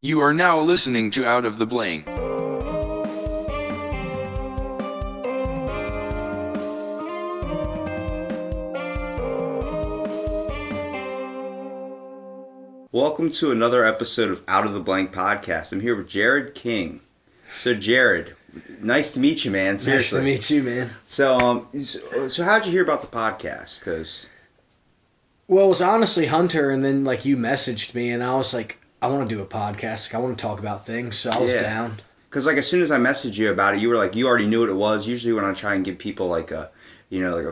You are now listening to Out of the Blank. Welcome to another episode of Out of the Blank podcast. I'm here with Jared King. So Jared, nice to meet you, man. Seriously. Nice to meet you, man. So how'd you hear about the podcast? Well, it was honestly Hunter, and then you messaged me, and I was like, I want to do a podcast. I want to talk about things, so I was down. Because as soon as I messaged you about it, you were like, you already knew what it was. Usually when I try and give people a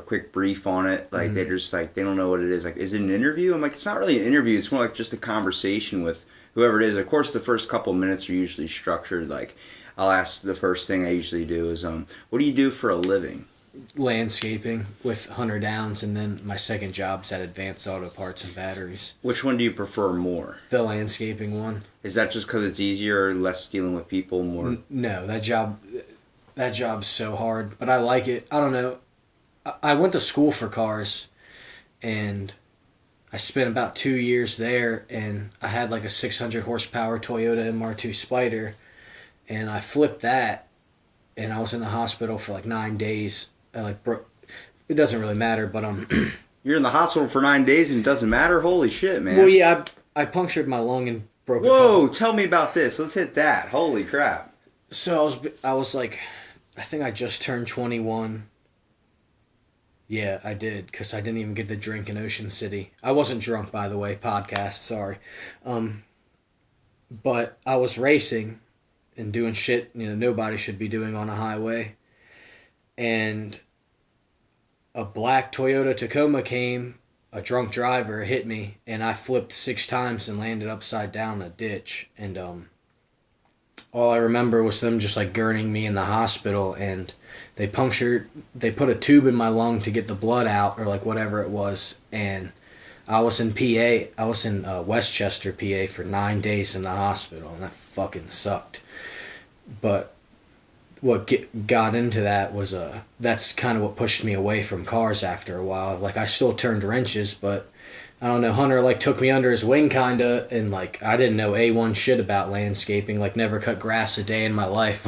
quick brief on it, they're just they don't know what it is. Like, is it an interview? I'm like, it's not really an interview. It's more like just a conversation with whoever it is. Of course, the first couple of minutes are usually structured. Like, I'll ask, the first thing I usually do is, what do you do for a living? Landscaping with Hunter Downs, and then my second job's at Advanced Auto Parts and Batteries. Which one do you prefer more? The landscaping one. Is that just because it's easier, less dealing with people, more? No, that job's so hard, but I like it. I don't know. I went to school for cars, and I spent about 2 years there, and I had a 600 horsepower Toyota MR2 Spider, and I flipped that, and I was in the hospital for 9 days. It doesn't really matter, but You're in the hospital for 9 days and it doesn't matter? Holy shit, man. Well, yeah, I punctured my lung and broke it. Whoa, tell me about this. Let's hit that. Holy crap. So I was I think I just turned 21. Yeah, I did, because I didn't even get the drink in Ocean City. I wasn't drunk, by the way, podcast, sorry. But I was racing and doing shit nobody should be doing on a highway. And a black Toyota Tacoma came, a drunk driver hit me, and I flipped 6 times and landed upside down in a ditch. And all I remember was them just gurning me in the hospital, and they put a tube in my lung to get the blood out, or whatever it was. And I was in PA, I was in Westchester, PA for 9 days in the hospital, and that fucking sucked. But what got into that was that's kind of what pushed me away from cars after a while. I still turned wrenches, but I don't know, Hunter took me under his wing kinda, and I didn't know A1 shit about landscaping, never cut grass a day in my life.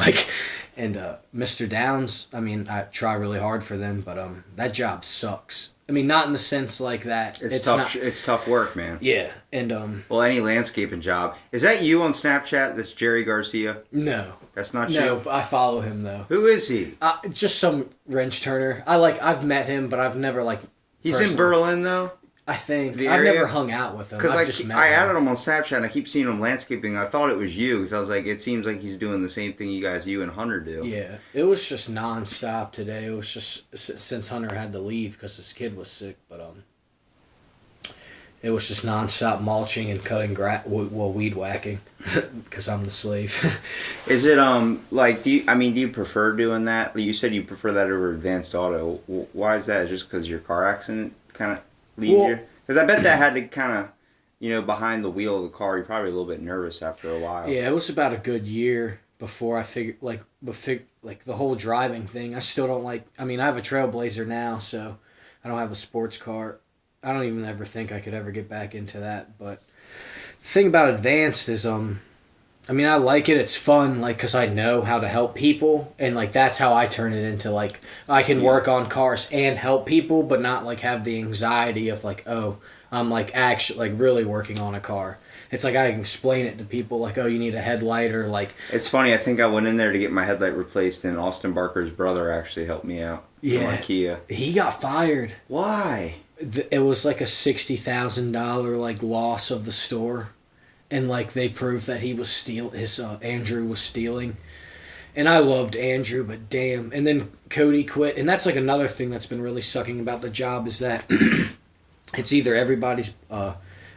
And Mr. Downs, I try really hard for them, but that job sucks. Not in the sense that. It's tough. It's tough work, man. Yeah, and well, any landscaping job. Is that you on Snapchat? That's Jerry Garcia. No, that's not you. No, I follow him though. Who is he? Just some wrench turner. I've met him, but I've never He's in Berlin though. I think I've never hung out with him. Because I added him on Snapchat and I keep seeing him landscaping. I thought it was you because I was like, it seems like he's doing the same thing you and Hunter do. Yeah, it was just nonstop today. It was just since Hunter had to leave because his kid was sick, but it was just nonstop mulching and cutting weed whacking because I'm the slave. Is it do you prefer doing that? You said you prefer that over Advanced Auto. Why is that? Just because your car accident kind of leaves you? Because I bet that had to kind of, behind the wheel of the car, you're probably a little bit nervous after a while. Yeah, it was about a good year before I figured, the whole driving thing. I still don't I have a Trailblazer now, so I don't have a sports car. I don't even ever think I could ever get back into that. But the thing about Advanced is, I like it. It's fun, because I know how to help people, and that's how I turn it into I can work on cars and help people, but not have the anxiety of oh, I'm actually really working on a car. It's I can explain it to people oh, you need a headlight, or It's funny. I think I went in there to get my headlight replaced, and Austin Barker's brother actually helped me out. Yeah, from IKEA. He got fired. Why? It was a $60,000 loss of the store. And they proved that he was Andrew was stealing. And I loved Andrew, but damn. And then Cody quit. And that's another thing that's been really sucking about the job is that it's either everybody's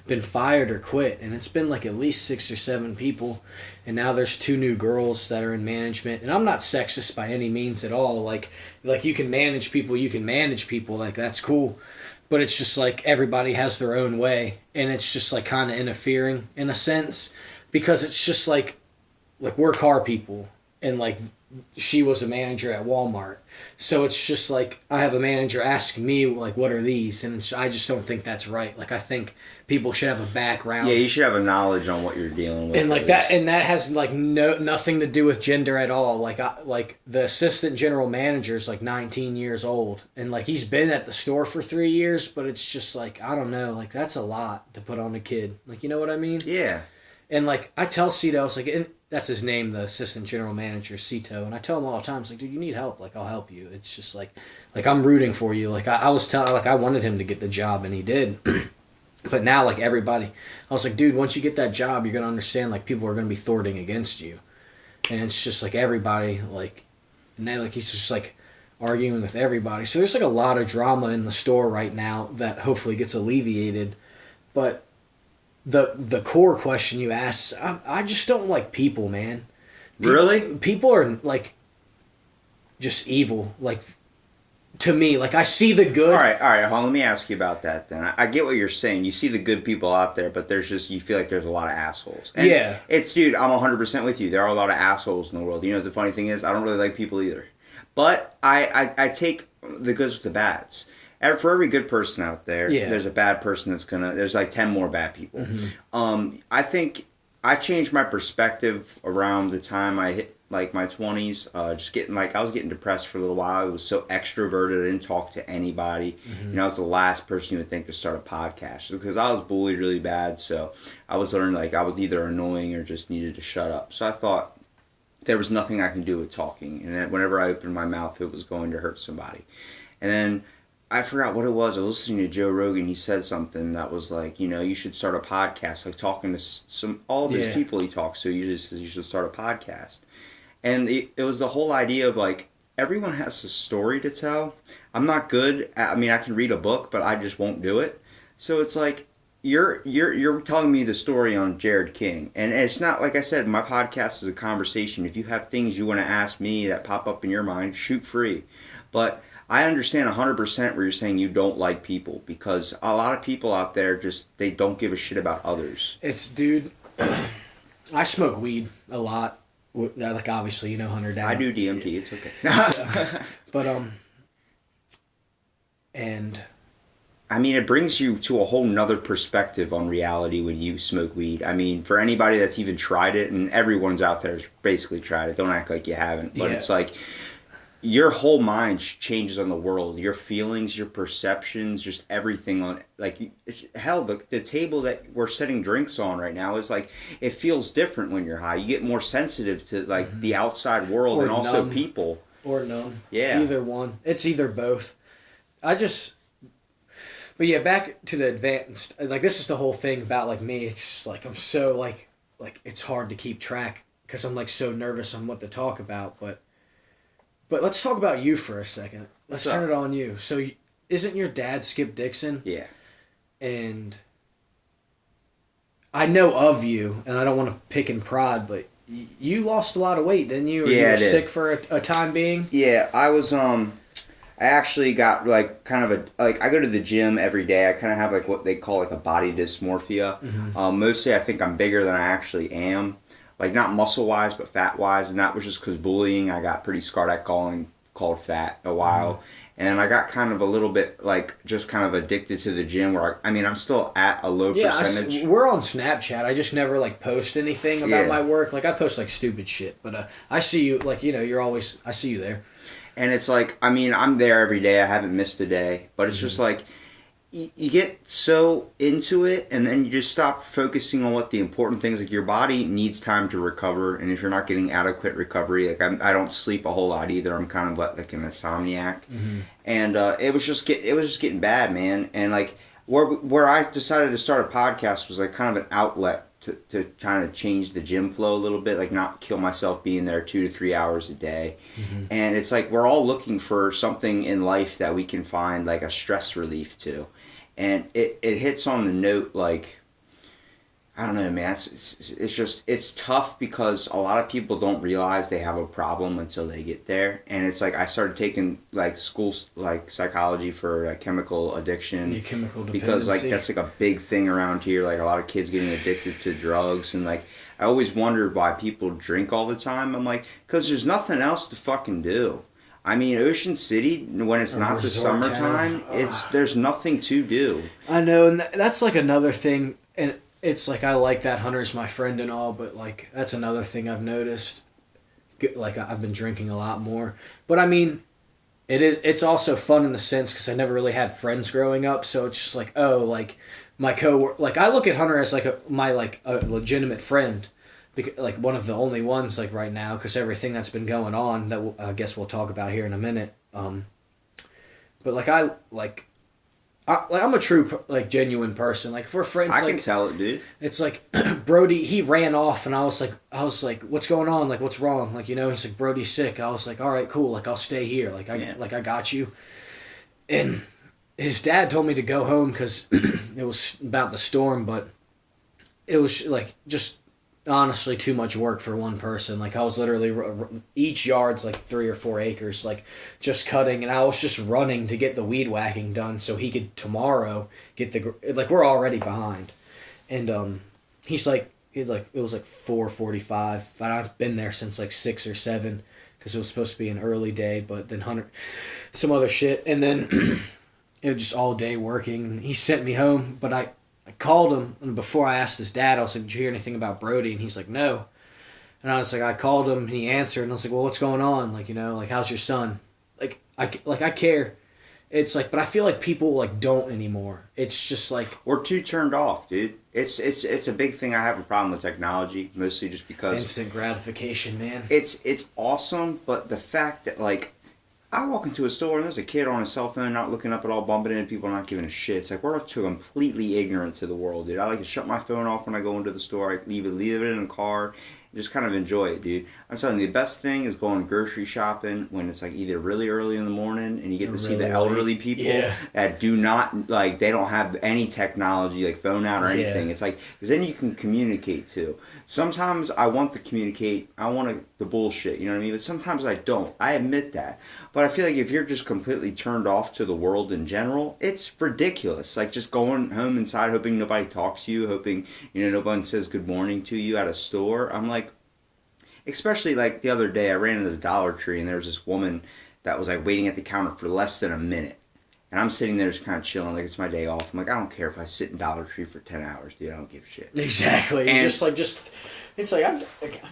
been fired or quit. And it's been at least 6 or 7 people. And now there's 2 new girls that are in management. And I'm not sexist by any means at all. You can manage people, that's cool. But it's just everybody has their own way, and it's just kind of interfering in a sense, because it's just we're car people, and she was a manager at Walmart. So it's just like I have a manager ask me like, what are these? And I just don't think that's right. Like I think people should have a background. Yeah, you should have a knowledge on what you're dealing with. And like that, and that has like nothing to do with gender at all. Like the assistant general manager is like 19 years old, and like he's been at the store for 3 years. But it's just like I don't know, like that's a lot to put on a kid. Like you know what I mean? Yeah. And like I tell Cito, I was like, and that's his name, the assistant general manager, Cito, and I tell him all the time, it's like, dude, you need help. Like I'll help you. It's just like I'm rooting for you. Like I was telling, like I wanted him to get the job, and he did. But now, like everybody, I was like, dude, once you get that job, you're gonna understand like people are gonna be thwarting against you, and it's just like everybody like, and then like he's just like arguing with everybody. So there's like a lot of drama in the store right now that hopefully gets alleviated, but the core question you asked, I just don't like people, man. Really? People are like just evil. Like to me, like I see the good. All right. Hold on, let me ask you about that then. I get what you're saying. You see the good people out there, but there's just, you feel like there's a lot of assholes. And yeah. dude, I'm 100% with you. There are a lot of assholes in the world. You know, the funny thing is, I don't really like people either. But I take the goods with the bads. For every good person out there, there's a bad person there's like 10 more bad people. Mm-hmm. I think I changed my perspective around the time I hit like my 20s. Just getting like, I was getting depressed for a little while. I was so extroverted. I didn't talk to anybody. Mm-hmm. You know, I was the last person you would think to start a podcast because I was bullied really bad. So I was learning like I was either annoying or just needed to shut up. So I thought there was nothing I can do with talking. And then whenever I opened my mouth, it was going to hurt somebody. And then I forgot what it was. I was listening to Joe Rogan. He said something that was like, you know, you should start a podcast. Like talking to all of his people he talks to, he just says you should start a podcast. And it was the whole idea of like, everyone has a story to tell. I'm not good at, I mean, I can read a book, but I just won't do it. So it's like, you're telling me the story on Jared King. And it's not, like I said, my podcast is a conversation. If you have things you want to ask me that pop up in your mind, shoot free. But I understand 100% where you're saying you don't like people, because a lot of people out there just, they don't give a shit about others. It's, dude, I smoke weed a lot. Like, obviously, you know Hunter Down. I do DMT, it's okay. So, but, and I mean, it brings you to a whole nother perspective on reality when you smoke weed. I mean, for anybody that's even tried it, and everyone's out there has basically tried it, don't act like you haven't, but it's like, your whole mind changes on the world. Your feelings, your perceptions, just everything on, like, hell, the table that we're setting drinks on right now is like, it feels different when you're high. You get more sensitive to like the outside world and also numb. People. Or numb. Yeah. Either one. It's either both. But yeah, back to the advanced, like this is the whole thing about like me. It's just, like, I'm so like it's hard to keep track because I'm like so nervous on what to talk about, But let's talk about you for a second. Let's turn it on you. So, isn't your dad Skip Dixon? Yeah. And I know of you, and I don't want to pick and prod, but you lost a lot of weight, didn't you? Or you were sick for a time being? Yeah, I was, I actually got, like, kind of I go to the gym every day. I kind of have, like, what they call, like, a body dysmorphia. Mm-hmm. Mostly I think I'm bigger than I actually am. Like, not muscle-wise, but fat-wise, and that was just because bullying. I got pretty scarred at called fat a while. Mm-hmm. And then I got kind of a little bit, like, just kind of addicted to the gym where, I mean, I'm still at a low percentage. We're on Snapchat. I just never, like, post anything about my work. Like, I post, like, stupid shit. But I see you, like, you know, I see you there. And it's like, I mean, I'm there every day. I haven't missed a day. But it's just like, you get so into it, and then you just stop focusing on what the important things, like your body needs time to recover, and if you're not getting adequate recovery, like I don't sleep a whole lot either. I'm kind of like an insomniac, and it was just getting bad, man. And like where I decided to start a podcast was like kind of an outlet to kind of change the gym flow a little bit, like not kill myself being there 2 to 3 hours a day. And it's like we're all looking for something in life that we can find like a stress relief to. And it hits on the note, like, I don't know, man, it's tough because a lot of people don't realize they have a problem until they get there. And it's like I started taking, like, schools, like, psychology for chemical addiction. Yeah, chemical dependency. Because, like, that's, like, a big thing around here. Like, a lot of kids getting addicted to drugs. And, like, I always wondered why people drink all the time. I'm like, because there's nothing else to fucking do. I mean, Ocean City, when it's A not the resort summertime, town. there's nothing to do. I know, and that's like another thing, and it's like I like that Hunter's my friend and all, but like that's another thing I've noticed. Like I've been drinking a lot more, but I mean, it's also fun in the sense because I never really had friends growing up, so it's just like, oh, like my like I look at Hunter as like my like a legitimate friend, because like one of the only ones like right now, because everything that's been going on that I guess we'll talk about here in a minute. But like I'm a true like genuine person. Like if we're friends, I like can tell it, dude. it's like Brody, he ran off, and I was like, what's going on? Like, what's wrong? Like, you know, he's like, Brody's sick. I was like, all right, cool. Like, I'll stay here. Like, I got you. And his dad told me to go home because it was about the storm, but it was like just honestly too much work for one person. Like I was literally each yard's like 3 or 4 acres, like just cutting, and I was just running to get the weed whacking done so he could tomorrow get the like we're already behind, and he's like it was like 4:45, and I've been there since like 6 or 7 because it was supposed to be an early day, but then Hunter some other shit, and then it was just all day working. He sent me home, but I called him, and before I asked his dad, I was like, did you hear anything about Brody? And he's like, no. And I was like, I called him, and he answered, and I was like, well, what's going on? Like, you know, like, how's your son? Like, I care. It's like, but I feel like people, like, don't anymore. It's just like... We're too turned off, dude. It's a big thing. I have a problem with technology, mostly just because... Instant gratification, man. It's awesome, but the fact that, like, I walk into a store and there's a kid on his cell phone not looking up at all, bumping into people, not giving a shit. It's like we're too completely ignorant to the world, dude. I like to shut my phone off when I go into the store. I leave it in the car, just kind of enjoy it, dude. I'm telling you, the best thing is going grocery shopping when it's like either really early in the morning and you get to see the elderly people that do not, like, they don't have any technology, like phone out or anything. It's like, because then you can communicate too. Sometimes I want to communicate, I want the bullshit, you know what I mean? But sometimes I don't. I admit that. But I feel like if you're just completely turned off to the world in general, it's ridiculous. Like just going home inside, hoping nobody talks to you, hoping, you know, nobody says good morning to you at a store. I'm like, especially like the other day, I ran into the Dollar Tree and there was this woman that was like waiting at the counter for less than a minute. And I'm sitting there just kind of chilling, like it's my day off. I'm like, I don't care if I sit in Dollar Tree for 10 hours, dude. I don't give a shit. Exactly. And it's like, I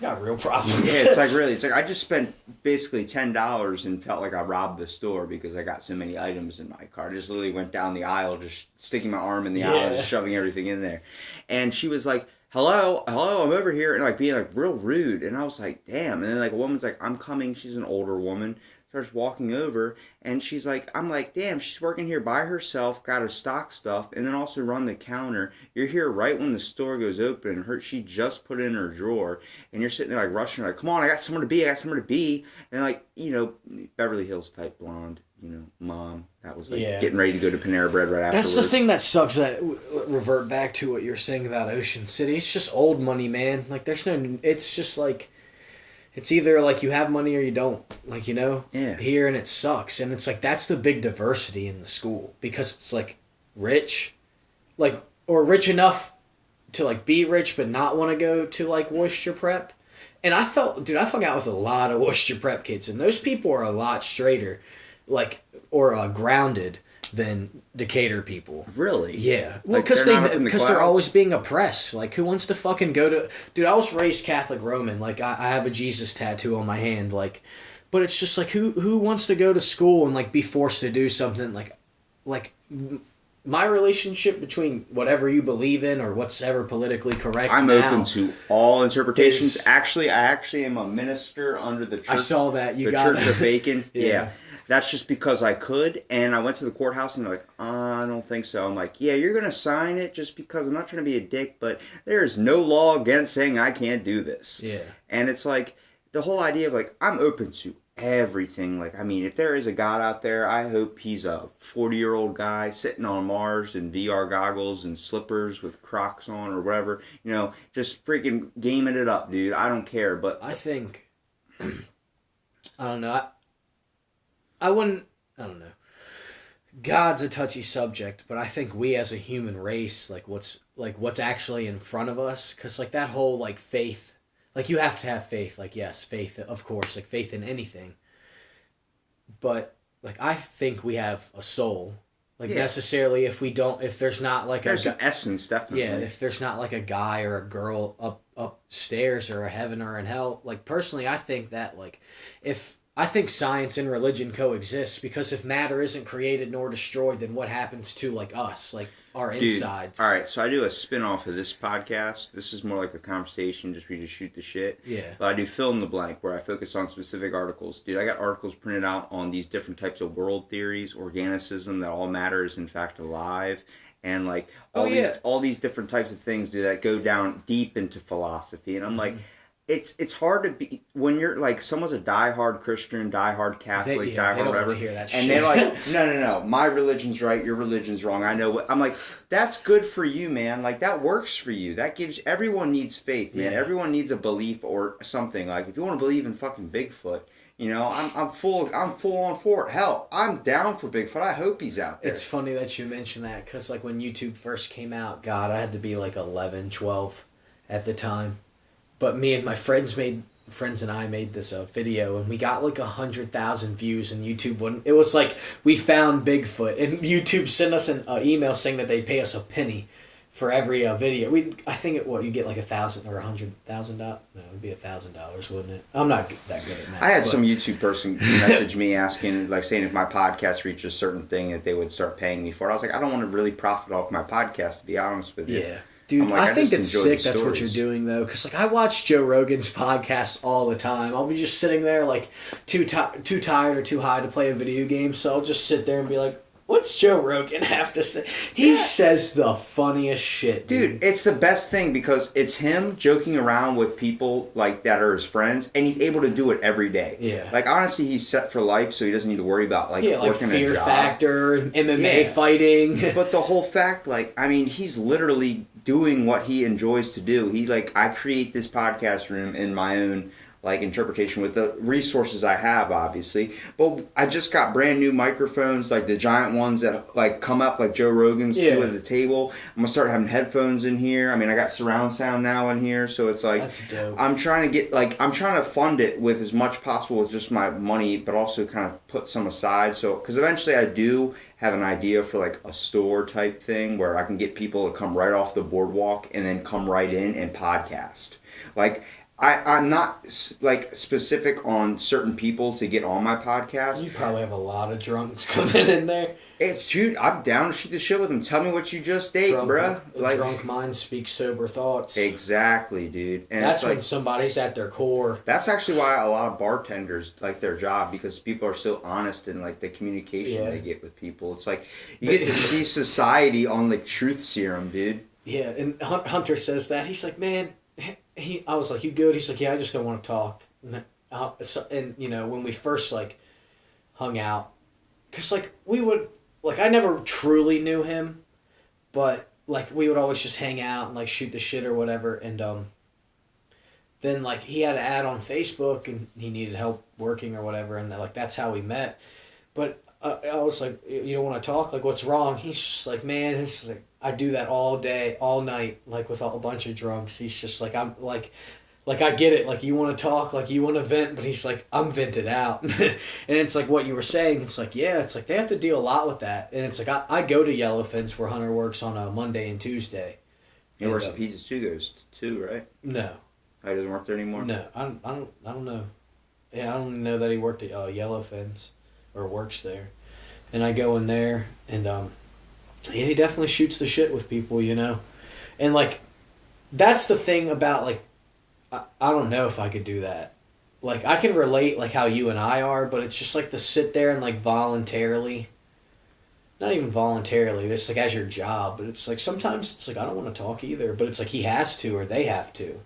got real problems. Yeah, it's like really, it's like I just spent basically $10 and felt like I robbed the store because I got so many items in my car. I just literally went down the aisle, just sticking my arm in the aisle, just shoving everything in there. And she was like, hello, I'm over here, and like being like real rude. And I was like, damn. And then like a woman's like, I'm coming. She's an older woman. Starts walking over, and she's like, I'm like, damn, she's working here by herself, got to stock stuff, and then also run the counter. You're here right when the store goes open. She just put it in her drawer, and you're sitting there like rushing, like, come on, I got somewhere to be. And like, you know, Beverly Hills type blonde, you know, mom that was like getting ready to go to Panera Bread right afterwards. That's the thing that sucks. That revert back to what you're saying about Ocean City. It's just old money, man. Like there's no. It's just like. It's either like you have money or you don't, like, you know, here, and it sucks. And it's like, that's the big diversity in the school, because it's like rich, like, or rich enough to like be rich, but not want to go to like Worcester Prep. And I hung out with a lot of Worcester Prep kids, and those people are a lot straighter, like, or grounded than Decatur people. Really? Yeah. Well, Like, because they're always being oppressed. Like, who wants to fucking go to... Dude, I was raised Catholic Roman. Like, I have a Jesus tattoo on my hand. Like, but it's just like, who wants to go to school and like be forced to do something like my relationship between whatever you believe in or what's ever politically correct. I'm now open to all interpretations. I actually am a minister under the church. I saw that. The Church of Bacon. Yeah. That's just because I could, and I went to the courthouse and they're like, I don't think so. I'm like, yeah, you're going to sign it just because I'm not trying to be a dick, but there is no law against saying I can't do this. Yeah. And it's like, the whole idea of like, I'm open to everything. Like, I mean, if there is a God out there, I hope he's a 40-year-old guy sitting on Mars in VR goggles and slippers with Crocs on or whatever, you know, just freaking gaming it up, dude. I don't care, but I think, I don't know. I don't know. God's a touchy subject, but I think we as a human race, what's actually in front of us, because like that whole like faith, like you have to have faith, like yes, faith, of course, like faith in anything, but like I think we have a soul. Like Yeah. necessarily, if there's not like There's an essence, definitely. yeah, if there's not like a guy or a girl upstairs or a heaven or in hell, like personally, I think that like if I think science and religion coexist because if matter isn't created nor destroyed, then what happens to like us, like our Dude, insides? all right, so I do a spin-off of this podcast. This is more like a conversation, just we just shoot the shit. Yeah. But I do fill in the blank, where I focus on specific articles. Dude, I got articles printed out on these different types of world theories, organicism, that all matter is in fact alive, and like all these different types of things, dude, that go down deep into philosophy. And I'm like, it's hard to be when you're like someone's a diehard Christian, diehard Catholic, they diehard don't whatever, wanna hear that and shit. they're like, no, my religion's right, your religion's wrong. I know what I'm like. That's good for you, man. Like that works for you. That gives everyone needs faith, man. Yeah. Everyone needs a belief or something. Like if you want to believe in fucking Bigfoot, you know, I'm full on for it. Hell, I'm down for Bigfoot. I hope he's out there. It's funny that you mention that because like when YouTube first came out, God, I had to be like 11, 12 at the time. But me and my friends and I made this video, and we got like 100,000 views, and YouTube wouldn't. It was like we found Bigfoot, and YouTube sent us an email saying that they'd pay us a penny for every video. I think you get like $1,000 or $100,000. No, it'd be $1,000, wouldn't it? I'm not that good at math. I had some YouTube person message me asking, like saying if my podcast reached a certain thing that they would start paying me for it. I was like, I don't want to really profit off my podcast, to be honest with you. Yeah. Dude, like, I think just it's enjoy the sick that's what you're stories. doing, though. Because, like, I watch Joe Rogan's podcast all the time. I'll be just sitting there, like, too tired or too high to play a video game. So I'll just sit there and be like, what's Joe Rogan have to say? He says the funniest shit, Dude, it's the best thing because it's him joking around with people like that are his friends, and he's able to do it every day. Yeah. Like honestly, he's set for life, so he doesn't need to worry about like Yeah, like working Fear a job. Factor and MMA Yeah. fighting. But the whole fact, like, I mean, he's literally doing what he enjoys to do. He like, I create this podcast room in my own like interpretation with the resources I have, obviously. But I just got brand new microphones, like the giant ones that like come up like Joe Rogan's do at the table. I'm gonna start having headphones in here. I mean, I got surround sound now in here, so it's like That's dope. I'm trying to fund it with as much possible with just my money, but also kind of put some aside. So, because eventually I do have an idea for like a store type thing where I can get people to come right off the boardwalk and then come right in and podcast. Like, I'm not like specific on certain people to get on my podcast. You probably have a lot of drunks coming in there. Shoot, I'm down to shoot the shit with them. Tell me what you just ate, bruh. A drunk mind speaks sober thoughts. Exactly, dude. And That's it's like, when somebody's at their core. that's actually why a lot of bartenders like their job, because people are so honest in like the communication they get with people. It's like you get to see society on like truth serum, dude. Yeah, and Hunter says that. He's like, man, I was like, you good? He's like, yeah, I just don't want to talk. And you know, when we first like hung out, because like we would, like I never truly knew him, but like we would always just hang out and like shoot the shit or whatever. And then like he had an ad on Facebook and he needed help working or whatever, and like that's how we met. But I was like, you don't want to talk? Like, what's wrong? He's just like, man, it's just like I do that all day, all night, like with a bunch of drunks. He's just like, I'm like I get it. Like you want to talk, like you want to vent, but he's like, I'm vented out. And it's like what you were saying. It's like, yeah, it's like they have to deal a lot with that. And it's like I go to Yellowfence where Hunter works on a Monday and Tuesday. He works at Pizza 2 goes too, right? No. Oh, he doesn't work there anymore? No, I don't know. Yeah, I don't even know that he worked at Yellowfence or works there. And I go in there and he definitely shoots the shit with people, you know. And like that's the thing about like I don't know if I could do that. Like I can relate like how you and I are, but it's just like to sit there and like voluntarily, not even voluntarily, it's like as your job, but it's like sometimes it's like I don't want to talk either, but it's like he has to or they have to.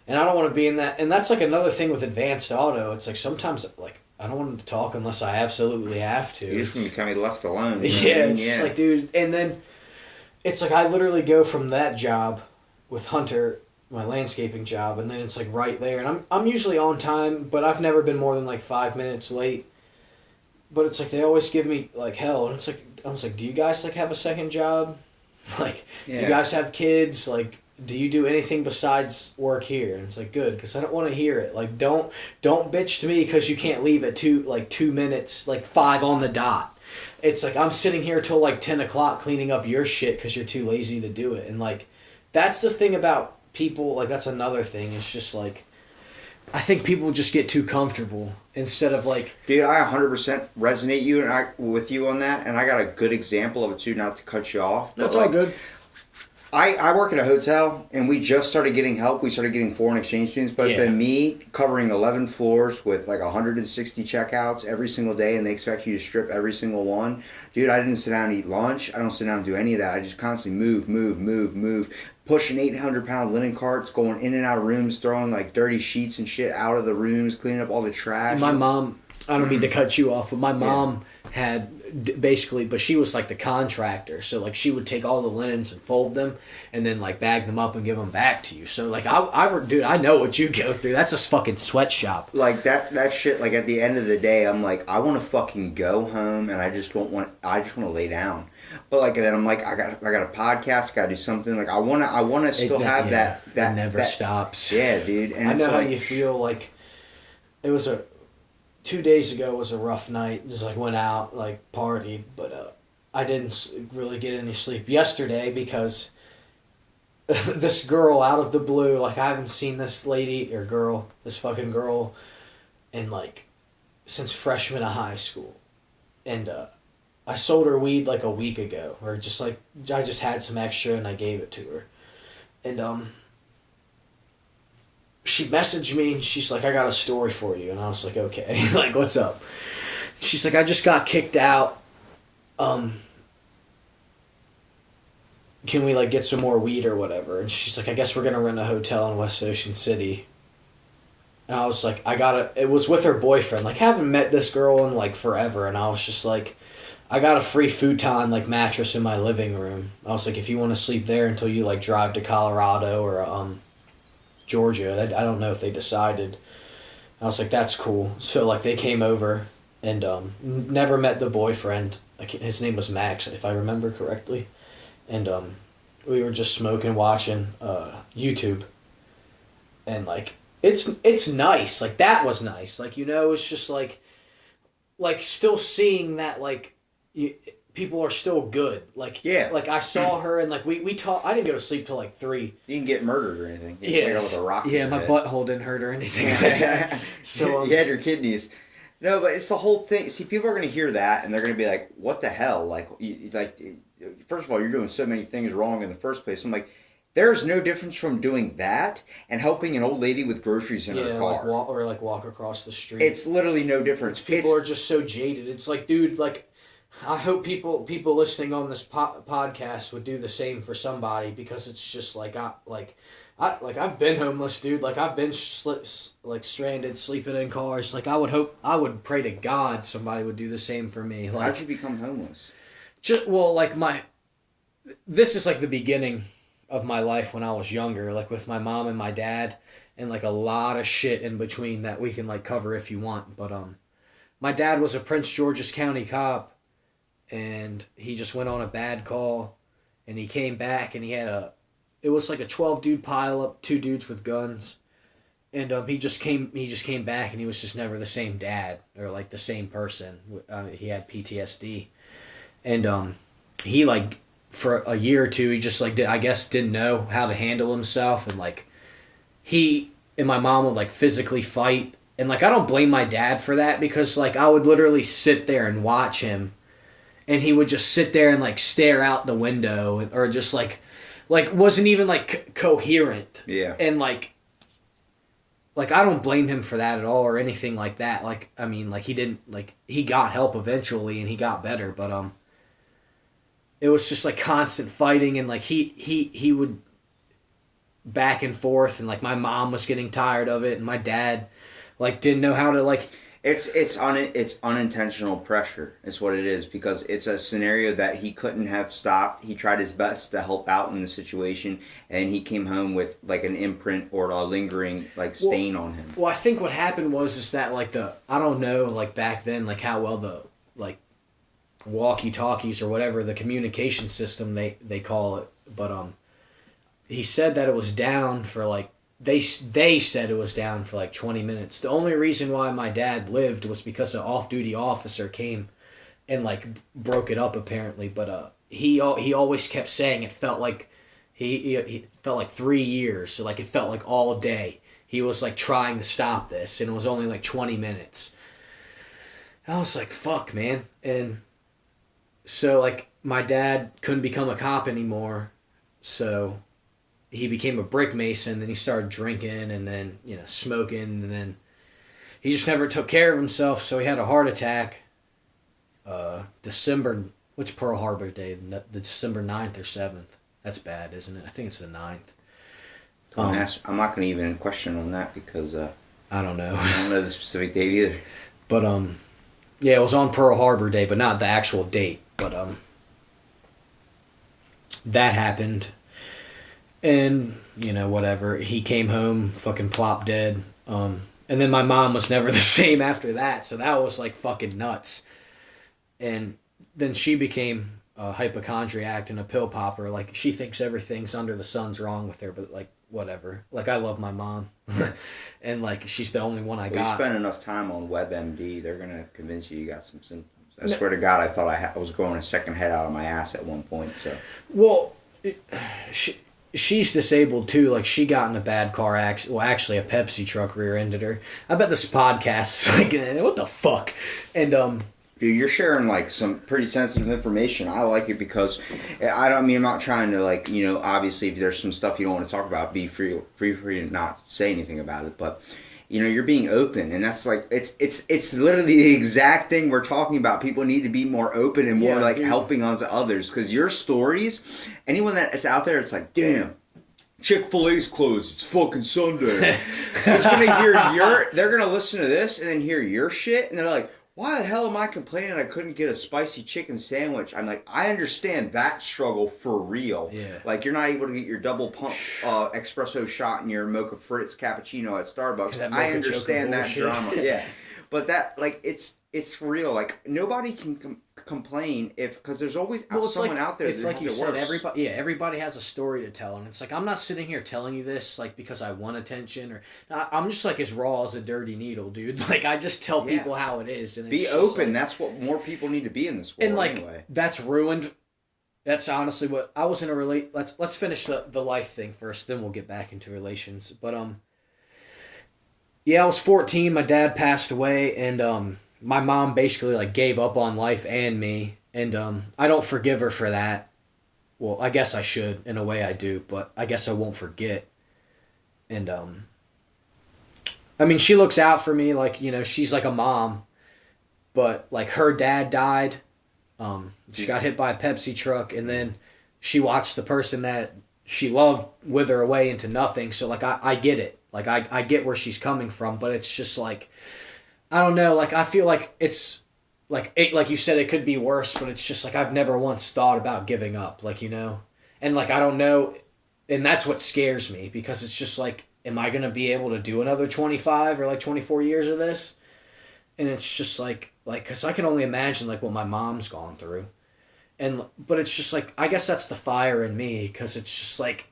And I don't want to be in that. And that's like another thing with advanced auto. It's like sometimes like I don't want to talk unless I absolutely have to. You just want to kind of be left alone. Yeah, it's just like, dude. And then it's like I literally go from that job with Hunter, my landscaping job, and then it's like right there. And I'm usually on time, but I've never been more than like 5 minutes late. But it's like they always give me like hell. And it's like do you guys like have a second job? Like, Yeah. you guys have kids? Like, do you do anything besides work here? And it's like, good, because I don't want to hear it. Like, don't bitch to me because you can't leave at 2 minutes, like 5 on the dot. It's like, I'm sitting here till like 10 o'clock cleaning up your shit because you're too lazy to do it. And like, that's the thing about people. Like, that's another thing. It's just like, I think people just get too comfortable instead of like, Dude, I 100% resonate with you on that, and I got a good example of it too. Not to cut you off, but that's all like, good. I work at a hotel, and we just started getting help. We started getting foreign exchange students, but it's Yeah. been me covering 11 floors with like 160 checkouts every single day, and they expect you to strip every single one. Dude, I didn't sit down and eat lunch. I don't sit down and do any of that. I just constantly move, pushing 800-pound linen carts, going in and out of rooms, throwing like dirty sheets and shit out of the rooms, cleaning up all the trash. My mom, I don't mean to cut you off, but my mom had basically, but she was like the contractor. So like she would take all the linens and fold them and then like bag them up and give them back to you. So like dude, I know what you go through. That's a fucking sweatshop. Like that shit, like at the end of the day, I'm like, I want to fucking go home and I just want to lay down. But like then I'm like, I got a podcast, I gotta do something. Like I wanna still have that it never stops. Yeah, dude. And I it's know how like, you feel. Like it was 2 days ago was a rough night. Just like went out, like partied, but I didn't really get any sleep yesterday because this girl out of the blue, like I haven't seen this lady or girl, this fucking girl, in like since freshman of high school, and I sold her weed like a week ago, or just like I just had some extra and I gave it to her, and she messaged me and she's like, I got a story for you. And I was like, okay. Like, what's up? She's like, I just got kicked out. Can we like get some more weed or whatever? And she's like, I guess we're going to rent a hotel in West Ocean City. And I was like, it was with her boyfriend. Like, I haven't met this girl in like forever. And I was just like, I got a free futon like mattress in my living room. I was like, if you want to sleep there until you like drive to Colorado or Georgia. I don't know if they decided. I was like, that's cool. So like they came over and never met the boyfriend. His name was Max, if I remember correctly. And we were just smoking, watching YouTube. And like it's nice. Like that was nice. Like, you know, it's just like still seeing that like people are still good. Like, yeah. Like I saw her and like we talked. I didn't go to sleep till like 3. You didn't get murdered or anything. Yeah, with a rock. Yeah, my butthole didn't hurt or anything like that. So you had your kidneys. No, but it's the whole thing. See, people are going to hear that and they're going to be like, "What the hell?" Like, first of all, you're doing so many things wrong in the first place. I'm like, there's no difference from doing that and helping an old lady with groceries in her car, like walk across the street. It's literally no difference. People are just so jaded. It's like, dude, like. I hope people listening on this podcast would do the same for somebody, because it's just like I've been homeless, dude. Like I've been stranded, sleeping in cars. Like I would pray to God somebody would do the same for me. Like, how'd you become homeless? This is like the beginning of my life when I was younger, like with my mom and my dad, and like a lot of shit in between that we can like cover if you want. But my dad was a Prince George's County cop. And he just went on a bad call, and he came back, and it was like a 12-dude pileup, 2 dudes with guns, and he just came back, and he was just never the same dad, or like the same person. He had PTSD, and he like for a year or 2, he just like didn't know how to handle himself, and like he and my mom would like physically fight, and like I don't blame my dad for that, because like I would literally sit there and watch him. And he would just sit there and like stare out the window, or just like wasn't even like coherent. Yeah. And like I don't blame him for that at all or anything like that. Like I mean, like he got help eventually and he got better, but it was just like constant fighting, and like he would back and forth, and like my mom was getting tired of it, and my dad like didn't know how to like. It's unintentional pressure is what it is, because it's a scenario that he couldn't have stopped. He tried his best to help out in the situation, and he came home with like an imprint or a lingering like stain on him. Well, I think what happened was that like I don't know, like back then, like how well the like walkie-talkies or whatever, the communication system they call it. But he said that it was down for like they said it was down for like 20 minutes. The only reason why my dad lived was because an off-duty officer came and like broke it up apparently. But he always kept saying it felt like he felt like 3 years. So like it felt like all day. He was like trying to stop this, and it was only like 20 minutes. I was like, fuck, man. And so like my dad couldn't become a cop anymore, so he became a brick mason. Then he started drinking and then smoking, and then he just never took care of himself. So he had a heart attack. December, which Pearl Harbor Day? The December 9th or 7th. That's bad, isn't it? I think it's the 9th. I'm not going to even question on that because I don't know. I don't know the specific date either. But yeah, it was on Pearl Harbor Day, but not the actual date. But that happened, and whatever. He came home, fucking plopped dead. And then my mom was never the same after that, so that was like fucking nuts. And then she became a hypochondriac and a pill popper. Like she thinks everything's under the sun's wrong with her, but like whatever. Like I love my mom, and like she's the only one I got. You spend enough time on WebMD, they're gonna convince you got some symptoms. I swear to God, I thought I was growing a second head out of my ass at one point. So, well, she's disabled too. Like she got in a bad car accident. Well, actually, a Pepsi truck rear-ended her. I bet this podcast is like, what the fuck? And dude, you're sharing like some pretty sensitive information. I like it because I'm not trying to like, obviously if there's some stuff you don't want to talk about, be free to not say anything about it. But you're being open, and that's like it's literally the exact thing we're talking about. People need to be more open and more helping on to others, because your stories, anyone that's out there, it's like, damn, Chick-fil-A's closed. It's fucking Sunday. They're gonna listen to this and then hear your shit, and they're like, why the hell am I complaining I couldn't get a spicy chicken sandwich? I'm like, I understand that struggle for real. Yeah. Like, you're not able to get your double pump espresso shot and your mocha fritz cappuccino at Starbucks. I understand that drama. Yeah. But that, like, it's real. Like, nobody can complain because there's always someone out there. It's like you said, everybody has a story to tell, and it's like I'm not sitting here telling you this like because I want attention, or I'm just like as raw as a dirty needle, dude. Like I just tell people how it is, and be open. Like, that's what more people need to be in this world. And like anyway. That's ruined. That's honestly what I was in a Let's finish the life thing first, then we'll get back into relations. But yeah, I was 14. My dad passed away, and my mom basically like gave up on life and me, and I don't forgive her for that. Well, I guess I should, in a way I do, but I guess I won't forget. And I mean, she looks out for me, like, she's like a mom, but like her dad died. She got hit by a Pepsi truck, and then she watched the person that she loved wither away into nothing. So like I get it. Like I get where she's coming from, but it's just like, I don't know, like I feel like it's like like you said, it could be worse, but it's just like I've never once thought about giving up, like, and like I don't know, and that's what scares me, because it's just like, am I gonna be able to do another 25 or like 24 years of this? And it's just like because I can only imagine like what my mom's gone through, but it's just like, I guess that's the fire in me, because it's just like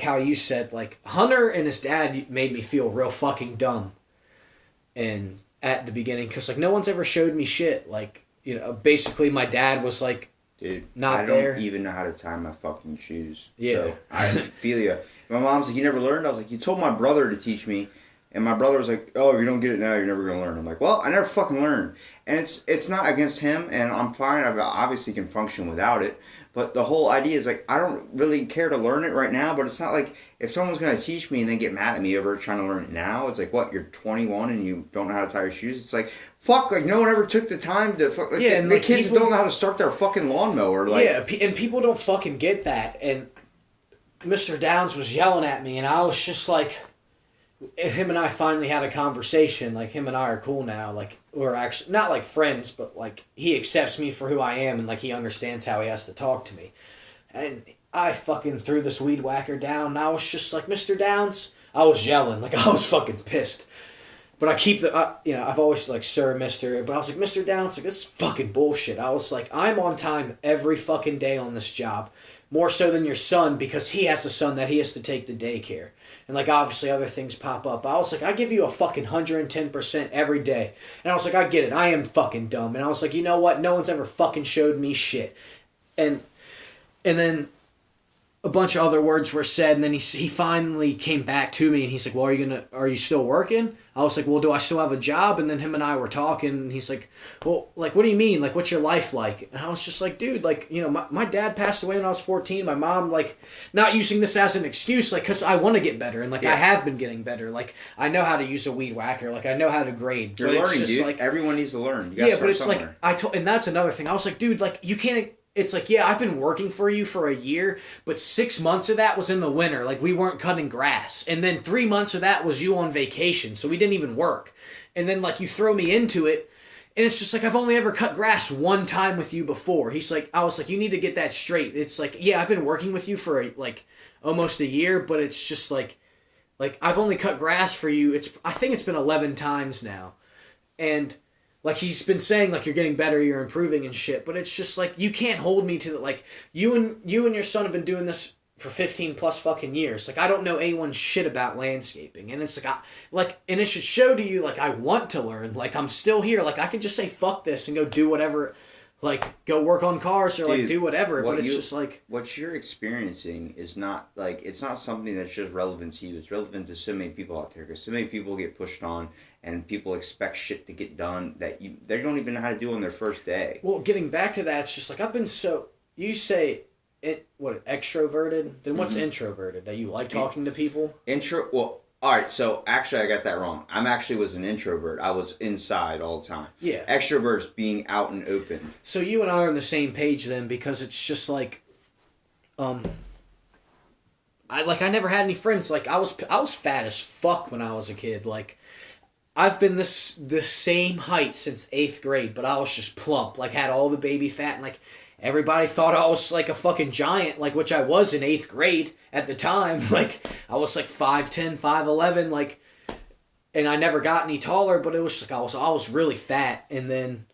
how you said, like Hunter and his dad made me feel real fucking dumb. And at the beginning, because like no one's ever showed me shit. Like, basically my dad was like, dude, not there. I don't even know how to tie my fucking shoes. Yeah. So I feel you. My mom's like, you never learned? I was like, you told my brother to teach me. And my brother was like, oh, if you don't get it now, you're never going to learn. I'm like, well, I never fucking learned. And it's not against him, and I'm fine. I obviously can function without it. But the whole idea is, like, I don't really care to learn it right now, but it's not like if someone's going to teach me and then get mad at me over trying to learn it now, it's like, what, you're 21 and you don't know how to tie your shoes? It's like, fuck, like, no one ever took the time to fuck. Like, the like kids don't know how to start their fucking lawnmower. Like, yeah, and people don't fucking get that. And Mr. Downs was yelling at me, and I was just like, him and I finally had a conversation. Like, him and I are cool now. Like, we're actually not like friends, but like he accepts me for who I am, and like he understands how he has to talk to me. And I fucking threw this weed whacker down, and I was just like, Mr. Downs, I was yelling, like I was fucking pissed. But I keep I've always like Sir, Mister, but I was like Mr. Downs, like this is fucking bullshit. I was like, I'm on time every fucking day on this job, more so than your son because he has a son that he has to take to daycare, and like obviously other things pop up. I was like, I give you a fucking 110% every day, and I was like, I get it, I am fucking dumb, and I was like, you know what? No one's ever fucking showed me shit, and then a bunch of other words were said, and then he finally came back to me, and he's like, well, are you still working? I was like, well, do I still have a job? And then him and I were talking, and he's like, well, like, what do you mean? Like, what's your life like? And I was just like, dude, like, you know, my dad passed away when I was 14. My mom, like, not using this as an excuse, like, because I want to get better, and, like, I have been getting better. Like, I know how to use a weed whacker. Like, I know how to grade. You're learning, dude. Like, everyone needs to learn. You but it's somewhere. Like, and that's another thing. I was like, dude, like, you can't... It's like, yeah, I've been working for you for a year, but 6 months of that was in the winter. Like, we weren't cutting grass. And then 3 months of that was you on vacation, so we didn't even work. And then, like, you throw me into it, and it's just like, I've only ever cut grass one time with you before. He's like, I was like, you need to get that straight. It's like, yeah, I've been working with you for, like, almost a year, but it's just like, I've only cut grass for you. I think it's been 11 times now. And... like, he's been saying, like, you're getting better, you're improving and shit, but it's just, like, you can't hold me to the, like, you and your son have been doing this for 15 plus fucking years. Like, I don't know anyone's shit about landscaping, and it's, like, and it should show to you, like, I want to learn, like, I'm still here, like, I can just say fuck this and go do whatever, like, go work on cars or, like, do whatever, but it's just, like... what you're experiencing is not, like, it's not something that's just relevant to you, it's relevant to so many people out there, because so many people get pushed on, and people expect shit to get done that they don't even know how to do on their first day. Well, getting back to that, it's just like, I've been so... You say, extroverted? Then what's introverted? That you like talking to people? Well, alright, so actually I got that wrong. Was an introvert. I was inside all the time. Yeah. Extrovert's being out and open. So you and I are on the same page then, because it's just like... I never had any friends. Like, I was fat as fuck when I was a kid. Like... I've been the same height since 8th grade, but I was just plump, like, had all the baby fat, and, like, everybody thought I was, like, a fucking giant, like, which I was in 8th grade at the time. Like, I was, like, 5'10", 5'11", like, and I never got any taller, but it was, like, I was really fat, and then,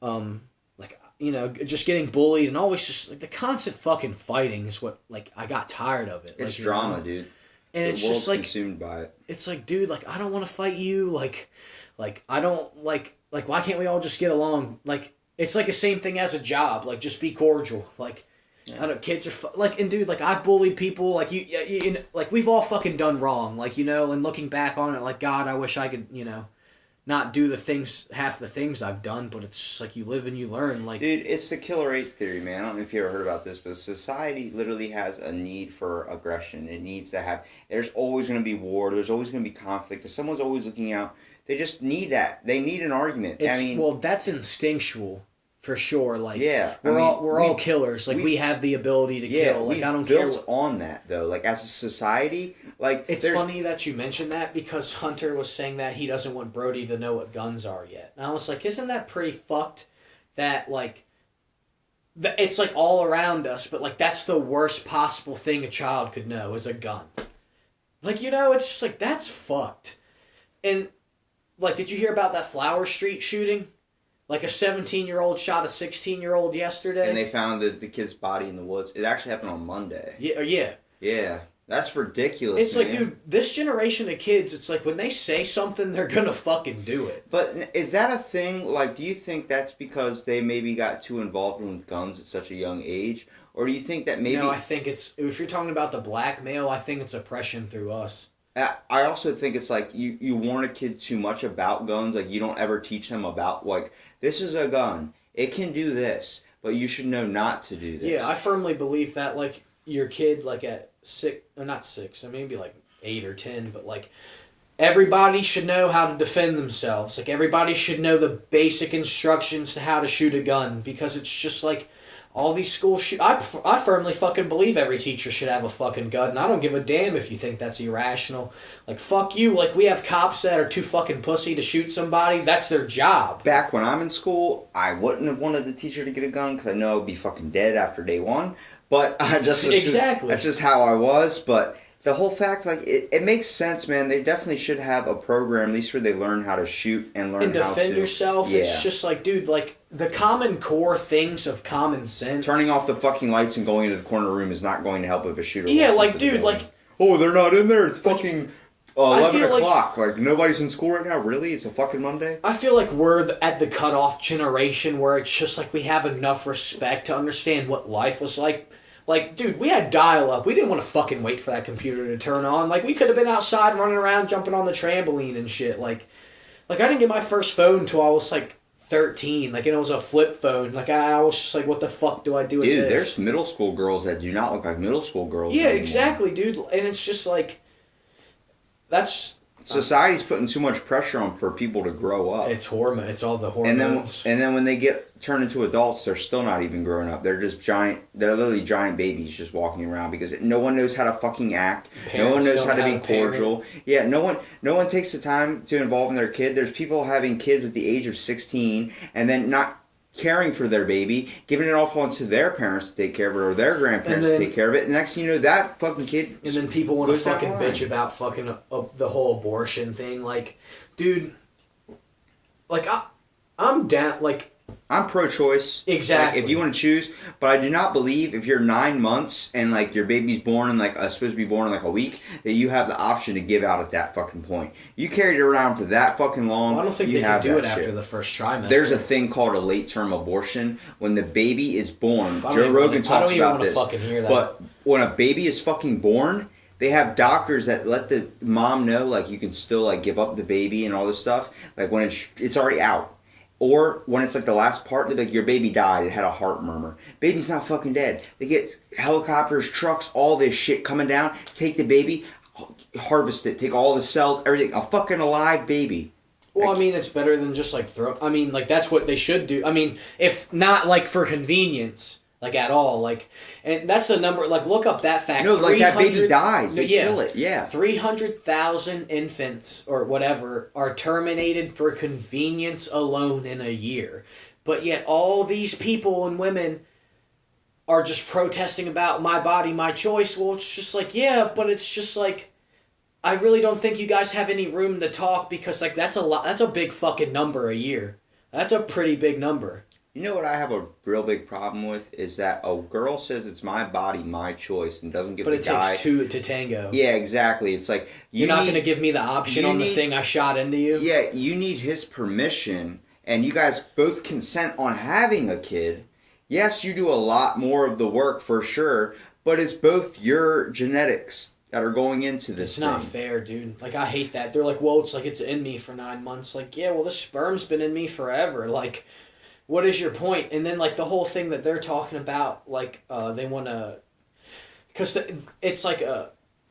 like, you know, just getting bullied, and always just, like, the constant fucking fighting is what, like, I got tired of it. It's like, drama, you know? dude. And the it's world's just like consumed by it. It's like, dude, like, I don't want to fight you. Like I don't like why can't we all just get along? Like, it's like the same thing as a job. Like, just be cordial. Like, yeah. I don't know, kids are like, and dude, like, I've bullied people. Like, you like, we've all fucking done wrong. Like, you know, and looking back on it, like, God, I wish I could, you know, not do half the things I've done, but it's just like, you live and you learn. Like, dude, it's the killer 8 theory, man. I don't know if you ever heard about this, but society literally has a need for aggression. It needs to have... There's always going to be war. There's always going to be conflict. If someone's always looking out, they just need that. They need an argument. Well, that's instinctual. For sure, like, yeah, we're all killers. Like, we have the ability to kill. Like, I don't care. Built on that though. Like, as a society, like, it's funny that you mentioned that, because Hunter was saying that he doesn't want Brody to know what guns are yet. And I was like, isn't that pretty fucked? That, like, it's like all around us, but, like, that's the worst possible thing a child could know is a gun. Like, you know, it's just like, that's fucked. And, like, did you hear about that Flower Street shooting? Like, a 17-year-old shot a 16-year-old yesterday. And they found the kid's body in the woods. It actually happened on Monday. Yeah. Yeah. That's ridiculous, It's like, dude, this generation of kids, it's like, when they say something, they're gonna fucking do it. But is that a thing? Like, do you think that's because they maybe got too involved with guns at such a young age? Or do you think that maybe... No, I think it's... If you're talking about the blackmail, I think it's oppression through us. I also think it's like you warn a kid too much about guns. Like, you don't ever teach them about, like, this is a gun. It can do this, but you should know not to do this. Yeah, I firmly believe that, like, your kid, like, at 6... Or not 6, maybe, like, 8 or 10, but, like, everybody should know how to defend themselves. Like, everybody should know the basic instructions to how to shoot a gun, because it's just, like... All these schools I firmly fucking believe every teacher should have a fucking gun, and I don't give a damn if you think that's irrational. Like, fuck you. Like, we have cops that are too fucking pussy to shoot somebody. That's their job. Back when I'm in school, I wouldn't have wanted the teacher to get a gun because I know I'd be fucking dead after day one. But I just... Exactly. That's just how I was, but... the whole fact, like, it makes sense, man. They definitely should have a program, at least where they learn how to shoot and learn And how to defend yourself. Yeah. It's just like, dude, like the common core things of common sense. Turning off the fucking lights and going into the corner room is not going to help if a shooter. Yeah, walks like, into the dude, building. like. Oh, they're not in there. It's fucking 11 feel like- o'clock. Like, nobody's in school right now. Really? It's a fucking Monday. I feel like we're at the cutoff generation where it's just like we have enough respect to understand what life was like. Like, dude, we had dial-up. We didn't want to fucking wait for that computer to turn on. Like, we could have been outside running around, jumping on the trampoline and shit. Like I didn't get my first phone until I was, like, 13. Like, and it was a flip phone. Like, I was just like, what the fuck do I do with Dude, this? there's middle school girls that do not look like middle school girls Yeah, anymore. exactly, dude. And it's just like, that's... Society's putting too much pressure on for people to grow up. It's hormone. It's all the and hormones. then when they get turned into adults, they're still not even growing up. They're just giant. They're literally giant babies just walking around because no one knows how to fucking act. No one Parents knows don't how to have be a parent. cordial. Yeah, no one takes the time to involve in their kid. There's people having kids at the age of 16 and then not caring for their baby, giving it off onto their parents to take care of it or their grandparents And then- to take care of it. And next thing you know, that fucking kid. And then people want to goes down fucking the line. bitch about fucking the whole abortion thing. Like, dude, like I'm down. Like, I'm pro-choice. Exactly. Like, if you want to choose, but I do not believe if you're 9 months and like your baby's born in like supposed to be born in like a week that you have the option to give out at that fucking point. You carried it around for that fucking long. I don't think you they can have do it that after shit. the first trimester. There's a thing called a late-term abortion when the baby is born. I don't Joe even Rogan wanna- I talks don't even about wanna this. fucking hear that. But when a baby is fucking born, they have doctors that let the mom know like you can still like give up the baby and all this stuff. Like when it's already out. Or when it's like the last part, they're like, your baby died, it had a heart murmur. Baby's not fucking dead. They get helicopters, trucks, all this shit coming down, take the baby, harvest it, take all the cells, everything. A fucking alive baby. Well, I mean, it's better than just like throw. I mean, like that's what they should do. I mean, if not like for convenience, like at all, like, and that's the number. Like, look up that fact. No, like that baby 300 dies. No, They yeah. kill it. Yeah. 300,000 infants or whatever are terminated for convenience alone in a year. But yet all these people and women are just protesting about my body, my choice. Well, it's just like, yeah, but it's just like, I really don't think you guys have any room to talk because like that's a lot. That's a big fucking number a year. That's a pretty big number. You know what I have a real big problem with is that a girl says it's my body, my choice, and doesn't give But the it guy. takes two to tango. Yeah, exactly. It's like You're not going to give me the option you on the need- thing I shot into you? Yeah, you need his permission, and you guys both consent on having a kid. Yes, you do a lot more of the work for sure, but it's both your genetics that are going into this. It's not thing. fair, dude. Like, I hate that. They're like, well, it's like it's in me for 9 months. Like, yeah, well, the sperm's been in me forever. Like, what is your point? And then, like, the whole thing that they're talking about, like, they want to... Because it's like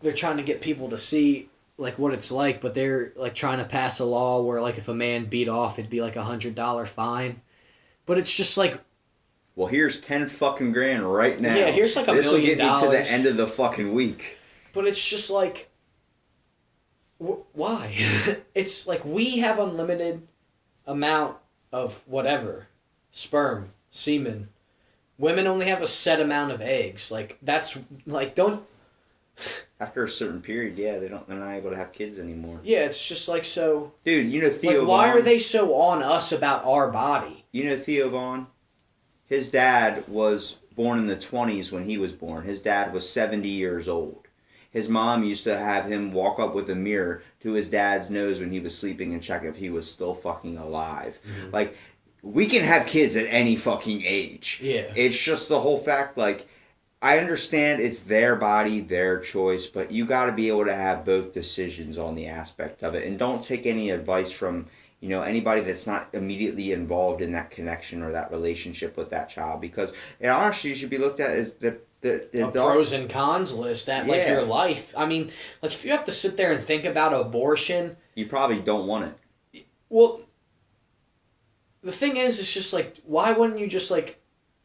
they're trying to get people to see, like, what it's like, but they're, like, trying to pass a law where, like, if a man beat off, it'd be, like, $100 fine. But it's just, like... Well, here's 10 fucking grand right now. Yeah, here's like $1 This will million. get me to the end of the fucking week. But it's just like, why? It's like we have unlimited amount of whatever, sperm, semen. Women only have a set amount of eggs. Like that's like don't. After a certain period, yeah, they're not able to have kids anymore. Yeah, it's just like so. Dude, you know Theo Like, why Vaughn? are they so on us about our body? You know Theo Vaughn? His dad was born in the 20s when he was born. His dad was 70 years old. His mom used to have him walk up with a mirror to his dad's nose when he was sleeping and check if he was still fucking alive. Mm-hmm. Like, we can have kids at any fucking age. Yeah. It's just the whole fact, like, I understand it's their body, their choice, but you got to be able to have both decisions on the aspect of it. And don't take any advice from, you know, anybody that's not immediately involved in that connection or that relationship with that child, because it honestly should be looked at as the Pros and cons list that like Yeah. your life. I mean, like if you have to sit there and think about abortion, you probably don't want it. well, the thing is, it's just like, why wouldn't you just like,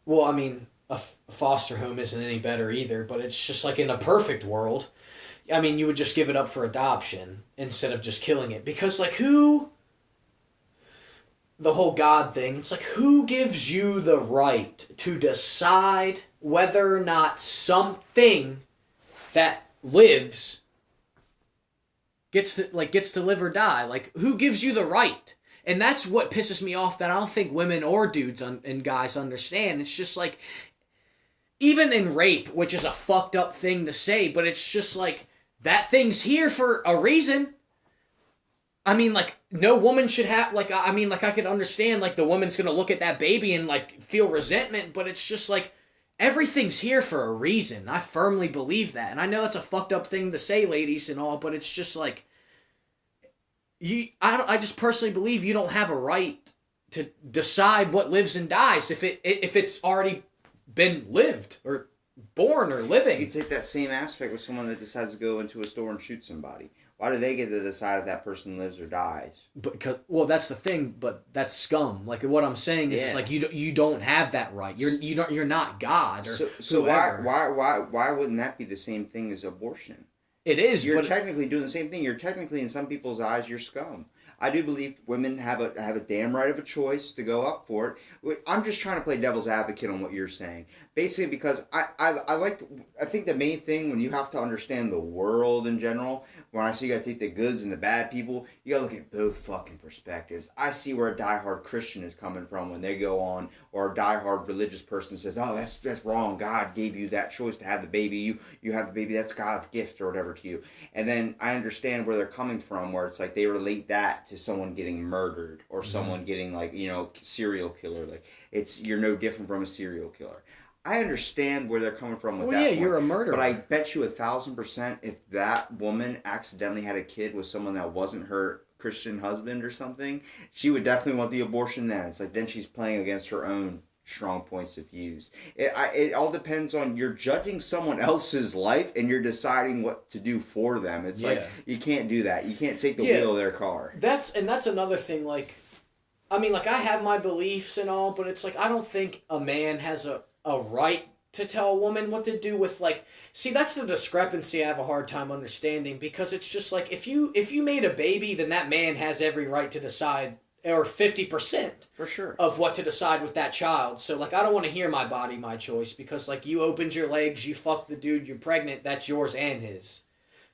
well, I mean, a foster home isn't any better either, but it's just like in a perfect world, I mean, you would just give it up for adoption instead of just killing it. Because like the whole God thing, it's like who gives you the right to decide whether or not something that lives gets to live or die. Like, who gives you the right? And that's what pisses me off, that I don't think women or dudes and guys understand. It's just like, even in rape, which is a fucked up thing to say, but it's just like, that thing's here for a reason. I mean, like, no woman should have, like, I mean, like, I could understand, like, the woman's gonna look at that baby and, like, feel resentment, but it's just like, everything's here for a reason. I firmly believe that. And I know that's a fucked up thing to say, ladies and all, but it's just like, I just personally believe you don't have a right to decide what lives and dies if it's already been lived or born or living. You take that same aspect with someone that decides to go into a store and shoot somebody. Why do they get to decide if that person lives or dies? Well, that's the thing, but that's scum. Like, what I'm saying is, it's like, you don't have that right. You're not God or so whoever. why wouldn't that be the same thing as abortion? It is. You're technically doing the same thing. You're technically, in some people's eyes, you're scum. I do believe women have a damn right of a choice to go up for it. I'm just trying to play devil's advocate on what you're saying. Basically, because I think the main thing, when you have to understand the world in general, when I say you gotta take the goods and the bad people, you gotta look at both fucking perspectives. I see where a diehard Christian is coming from when they go on, or a diehard religious person says, "Oh, that's wrong. God gave you that choice to have the baby. You have the baby. That's God's gift or whatever to you." And then I understand where they're coming from, where it's like they relate that to someone getting murdered or someone getting, like, serial killer. Like, you're no different from a serial killer. I understand where they're coming from with that. Yeah, point, you're a murderer. But I bet you 1,000% if that woman accidentally had a kid with someone that wasn't her Christian husband or something, she would definitely want the abortion then. It's like, then she's playing against her own strong points of views. It all depends on, you're judging someone else's life and you're deciding what to do for them. It's like, you can't do that. You can't take the wheel of their car. That's another thing. Like, I mean, like, I have my beliefs and all, but it's like, I don't think a man has a right to tell a woman what to do with, like, see, that's the discrepancy I have a hard time understanding, because it's just like, if you made a baby, then that man has every right to decide, or 50% for sure of what to decide with that child. So, like, I don't want to hear my body, my choice, because, like, you opened your legs, you fucked the dude, you're pregnant, that's yours and his.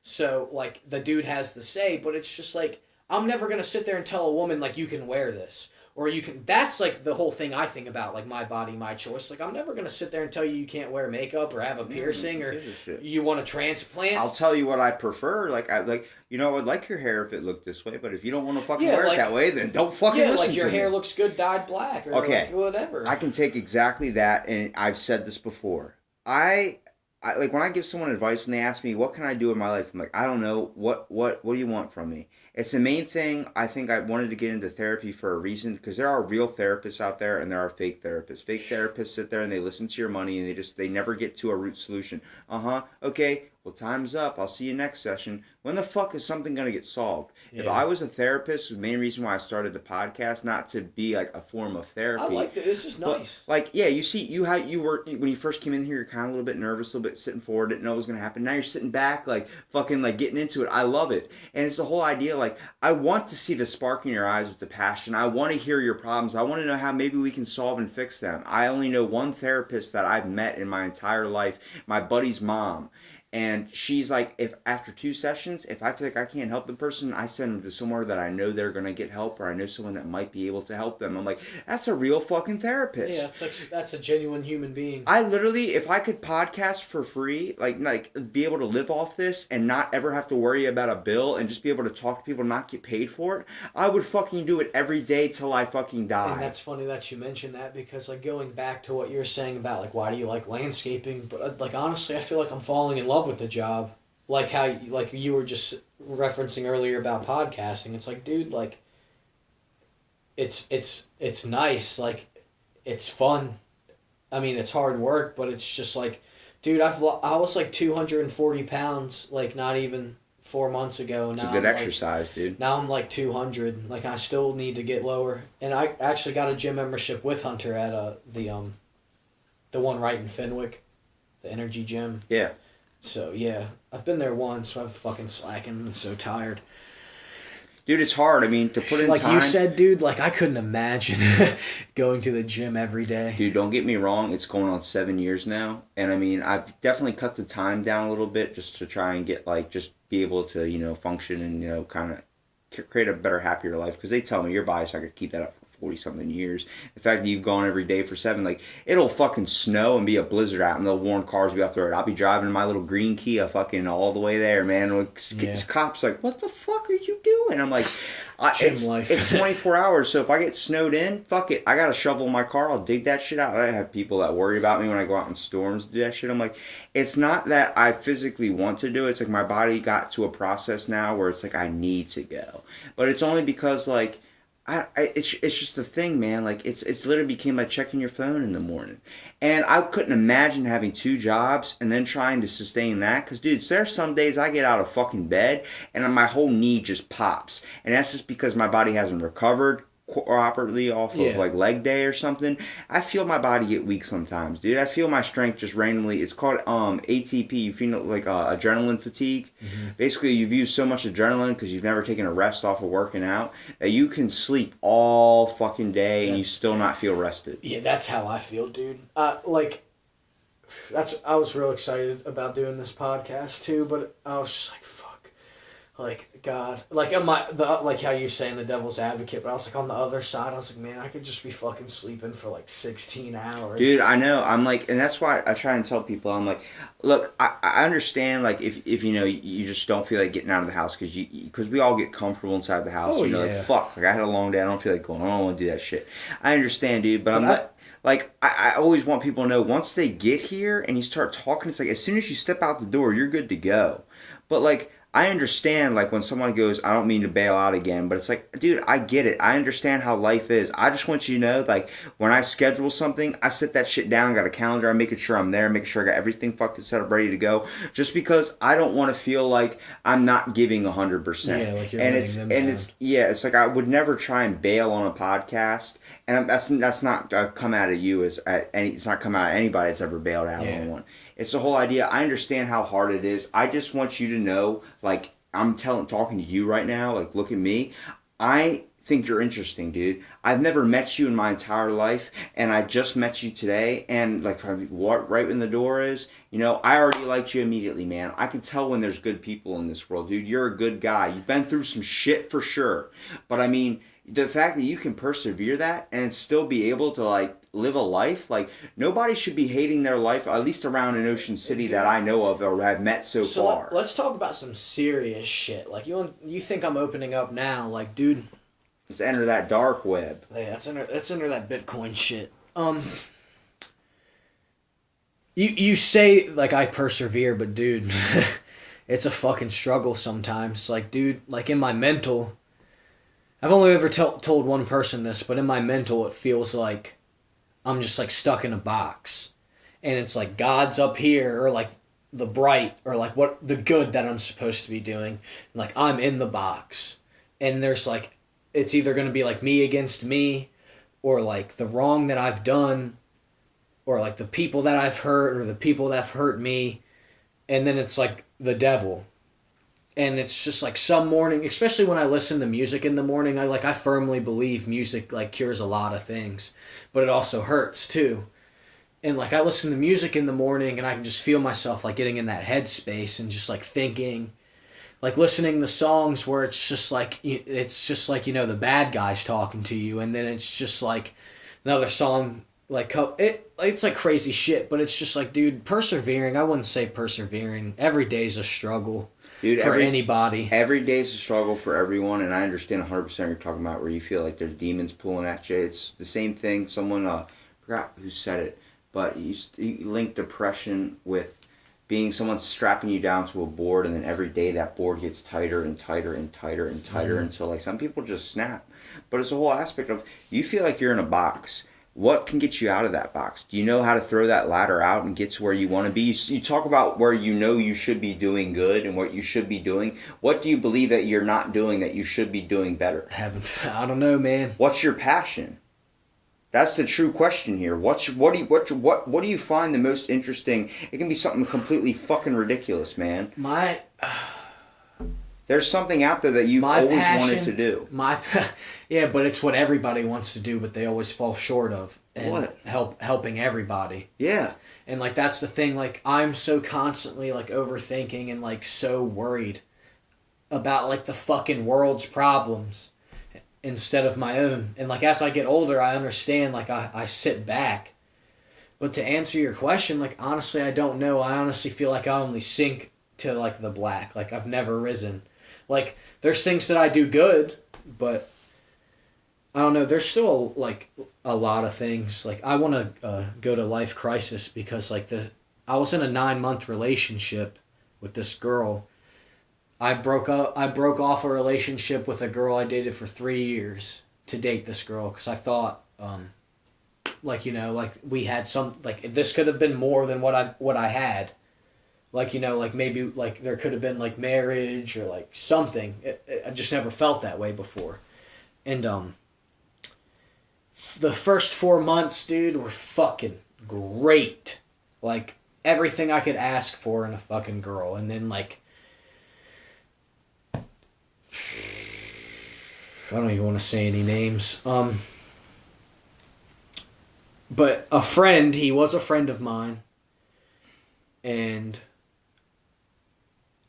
So, like, the dude has the say, but it's just like, I'm never going to sit there and tell a woman, like, you can wear this. Or you can, that's like the whole thing I think about, like, my body, my choice. Like, I'm never going to sit there and tell you can't wear makeup or have a piercing or you want a transplant. I'll tell you what I prefer. I would like your hair if it looked this way, but if you don't want to fucking wear it that way, then don't fucking listen to me. Yeah, like, your hair looks good dyed black or like whatever. I can take exactly that, and I've said this before. I like, when I give someone advice, when they ask me, what can I do in my life? I'm like, I don't know. What do you want from me? It's the main thing. I think I wanted to get into therapy for a reason, because there are real therapists out there and there are fake therapists. Fake therapists sit there and they listen to your money and they never get to a root solution. Okay, well, time's up. I'll see you next session. When the fuck is something going to get solved? Yeah. If I was a therapist, the main reason why I started the podcast, not to be like a form of therapy. I like it. This is nice. Like, yeah, you see, you were, when you first came in here, you're kind of a little bit nervous, a little bit sitting forward, didn't know what was going to happen. Now you're sitting back, like, fucking, like, getting into it. I love it. And it's the whole idea, like, I want to see the spark in your eyes with the passion. I want to hear your problems. I want to know how maybe we can solve and fix them. I only know one therapist that I've met in my entire life, my buddy's mom. And she's like, if after 2 sessions, if I feel like I can't help the person, I send them to somewhere that I know they're going to get help, or I know someone that might be able to help them. I'm like, that's a real fucking therapist. Yeah, that's a genuine human being. I literally, if I could podcast for free, like be able to live off this and not ever have to worry about a bill and just be able to talk to people and not get paid for it, I would fucking do it every day till I fucking die. And that's funny that you mentioned that, because, like, going back to what you're saying about, like, why do you like landscaping? But, like, honestly, I feel like I'm falling in love with the job, like how, like, you were just referencing earlier about podcasting. It's like, dude, like, it's nice, like, it's fun. I mean, it's hard work, but it's just like, dude, I was like 240 pounds, like, not even 4 months ago. It's a good exercise, dude. Now I'm like 200. Like, I still need to get lower, and I actually got a gym membership with Hunter at the one right in Fenwick, the Energy Gym. Yeah. So, yeah, I've been there once, so I'm fucking slacking and so tired. Dude, it's hard. I mean, to put in like time. you said, dude, like I couldn't imagine going to the gym every day. Dude, don't get me wrong. It's going on 7 years now. And I mean, I've definitely cut the time down a little bit just to try and get, like, just be able to, function and, kind of create a better, happier life. Because they tell me your body's not going to keep that up for 40-something years. The fact that you've gone every day for 7, like, it'll fucking snow and be a blizzard out and they'll warn cars be off the road. I'll be driving my little green Kia fucking all the way there, man. Cops like, what the fuck are you doing? I'm like, Gym life. It's 24 hours, so if I get snowed in, fuck it. I got to shovel my car. I'll dig that shit out. I have people that worry about me when I go out in storms to do that shit. I'm like, it's not that I physically want to do it. It's like my body got to a process now where it's like I need to go. But it's only because, like, it's just the thing, man. Like, it's literally became like checking your phone in the morning. And I couldn't imagine having 2 jobs and then trying to sustain that. Because, dude, there's some days I get out of fucking bed and my whole knee just pops. And that's just because my body hasn't recovered properly off of like leg day or something. I feel my body get weak sometimes, dude. I feel my strength just randomly. It's called ATP. You feel like adrenaline fatigue. Basically, you've used so much adrenaline because you've never taken a rest off of working out that you can sleep all fucking day and you still not feel rested. Yeah, that's how I feel, dude. I was real excited about doing this podcast too, but I was just like, fuck. Like, God, like like how you're saying the devil's advocate, but I was like on the other side, I was like, man, I could just be fucking sleeping for like 16 hours. Dude, I know. I'm like, and that's why I try and tell people, I'm like, look, I understand, like, if you just don't feel like getting out of the house because we all get comfortable inside the house. Like, fuck, like, I had a long day, I don't feel like going, I don't want to do that shit. I understand, dude, but I'm not. Like, I always want people to know, once they get here and you start talking, it's like, as soon as you step out the door, you're good to go. But, like, I understand, like, when someone goes, I don't mean to bail out again, but it's like, dude, I get it. I understand how life is. I just want you to know, like, when I schedule something, I set that shit down, got a calendar, I'm making sure I'm there, making sure I got everything fucking set up, ready to go, just because I don't want to feel like I'm not giving 100%. Yeah, like you're letting them down. It's like I would never try and bail on a podcast, and that's not come out of you it's not come out of anybody that's ever bailed out on one. It's the whole idea. I understand how hard it is. I just want you to know, like, I'm talking to you right now, like, look at me. I think you're interesting, dude. I've never met you in my entire life, and I just met you today, and, like, what right when the door is, I already liked you immediately, man. I can tell when there's good people in this world, dude. You're a good guy. You've been through some shit for sure. But, I mean, the fact that you can persevere that and still be able to, like, live a life, like, nobody should be hating their life, at least around in Ocean City that I know of or have met so far. Let's talk about some serious shit. Like, you think I'm opening up now, like, dude, let's enter that dark web. Yeah, let's enter that Bitcoin shit. You say, like, I persevere, but dude, it's a fucking struggle sometimes. Like, dude, like, in my mental, I've only ever told one person this, but in my mental, it feels like I'm just, like, stuck in a box. And it's like God's up here, or, like, the bright, or, like, what the good that I'm supposed to be doing. Like, I'm in the box. And there's, like, it's either going to be, like, me against me, or, like, the wrong that I've done, or, like, the people that I've hurt, or the people that have hurt me. And then it's, like, the devil. And it's just, like, some morning, especially when I listen to music in the morning, I firmly believe music, like, cures a lot of things. But it also hurts, too. And, like, I listen to music in the morning, and I can just feel myself, like, getting in that headspace and just, like, thinking, like, listening to songs where it's just, like, the bad guy's talking to you, and then it's just, like, another song, like, it's, like, crazy shit, but it's just, like, dude, persevering, I wouldn't say persevering. Every day's a struggle. Dude, for anybody. Every day's a struggle for everyone, and I understand 100% what you're talking about, where you feel like there's demons pulling at you. It's the same thing. Someone, I forgot who said it, but he linked depression with being someone strapping you down to a board, and then every day that board gets tighter and tighter and tighter and tighter until, like, some people just snap. But it's a whole aspect of, you feel like you're in a box. What can get you out of that box? Do you know how to throw that ladder out and get to where you want to be? You talk about where you know you should be doing good and what you should be doing. What do you believe that you're not doing that you should be doing better? I don't know, man. What's your passion? That's the true question here. What do you find the most interesting? It can be something completely fucking ridiculous, man. There's something out there that you've My always passion, wanted to do. Yeah, but it's what everybody wants to do, but they always fall short of. And What? Helping everybody. Yeah. And like that's the thing, like I'm so constantly like overthinking and like so worried about like the fucking world's problems instead of my own. And like as I get older I understand, like I sit back. But to answer your question, like honestly I don't know. I honestly feel like I only sink to like the black. Like I've never risen. Like there's things that I do good, but I don't know. There's still like a lot of things. Like I want to go to Life Crisis because like I was in a 9-month relationship with this girl. I broke off a relationship with a girl I dated for 3 years to date this girl because I thought, like you know, like we had some like this could have been more than what I had. Like you know, like maybe like there could have been like marriage or like something. I just never felt that way before, and the first 4 months, dude, were fucking great. Like, everything I could ask for in a fucking girl. And then, like, I don't even want to say any names. But a friend, he was a friend of mine. And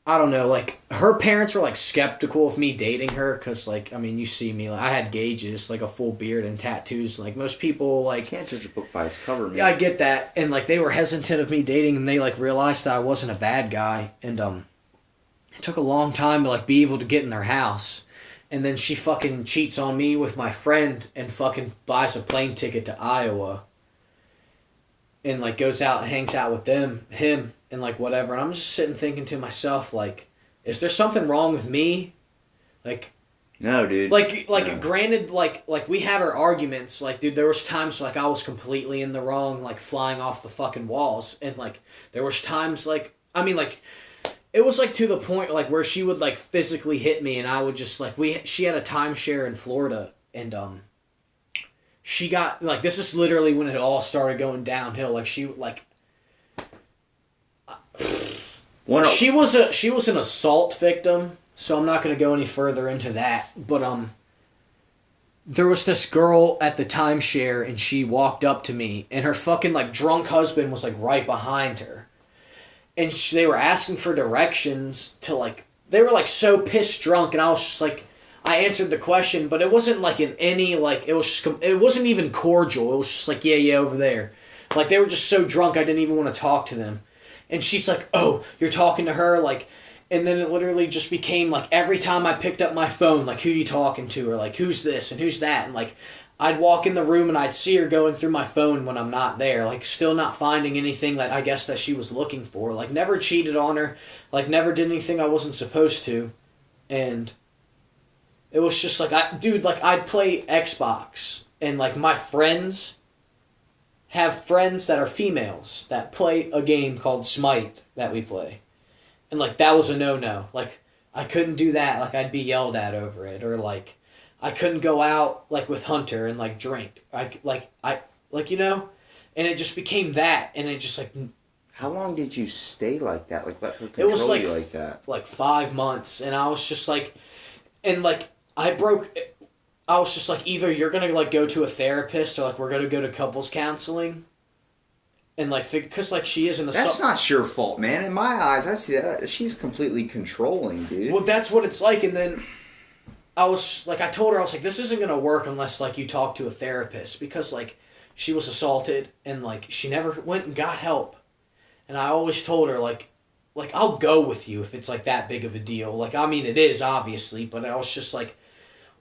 I don't know, like, her parents were, like, skeptical of me dating her, because, like, I mean, you see me, like, I had gauges, like, a full beard and tattoos, like, most people, like... You can't judge a book by its cover, man. Yeah, I get that, and, like, they were hesitant of me dating, and they, like, realized that I wasn't a bad guy, and, it took a long time to, like, be able to get in their house, and then she fucking cheats on me with my friend, and fucking buys a plane ticket to Iowa, and, like, goes out and hangs out with him, and like whatever, and I'm just sitting thinking to myself, like, is there something wrong with me? Like, no, dude. Like no. Granted, like we had our arguments, like, dude, there was times like I was completely in the wrong, like flying off the fucking walls, and like there was times like I mean like it was like to the point like where she would like physically hit me, and I would just like she had a timeshare in Florida, and she got like this is literally when it all started going downhill. Like she like. She was an assault victim, so I'm not going to go any further into that. But there was this girl at the timeshare, and she walked up to me, and her fucking like drunk husband was like right behind her, and they were asking for directions to like they were like so pissed drunk, and I was just like I answered the question, but it wasn't like in any like it wasn't even cordial. It was just like yeah over there, like they were just so drunk I didn't even want to talk to them. And she's like, oh, you're talking to her? Like, and then it literally just became like every time I picked up my phone, like, who you talking to? Or like, who's this and who's that? And like, I'd walk in the room and I'd see her going through my phone when I'm not there. Like, still not finding anything that I guess that she was looking for. Like, never cheated on her. Like, never did anything I wasn't supposed to. And it was just like, I'd play Xbox. And like, my friends... have friends that are females that play a game called Smite that we play. And, like, that was a no-no. Like, I couldn't do that. Like, I'd be yelled at over it. Or, like, I couldn't go out, like, with Hunter and, like, drink. You know? And it just became that. And it just, like... How long did you stay like that? Like, let her control you like that? Like, 5 months. And I was just, like... And, like, I was just like, either you're going to, like, go to a therapist or, like, we're going to go to couples counseling. And, like, because, like, she is in the... That's not your fault, man. In my eyes, I see that. She's completely controlling, dude. Well, that's what it's like. And then I was, like, I told her, I was like, this isn't going to work unless, like, you talk to a therapist. Because, like, she was assaulted and, like, she never went and got help. And I always told her, like, I'll go with you if it's, like, that big of a deal. Like, I mean, it is, obviously. But I was just, like...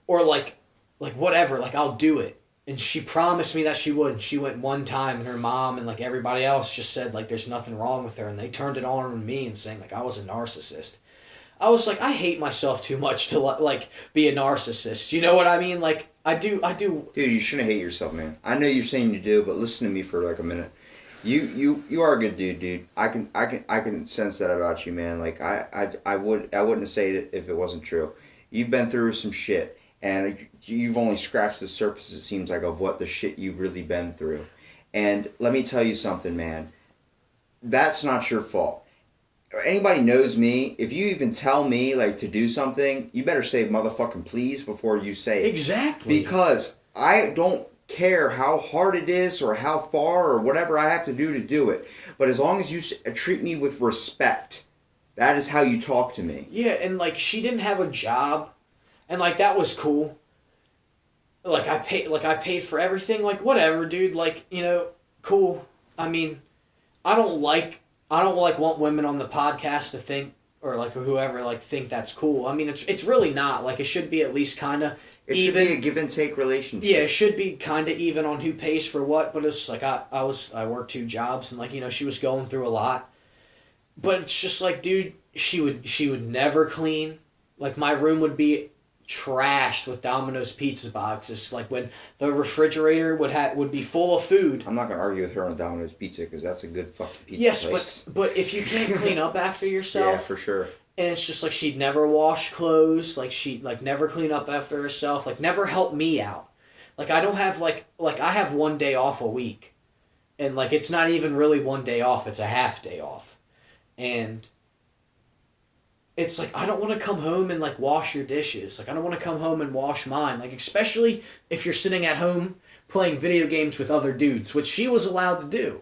Or, like, whatever, like, I'll do it. And she promised me that she would. And she went one time, and her mom and, like, everybody else just said, like, there's nothing wrong with her. And they turned it on me and saying, like, I was a narcissist. I was like, I hate myself too much to, like, be a narcissist. You know what I mean? Like, I do. Dude, you shouldn't hate yourself, man. I know you're saying you do, but listen to me for, like, a minute. You are a good dude. I can sense that about you, man. Like, I wouldn't say it if it wasn't true. You've been through some shit. And you've only scratched the surface, it seems like, of what the shit you've really been through. And let me tell you something, man. That's not your fault. anybody knows me, if you even tell me like to do something, you better say motherfucking please before you say it. Exactly. Because I don't care how hard it is or how far or whatever I have to do it. But as long as you treat me with respect, that is how you talk to me. Yeah, and like she didn't have a job, and like that was cool. Like I paid for everything. Like whatever, dude. Like cool. I mean, I don't like want women on the podcast to think or like whoever like think that's cool. I mean, it's really not. Like it should be at least kind of It even. should be a give and take relationship. Yeah, it should be kind of even on who pays for what. But it's like I worked 2 jobs and like she was going through a lot. But it's just like, dude, she would never clean. Like my room would be trashed with Domino's pizza boxes. Like when the refrigerator would be full of food. I'm not gonna argue with her on Domino's Pizza because that's a good fucking pizza Yes, place. but if you can't clean up after yourself, Yeah, for sure. and it's just like she'd never wash clothes, like she'd like never clean up after herself, like never help me out. Like I don't have like I have 1 day off a week, and like it's not even really 1 day off; it's a half day off, and it's like I don't want to come home and like wash your dishes. Like I don't want to come home and wash mine. Like especially if you're sitting at home playing video games with other dudes, which she was allowed to do.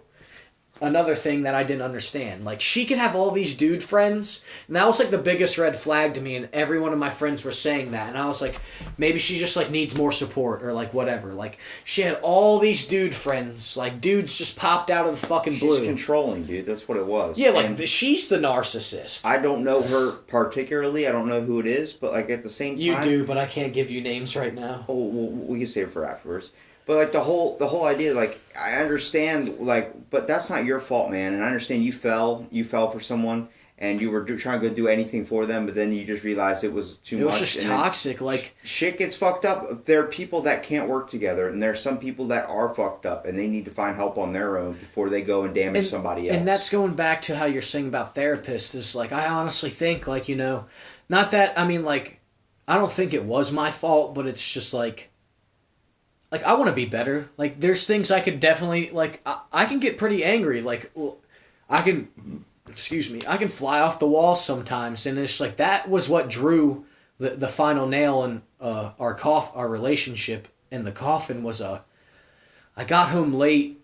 Another thing that I didn't understand. Like she could have all these dude friends, and that was like the biggest red flag to me, and every one of my friends were saying that, and I was like, maybe she just like needs more support or like whatever. Like she had all these dude friends, like dudes just popped out of the fucking blue. She's controlling, dude. That's what it was. Yeah, like she's the narcissist. I don't know her particularly. I don't know who it is, but like at the same time, You do, but I can't give you names right now. Oh, we can save it for afterwards. But like the whole idea, like I understand, like, but that's not your fault, man. And I understand you fell for someone, and you were trying to go do anything for them, but then you just realized it was too much. It was just toxic. Like shit gets fucked up. There are people that can't work together, and there are some people that are fucked up, and they need to find help on their own before they go and damage somebody else. And that's going back to how you're saying about therapists. Is like I honestly think like not that I mean like I don't think it was my fault, but it's just like I want to be better. Like there's things I could definitely like. I can get pretty angry. Like I can fly off the wall sometimes, and it's like that was what drew the final nail in our relationship. And the coffin was I got home late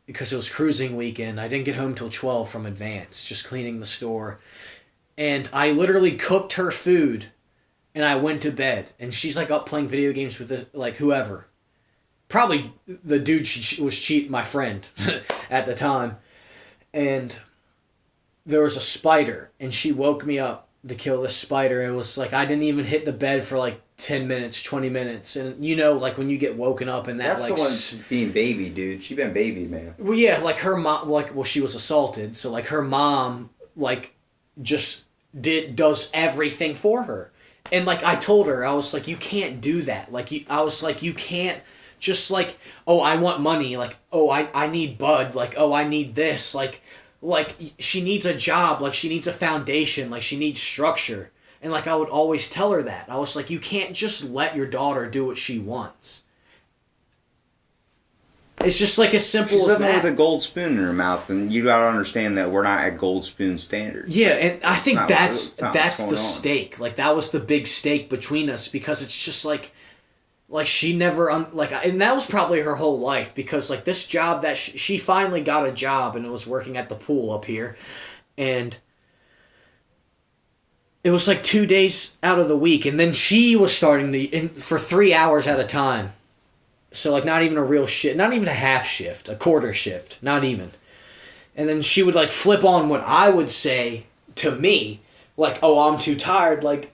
because it was cruising weekend. I didn't get home till 12 from Advance, just cleaning the store, and I literally cooked her food, and I went to bed, and she's like up playing video games with this, like whoever. Probably the dude she was cheating, my friend, at the time. And there was a spider, and she woke me up to kill this spider. It was like I didn't even hit the bed for like 10 minutes, 20 minutes. And like when you get woken up and that that's like... someone being baby, dude. She been baby, man. Well, yeah, like her mom, she was assaulted. So like her mom, like just does everything for her. And like I told her, I was like, you can't do that. I was like, you can't... Just like, oh, I want money. Like, oh, I need bud. Like, oh, I need this. Like she needs a job. Like, she needs a foundation. Like, she needs structure. And like, I would always tell her that. I was like, you can't just let your daughter do what she wants. It's just like as simple She's as that. living with a gold spoon in her mouth, and you gotta understand that we're not at gold spoon standards. Yeah, and I think that's the on. stake. Like, that was the big stake between us because it's just like she never and that was probably her whole life because like this job that she finally got a job and it was working at the pool up here, and it was like 2 days out of the week, and then she was starting for 3 hours at a time, so like not even a real shift, not even a half shift, a quarter shift, not even, and then she would like flip on what I would say to me, like, oh, I'm too tired, like,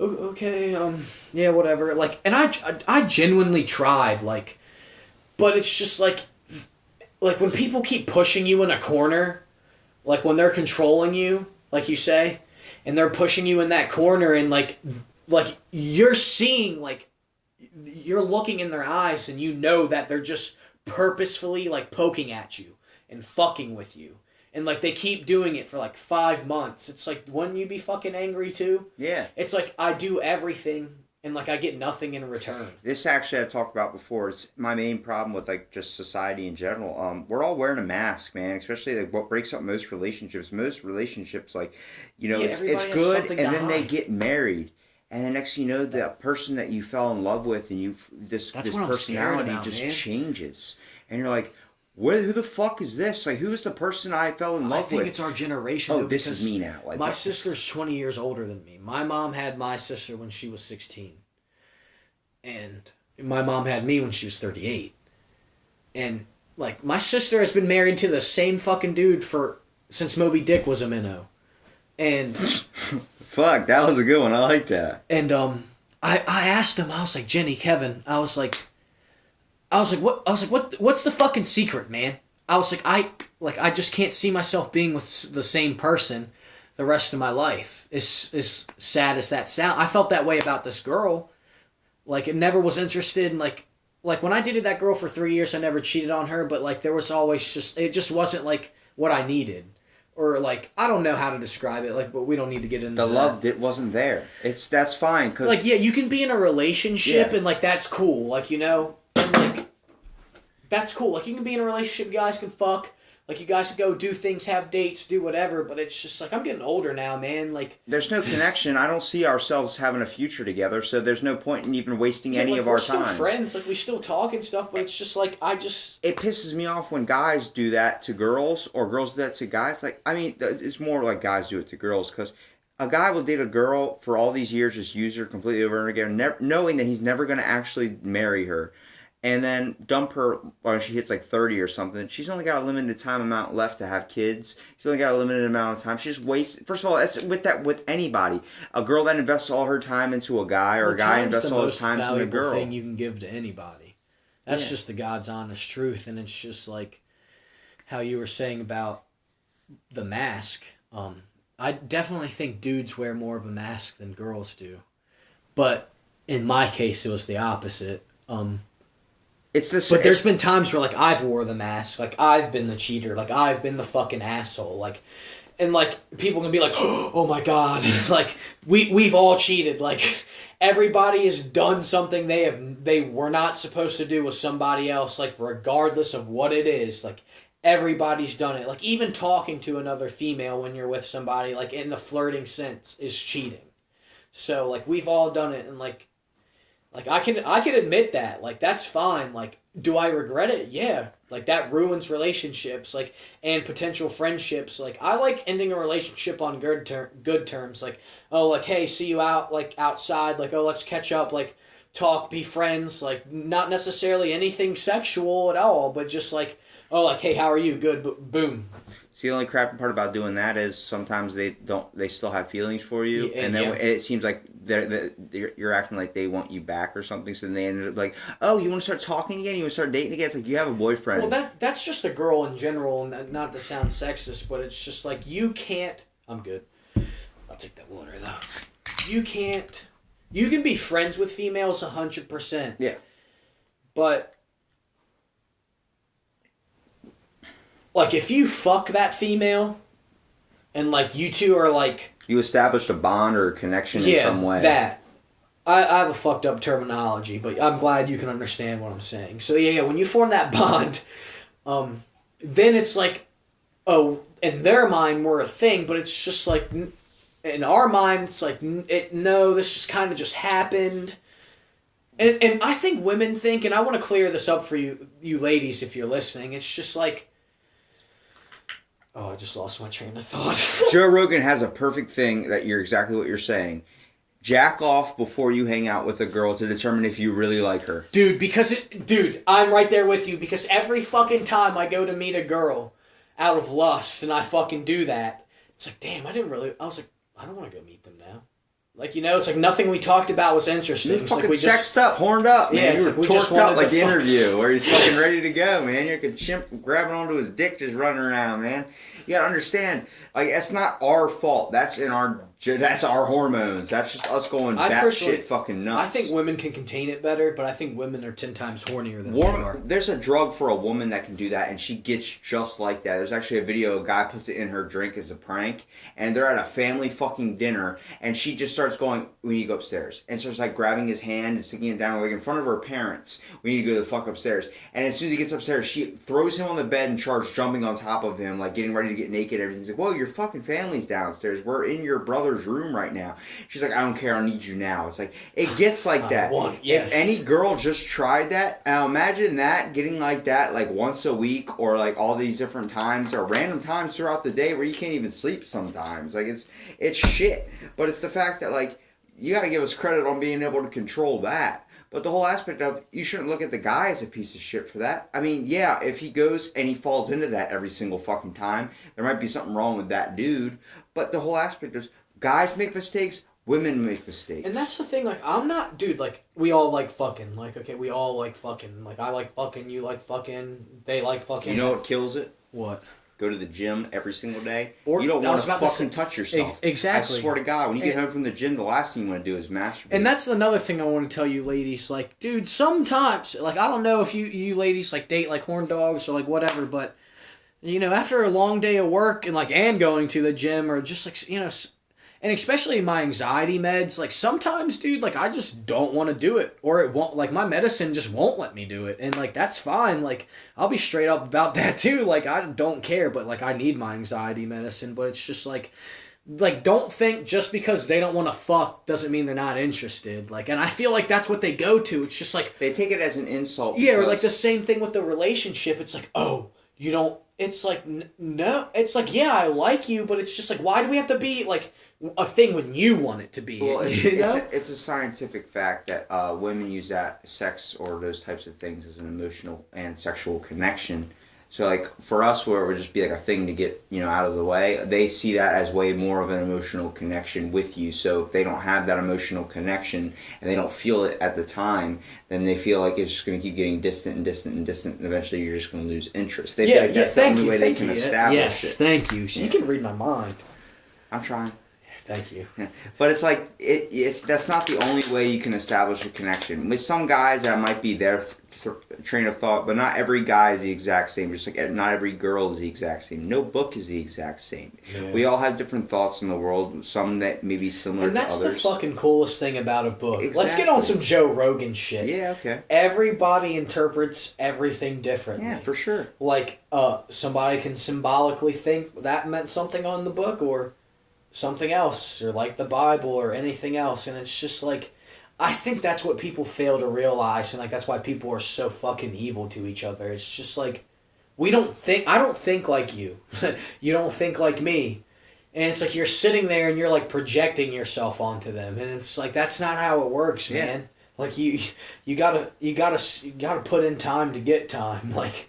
okay, yeah, whatever. Like, and I genuinely tried, like, but it's just like when people keep pushing you in a corner, like when they're controlling you, like you say, and they're pushing you in that corner, and like you're seeing, like, you're looking in their eyes, and you know that they're just purposefully like poking at you and fucking with you. And, like, they keep doing it for, like, 5 months. It's like, wouldn't you be fucking angry, too? Yeah. It's like, I do everything and like I get nothing in return. This actually I've talked about before. It's my main problem with like just society in general. We're all wearing a mask, man. Especially like what breaks up most relationships. Most relationships, like, it's everybody has good, something and to then they hide. get married, and the next thing you know, the person that you fell in love with, and this That's what I'm scared personality about, just man. changes, and you're like, who the fuck is this? Like, who's the person I fell in I love think with? it's our generation. Oh, though, this because is me now. Like, my sister's 20 years older than me. My mom had my sister when she was 16. And my mom had me when she was 38. And, like, my sister has been married to the same fucking dude since Moby Dick was a minnow. And fuck, that was a good one. I like that. And I asked him, I was like, Jenny, Kevin, I was like, what's the fucking secret, man? I was like, I just can't see myself being with the same person the rest of my life. As sad as that sound, I felt that way about this girl. Like, it never was interested in like when I dated that girl for 3 years, I never cheated on her, but like there was always it just wasn't like what I needed. Or like, I don't know how to describe it, like, but we don't need to get into The that. love wasn't there. That's fine, cause Like, yeah, you can be in a relationship Yeah. and like that's cool, like, and like that's cool. Like, you can be in a relationship, you guys can fuck, like, you guys can go do things, have dates, do whatever, but it's just like, I'm getting older now, man. Like, there's no connection. I don't see ourselves having a future together, so there's no point in even wasting yeah, any like, of we're our still time. friends, like, we still talk and stuff, but it's just like, It pisses me off when guys do that to girls, or girls do that to guys. Like, I mean, it's more like guys do it to girls, because a guy will date a girl for all these years, just use her completely over and again, knowing that he's never going to actually marry her, and then dump her when she hits like 30 or something. She's only got a limited time amount left to have kids. She's only got a limited amount of time. She just wastes. First of all, that's with anybody. A girl that invests all her time into a guy, or a guy invests all his time into a girl. the most valuable thing you can give to anybody. That's just the God's honest truth, and it's just like how you were saying about the mask. I definitely think dudes wear more of a mask than girls do, but in my case, it was the opposite. It's the But there's been times where, like, I've wore the mask, like, I've been the cheater, like, I've been the fucking asshole, like, and, like, people can be like, oh my god, like, we've all cheated, like, everybody has done something they were not supposed to do with somebody else, like, regardless of what it is, like, everybody's done it, like, even talking to another female when you're with somebody, like, in the flirting sense, is cheating. So, like, we've all done it, and, like, I can admit that. Like, that's fine. Like, do I regret it? Yeah. Like, that ruins relationships, like, and potential friendships. Like, I like ending a relationship on good terms. Like, oh, like, hey, see you out, like, outside. Like, oh, let's catch up. Like, talk, be friends. Like, not necessarily anything sexual at all, but just like, oh, like, hey, how are you? Good. Boom. See, the only crappy part about doing that is sometimes they still have feelings for you, Yeah, and then yeah. it seems like you're acting like they want you back or something. So then they ended up like, oh, you want to start talking again? You want to start dating again? It's like, you have a boyfriend. Well, that's just a girl in general, and not to sound sexist, but it's just like, you can't. I'm good. I'll take that water though. You can't. You can be friends with females 100%. Yeah. But like, if you fuck that female, and like you two are like, You established a bond or a connection in some way. that. I have a fucked up terminology, but I'm glad you can understand what I'm saying. So yeah, when you form that bond, then it's like, oh, in their mind we're a thing, but it's just like, in our mind it's like, no, this just kind of just happened. And I think women think, and I want to clear this up for you ladies if you're listening, it's just like, oh, I just lost my train of thought. Joe Rogan has a perfect thing that you're exactly what you're saying. Jack off before you hang out with a girl to determine if you really like her. Dude, I'm right there with you, because every fucking time I go to meet a girl out of lust and I fucking do that, it's like, damn, I was like, I don't want to go meet them now. Like, it's like nothing we talked about was interesting. You're It's fucking like we sexed up, horned up, man. Yeah, it's you were like we just torqued up wanted like to the fuck. interview where he's fucking ready to go, man. You're like a chimp grabbing onto his dick just running around, man. You gotta understand, like, it's not our fault. That's our hormones. That's just us going batshit fucking nuts. I think women can contain it better, but I think women are 10 times hornier than men are. There's a drug for a woman that can do that, and she gets just like that. There's actually a video, a guy puts it in her drink as a prank, and they're at a family fucking dinner, and she just starts going, we need to go upstairs. And starts like grabbing his hand and sticking it down like in front of her parents. We need to go the fuck upstairs. And as soon as he gets upstairs, she throws him on the bed and starts jumping on top of him, like getting ready to get naked and everything. He's like, whoa, your fucking family's downstairs. We're in your brother's room right now. She's like, I don't care, I need you now. It's like, it gets like that. Yes. If any girl just tried that, imagine that getting like that like once a week, or like all these different times or random times throughout the day where you can't even sleep sometimes. Like it's shit. But it's the fact that like you got to give us credit on being able to control that. But the whole aspect of, you shouldn't look at the guy as a piece of shit for that. I mean, yeah, if he goes and he falls into that every single fucking time, there might be something wrong with that dude. But the whole aspect is, guys make mistakes, women make mistakes. And that's the thing, like, I'm not, dude, like, we all like fucking. Like, okay, we all like fucking. Like, I like fucking, you like fucking, they like fucking. You know what kills it? What? Go to the gym every single day. Or, you don't want to fucking touch yourself. Exactly. I swear to God, when you get home from the gym, the last thing you want to do is masturbate. And that's another thing I want to tell you ladies. Like, dude, sometimes, like, I don't know if you ladies, like, date, like, horn dogs or, like, whatever, but, you know, after a long day of work and, like, and going to the gym or just, like, you know, and especially my anxiety meds, like, sometimes, dude, like, I just don't want to do it. Or it won't, like, my medicine just won't let me do it. And, like, that's fine. Like, I'll be straight up about that, too. Like, I don't care, but, like, I need my anxiety medicine. But it's just, like, don't think just because they don't want to fuck doesn't mean they're not interested. Like, and I feel like that's what they go to. It's just, like... They take it as an insult. Yeah, or, like, the same thing with the relationship. It's like, oh, you don't... It's like, no. It's like, yeah, I like you, but it's just, like, why do we have to be, like... a thing when you want it to be. Well, you know? it's a scientific fact that women use that sex or those types of things as an emotional and sexual connection. So, like, for us, where it would just be like a thing to get, you know, out of the way, they see that as way more of an emotional connection with you. So if they don't have that emotional connection and they don't feel it at the time, then they feel like it's just going to keep getting distant and distant and distant, and eventually you're just going to lose interest. They feel like that's the only way they can establish it. Yes, thank you. So you can read my mind. I'm trying. Thank you. But it's like it's that's not the only way you can establish a connection. With some guys, that might be their train of thought, but not every guy is the exact same. Just like not every girl is the exact same. No book is the exact same. Yeah. We all have different thoughts in the world. Some that may be similar to others. And that's the fucking coolest thing about a book. Exactly. Let's get on some Joe Rogan shit. Yeah, okay. Everybody interprets everything differently. Yeah, for sure. Like, somebody can symbolically think that meant something on the book, or something else, or like the Bible or anything else, and it's just like, I think that's what people fail to realize, and like that's why people are so fucking evil to each other. It's just like, I don't think like you. You don't think like me. And it's like you're sitting there and you're like projecting yourself onto them, and it's like that's not how it works, man. Like you gotta put in time to get time. Like,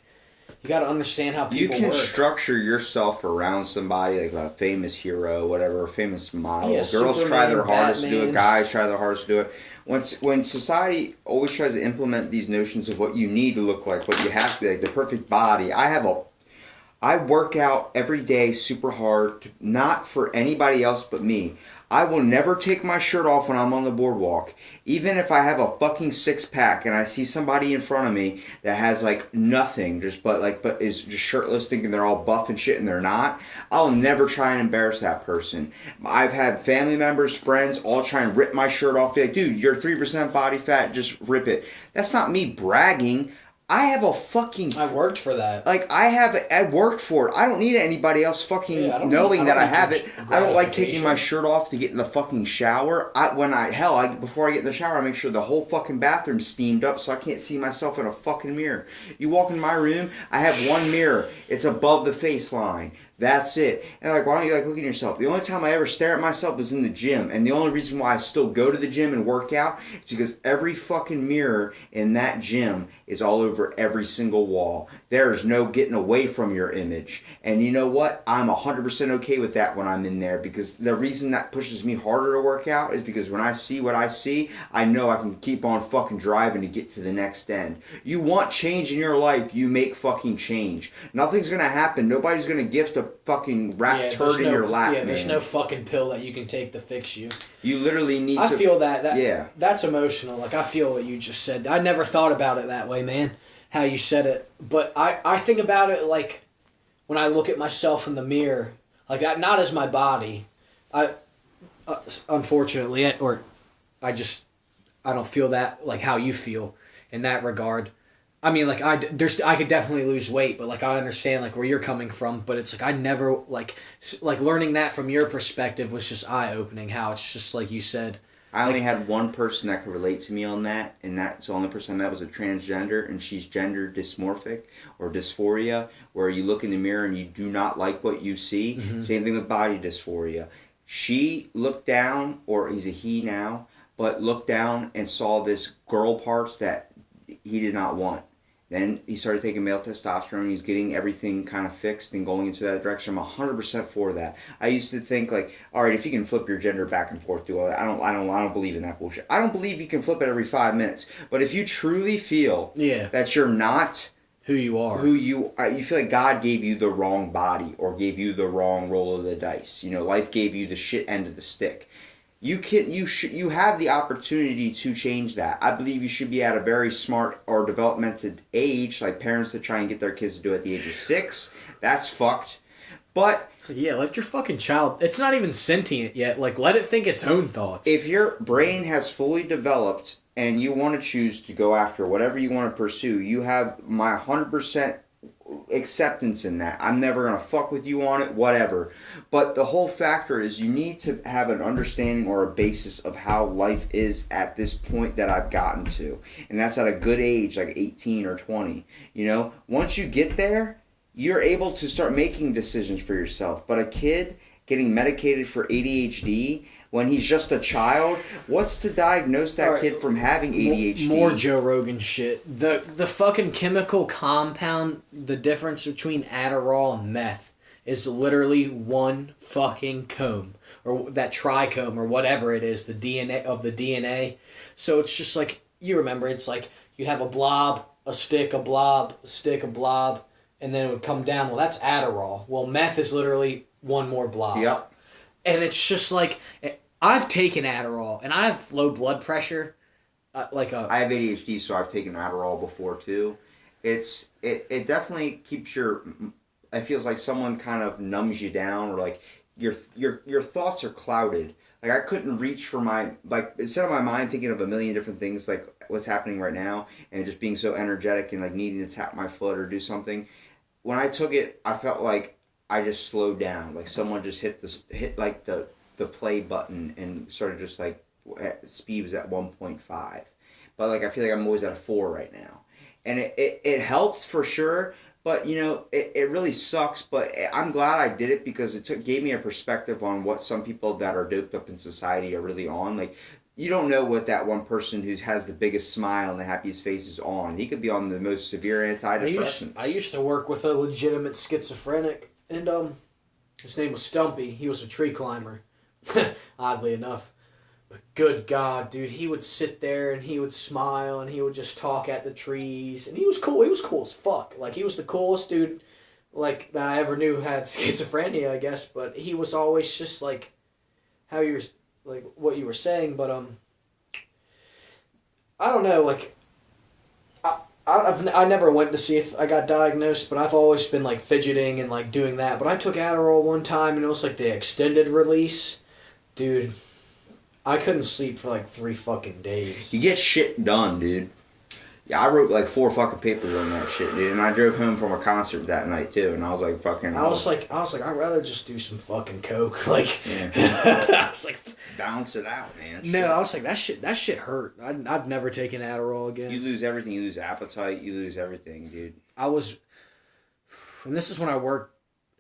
you gotta understand how people work. You can structure yourself around somebody, like a famous hero, whatever, a famous model. Yeah, Girls Superman, try their hardest to do it. Batman. Guys try their hardest to do it. When society always tries to implement these notions of what you need to look like, what you have to be like, the perfect body. I work out every day super hard, not for anybody else but me. I will never take my shirt off when I'm on the boardwalk. Even if I have a fucking six-pack and I see somebody in front of me that has like nothing, but is just shirtless, thinking they're all buff and shit and they're not, I'll never try and embarrass that person. I've had family members, friends, all try and rip my shirt off, be like, dude, you're 3% body fat, just rip it. That's not me bragging. I have a fucking... I worked for that. Like, I worked for it. I don't need anybody else fucking knowing that I have it. I don't like taking my shirt off to get in the fucking shower. Before I get in the shower, I make sure the whole fucking bathroom's steamed up so I can't see myself in a fucking mirror. You walk in my room, I have one mirror. It's above the face line. That's it. And like, why don't you like look at yourself? The only time I ever stare at myself is in the gym. And the only reason why I still go to the gym and work out is because every fucking mirror in that gym is all over every single wall. There's no getting away from your image. And you know what? I'm 100% okay with that when I'm in there, because the reason that pushes me harder to work out is because when I see what I see, I know I can keep on fucking driving to get to the next end. You want change in your life, you make fucking change. Nothing's gonna happen. Nobody's gonna gift a fucking rat turd in your lap, man. There's no fucking pill that you can take to fix you. You literally need to... I feel that. That's emotional. Like, I feel what you just said. I never thought about it that way, man. How you said it. But I think about it like when I look at myself in the mirror. Like, not as my body. Unfortunately, I don't feel that like how you feel in that regard. I mean, like, I could definitely lose weight, but like I understand like where you're coming from. But it's like I never like learning that from your perspective was just eye opening. How it's just like you said. I only had one person that could relate to me on that, and that's the only person that was a transgender, and she's gender dysmorphic or dysphoria, where you look in the mirror and you do not like what you see. Mm-hmm. Same thing with body dysphoria. She looked down, or he's a he now, but looked down and saw this girl parts that he did not want. Then he started taking male testosterone. He's getting everything kind of fixed and going into that direction. I'm 100% for that. I used to think like, all right, if you can flip your gender back and forth, do all that. I don't believe in that bullshit. I don't believe you can flip it every 5 minutes. But if you truly feel that you're not who you are, you feel like God gave you the wrong body or gave you the wrong roll of the dice. You know, life gave you the shit end of the stick. You have the opportunity to change that. I believe you should be at a very smart or developmental age, like parents that try and get their kids to do it at the age of 6. That's fucked. But so let your fucking child. It's not even sentient yet. Like, let it think its own thoughts. If your brain has fully developed and you want to choose to go after whatever you want to pursue, you have my 100% acceptance in that. I'm never going to fuck with you on it, whatever. But the whole factor is you need to have an understanding or a basis of how life is at this point that I've gotten to. And that's at a good age, like 18 or 20. You know, once you get there, you're able to start making decisions for yourself. But a kid getting medicated for ADHD when he's just a child, what's to diagnose that kid from having ADHD? More Joe Rogan shit. The fucking chemical compound, the difference between Adderall and meth is literally one fucking comb. Or that trichome or whatever it is, the DNA of the DNA. So it's just like, you remember, it's like you'd have a blob, a stick, a blob, a stick, a blob, and then it would come down. Well, that's Adderall. Well, meth is literally one more blob. Yep. And it's just like, I've taken Adderall, and I have low blood pressure. I have ADHD, so I've taken Adderall before too. It definitely keeps it feels like someone kind of numbs you down, or like your thoughts are clouded. Like, I couldn't reach for instead of my mind thinking of a million different things, like what's happening right now, and just being so energetic and like needing to tap my foot or do something. When I took it, I felt like I just slowed down. Like someone just hit the play button and started just like speed was at 1.5. But like I feel like I'm always at a 4 right now. And it helped for sure. But, you know, it really sucks, but I'm glad I did it because it gave me a perspective on what some people that are doped up in society are really on. Like, you don't know what that one person who has the biggest smile and the happiest face is on. He could be on the most severe antidepressants. I used to work with a legitimate schizophrenic, and his name was Stumpy. He was a tree climber, oddly enough. But good God, dude, he would sit there and he would smile and he would just talk at the trees. And he was cool. He was cool as fuck. Like, he was the coolest dude, like, that I ever knew had schizophrenia, I guess. But he was always just, like, how you're, like, what you were saying. But, I don't know, like, I never went to see if I got diagnosed, but I've always been, like, fidgeting and, like, doing that. But I took Adderall one time and it was, like, the extended release. Dude, I couldn't sleep for like 3 fucking days. You get shit done, dude. Yeah, I wrote like 4 fucking papers on that shit, dude. And I drove home from a concert that night too, and I was like, fucking. I was like, I'd rather just do some fucking coke, like. Yeah. I was like, balance it out, man. No, I was like, that shit hurt. I've never taken Adderall again. You lose everything. You lose appetite. You lose everything, dude. And this is when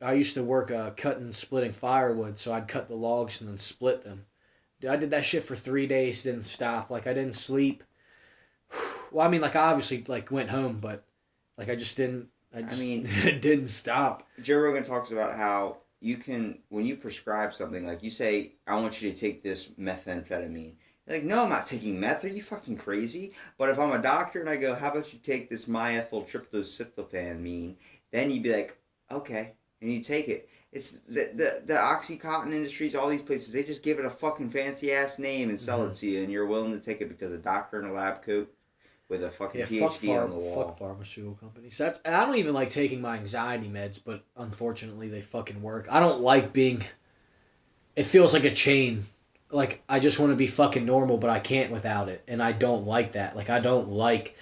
I used to work cutting and splitting firewood, so I'd cut the logs and then split them. Dude, I did that shit for 3 days, didn't stop. Like, I didn't sleep. Well, I mean, like, I obviously, like, went home, but, like, I just didn't I mean, it didn't stop. Joe Rogan talks about how you can, when you prescribe something, like you say, I want you to take this methamphetamine. You're like, no, I'm not taking meth. Are you fucking crazy? But if I'm a doctor and I go, how about you take this methyltryptophan, then you'd be like, okay, and you take it. It's the OxyContin industries, all these places, they just give it a fucking fancy ass name and sell it to you, and you're willing to take it because a doctor in a lab coat with a fucking PhD on the wall. Fuck pharmaceutical companies. I don't even like taking my anxiety meds, but unfortunately they fucking work. I don't like being. It feels like a chain. Like I just want to be fucking normal, but I can't without it, and I don't like that. Like I don't like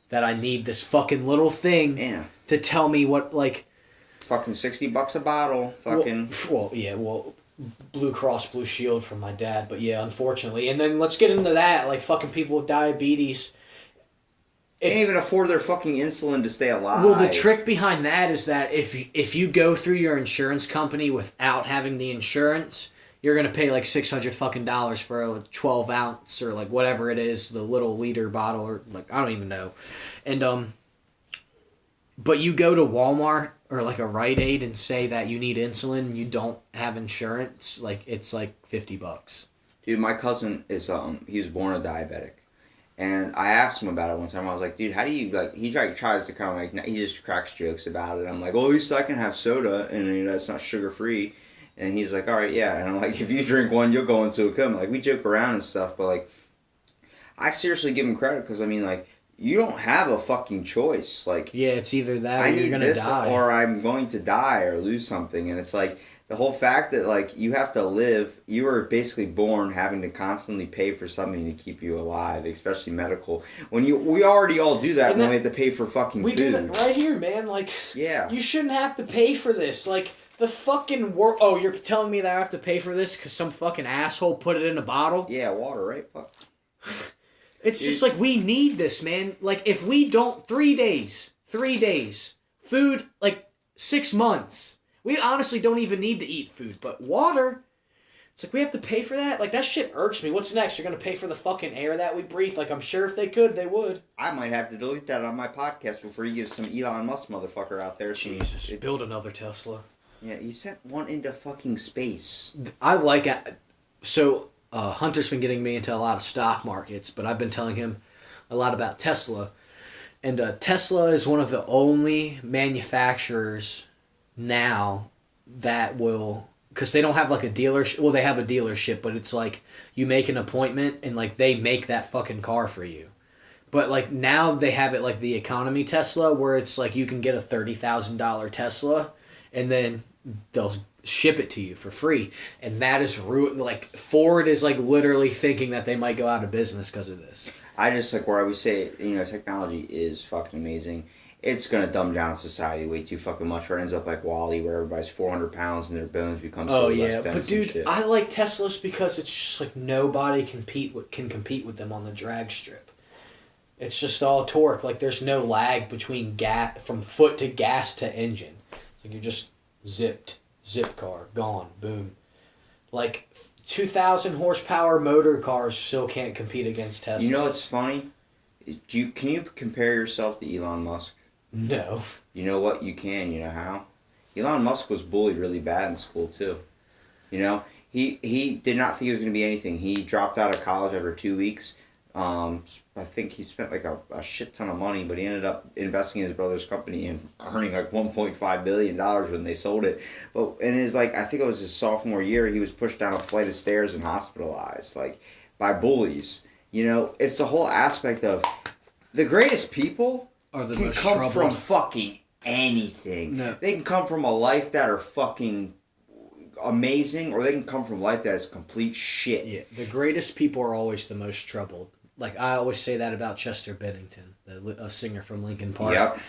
that I need this fucking little thing to tell me what like. Fucking $60 a bottle. Fucking. Well, Blue Cross Blue Shield from my dad, but yeah, unfortunately. And then let's get into that. Like fucking people with diabetes. They can't even afford their fucking insulin to stay alive. Well, the trick behind that is that if you go through your insurance company without having the insurance, you're gonna pay like $600 fucking dollars for a 12 ounce or like whatever it is, the little liter bottle or like I don't even know, and but you go to Walmart or like a Rite Aid and say that you need insulin and you don't have insurance, like it's like $50. Dude, my cousin is he was born a diabetic. And I asked him about it one time. I was like, dude, how do you, like, he tries to kind of, like, he just cracks jokes about it. I'm like, well, at least I can have soda, and, you know, it's not sugar-free. And he's like, all right, yeah. And I'm like, if you drink one, you'll go into a coma. Like, we joke around and stuff, but, like, I seriously give him credit because, I mean, like, you don't have a fucking choice. Like, yeah, it's either that or I you're need going to this die. or I'm going to die or lose something. And it's like, the whole fact that, like, you have to live, you were basically born having to constantly pay for something to keep you alive, especially medical. We already all do that when we have to pay for fucking food. We do that right here, man. Like, yeah. You shouldn't have to pay for this. Like, the fucking world. Oh, you're telling me that I have to pay for this because some fucking asshole put it in a bottle? Yeah, water, right? Fuck. It's just like, we need this, man. Like, if we don't, 3 days, food, like, 6 months. We honestly don't even need to eat food, but water, it's like we have to pay for that? Like, that shit irks me. What's next? You're going to pay for the fucking air that we breathe? Like, I'm sure if they could, they would. I might have to delete that on my podcast before you give some Elon Musk motherfucker out there. Jesus. Build another Tesla. Yeah, you sent one into fucking space. I like it. So, Hunter's been getting me into a lot of stock markets, but I've been telling him a lot about Tesla. And Tesla is one of the only manufacturers now that will, because they don't have like a dealership. Well, they have a dealership, but it's like you make an appointment and like they make that fucking car for you. But like now they have it like the economy Tesla, where it's like you can get a $30,000 Tesla and then they'll ship it to you for free. And that is like Ford is like literally thinking that they might go out of business because of this. I just like where we say, you know, technology is fucking amazing. It's going to dumb down society way too fucking much, where it ends up like WALL-E, where everybody's 400 pounds and their bones become so less dense. But dude, and shit. I like Teslas because it's just like nobody can compete with them on the drag strip. It's just all torque. Like there's no lag between from foot to gas to engine. Like you're just zip car, gone, boom. Like 2,000 horsepower motor cars still can't compete against Tesla. You know what's funny? Can you compare yourself to Elon Musk? No. You know what? You can. You know how? Elon Musk was bullied really bad in school too. You know, he did not think he was going to be anything. He dropped out of college after 2 weeks. I think he spent like a shit ton of money, but he ended up investing in his brother's company and earning like $1.5 billion when they sold it. But in his I think it was his sophomore year, he was pushed down a flight of stairs and hospitalized like by bullies. You know, it's the whole aspect of the greatest people Are the can most come troubled. from fucking anything. No. They can come from a life that are fucking amazing, or they can come from life that is complete shit. Yeah, the greatest people are always the most troubled. Like I always say that about Chester Bennington, a singer from Linkin Park. Yep.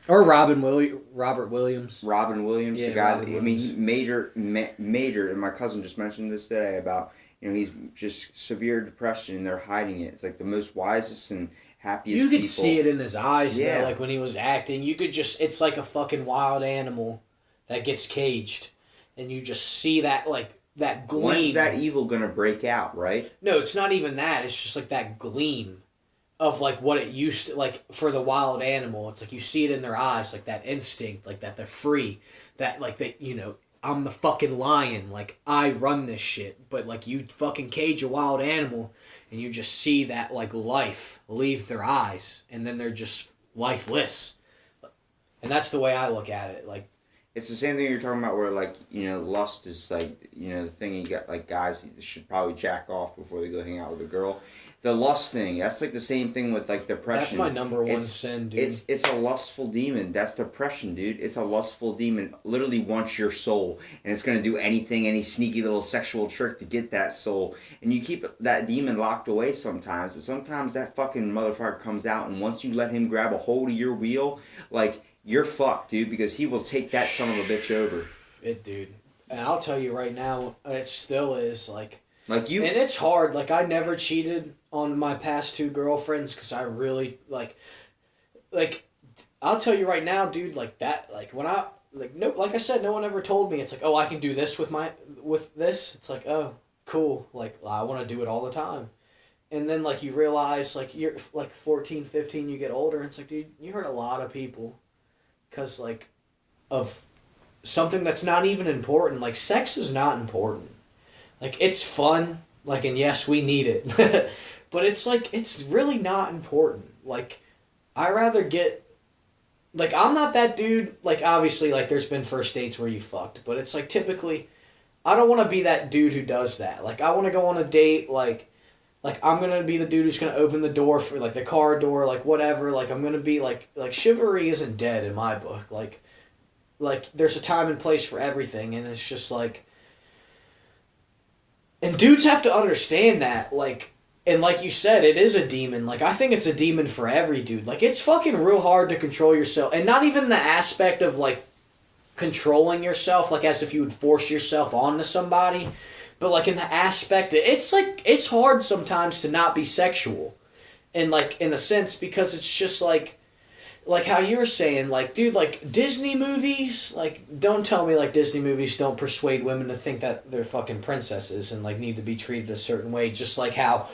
Or Robert Williams. Robin Williams, Yeah, the guy. Robin I mean, major, and my cousin just mentioned this today about, you know, he's just severe depression and they're hiding it. It's like the most wisest and happiest. You could people. see it in his eyes, Yeah. though, like when he was acting. You could it's like a fucking wild animal that gets caged, and you just see that that gleam. When's that evil gonna break out? Right? No, it's not even that. It's just like that gleam of like what it used to, like for the wild animal. It's like you see it in their eyes, like that instinct, like that they're free, that like they, you know, I'm the fucking lion, like I run this shit. But like you fucking cage a wild animal and you just see that like life leave their eyes and then they're just lifeless. And that's the way I look at it. Like, it's the same thing you're talking about where, like, you know, lust is, like, you know, the thing you got, like, guys should probably jack off before they go hang out with a girl. The lust thing, that's, like, the same thing with, like, depression. That's my number one sin, dude. It's a lustful demon. That's depression, dude. It's a lustful demon. Literally wants your soul. And it's going to do anything, any sneaky little sexual trick to get that soul. And you keep that demon locked away sometimes. But sometimes that fucking motherfucker comes out. And once you let him grab a hold of your wheel, like, you're fucked, dude, because he will take that son of a bitch over. Dude. And I'll tell you right now, it still is, like you... And it's hard. Like, I never cheated on my past 2 girlfriends because I really, like, I'll tell you right now, dude, like, that, like, when I, like, no, like I said, no one ever told me, it's like, oh, I can do this with this. It's like, oh, cool. Like, I want to do it all the time. And then, like, you realize, like, you're, like, 14, 15, you get older, and it's like, dude, you hurt a lot of people. Because, like, of something that's not even important. Like, sex is not important. Like, it's fun. Like, and yes, we need it. But it's, like, it's really not important. Like, I rather get... Like, I'm not that dude. Like, obviously, like, there's been first dates where you fucked. But it's, like, typically... I don't want to be that dude who does that. Like, I want to go on a date, like, I'm going to be the dude who's going to open the door for, like, the car door, like, whatever. Like, I'm going to be, like, chivalry isn't dead in my book. Like, there's a time and place for everything, and it's just, like... And dudes have to understand that, like... And like you said, it is a demon. Like, I think it's a demon for every dude. Like, it's fucking real hard to control yourself. And not even the aspect of, like, controlling yourself, like, as if you would force yourself onto somebody... But, like, in the aspect, it's, like, it's hard sometimes to not be sexual. And, like, in a sense, because it's just, like how you were saying, like, dude, like, Disney movies, like, don't tell me, like, Disney movies don't persuade women to think that they're fucking princesses and, like, need to be treated a certain way. Just like how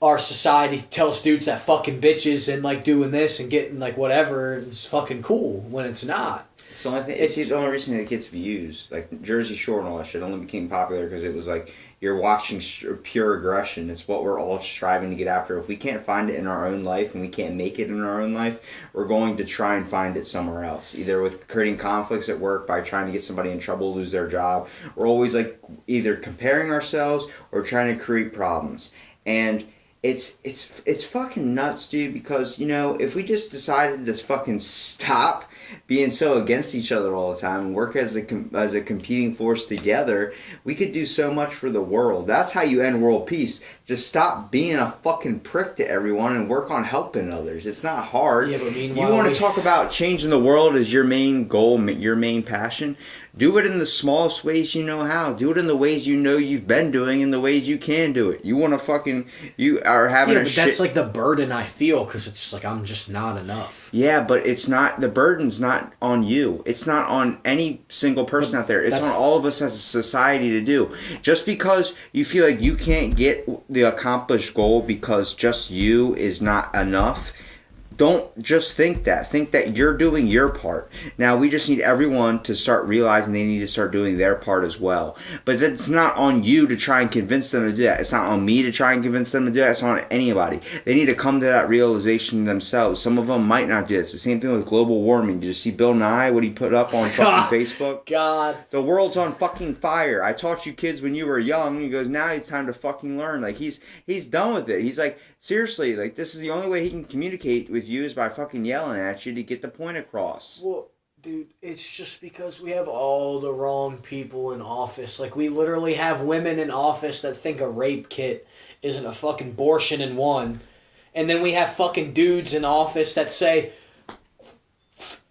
our society tells dudes that fucking bitches and, like, doing this and getting, like, whatever is fucking cool when it's not. It's the only thing. It's the only reason it gets views. Like Jersey Shore and all that shit only became popular because it was like you're watching pure aggression. It's what we're all striving to get after. If we can't find it in our own life and we can't make it in our own life, we're going to try and find it somewhere else. Either with creating conflicts at work by trying to get somebody in trouble, lose their job. We're always like either comparing ourselves or trying to create problems. And it's fucking nuts, dude, because, you know, if we just decided to fucking stop being so against each other all the time and work as a competing force together, we could do so much for the world. That's how you end world peace. Just stop being a fucking prick to everyone and work on helping others. It's not hard. Yeah, but meanwhile, you want to talk about changing the world as your main goal, your main passion? Do it in the smallest ways you know how. Do it in the ways you know you've been doing and the ways you can do it. You want to fucking... You are having but that's like the burden I feel because it's like I'm just not enough. Yeah, but it's not... The burden's not on you. It's not on any single person out there. It's on all of us as a society to do. Just because you feel like you can't get the accomplished goal because just you is not enough... Don't just think that. Think that you're doing your part. Now, we just need everyone to start realizing they need to start doing their part as well. But it's not on you to try and convince them to do that. It's not on me to try and convince them to do that. It's not on anybody. They need to come to that realization themselves. Some of them might not do this. The same thing with global warming. Did you see Bill Nye, what he put up on fucking Facebook? God. The world's on fucking fire. I taught you kids when you were young. He goes, now it's time to fucking learn. Like, he's done with it. He's like, seriously, like, this is the only way he can communicate with you is by fucking yelling at you to get the point across. Well, dude, it's just because we have all the wrong people in office. Like, we literally have women in office that think a rape kit isn't a fucking abortion in one. And then we have fucking dudes in office that say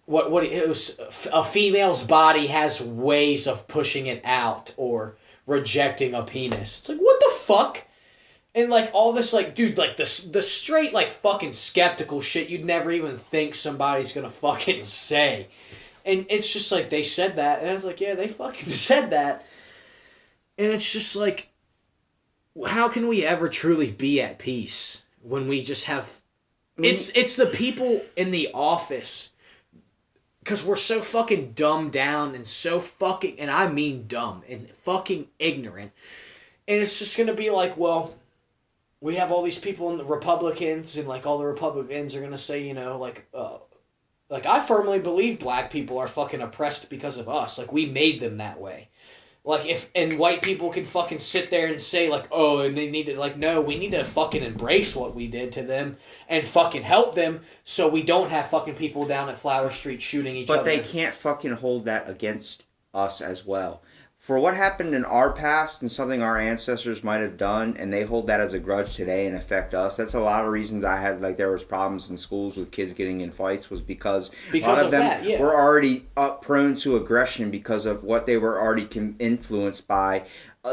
what it was, a female's body has ways of pushing it out or rejecting a penis. It's like, what the fuck? And, like, all this, like, dude, like, the straight, like, fucking skeptical shit you'd never even think somebody's gonna fucking say. And it's just, like, they said that, and I was like, yeah, they fucking said that. And it's just, like, how can we ever truly be at peace when we just have. It's the people in the office. Because we're so fucking dumbed down and so fucking, and I mean dumb and fucking ignorant. And it's just going to be like, well, we have all these people in the Republicans, and like all the Republicans are going to say, you know, like I firmly believe black people are fucking oppressed because of us. Like, we made them that way. Like, and white people can fucking sit there and say, like, oh, and they need to, like, no, we need to fucking embrace what we did to them and fucking help them so we don't have fucking people down at Flower Street shooting each other. But they can't fucking hold that against us as well. For what happened in our past and something our ancestors might have done, and they hold that as a grudge today and affect us, that's a lot of reasons I had, like, there was problems in schools with kids getting in fights, was because a lot of them that, yeah. were already prone to aggression because of what they were already influenced by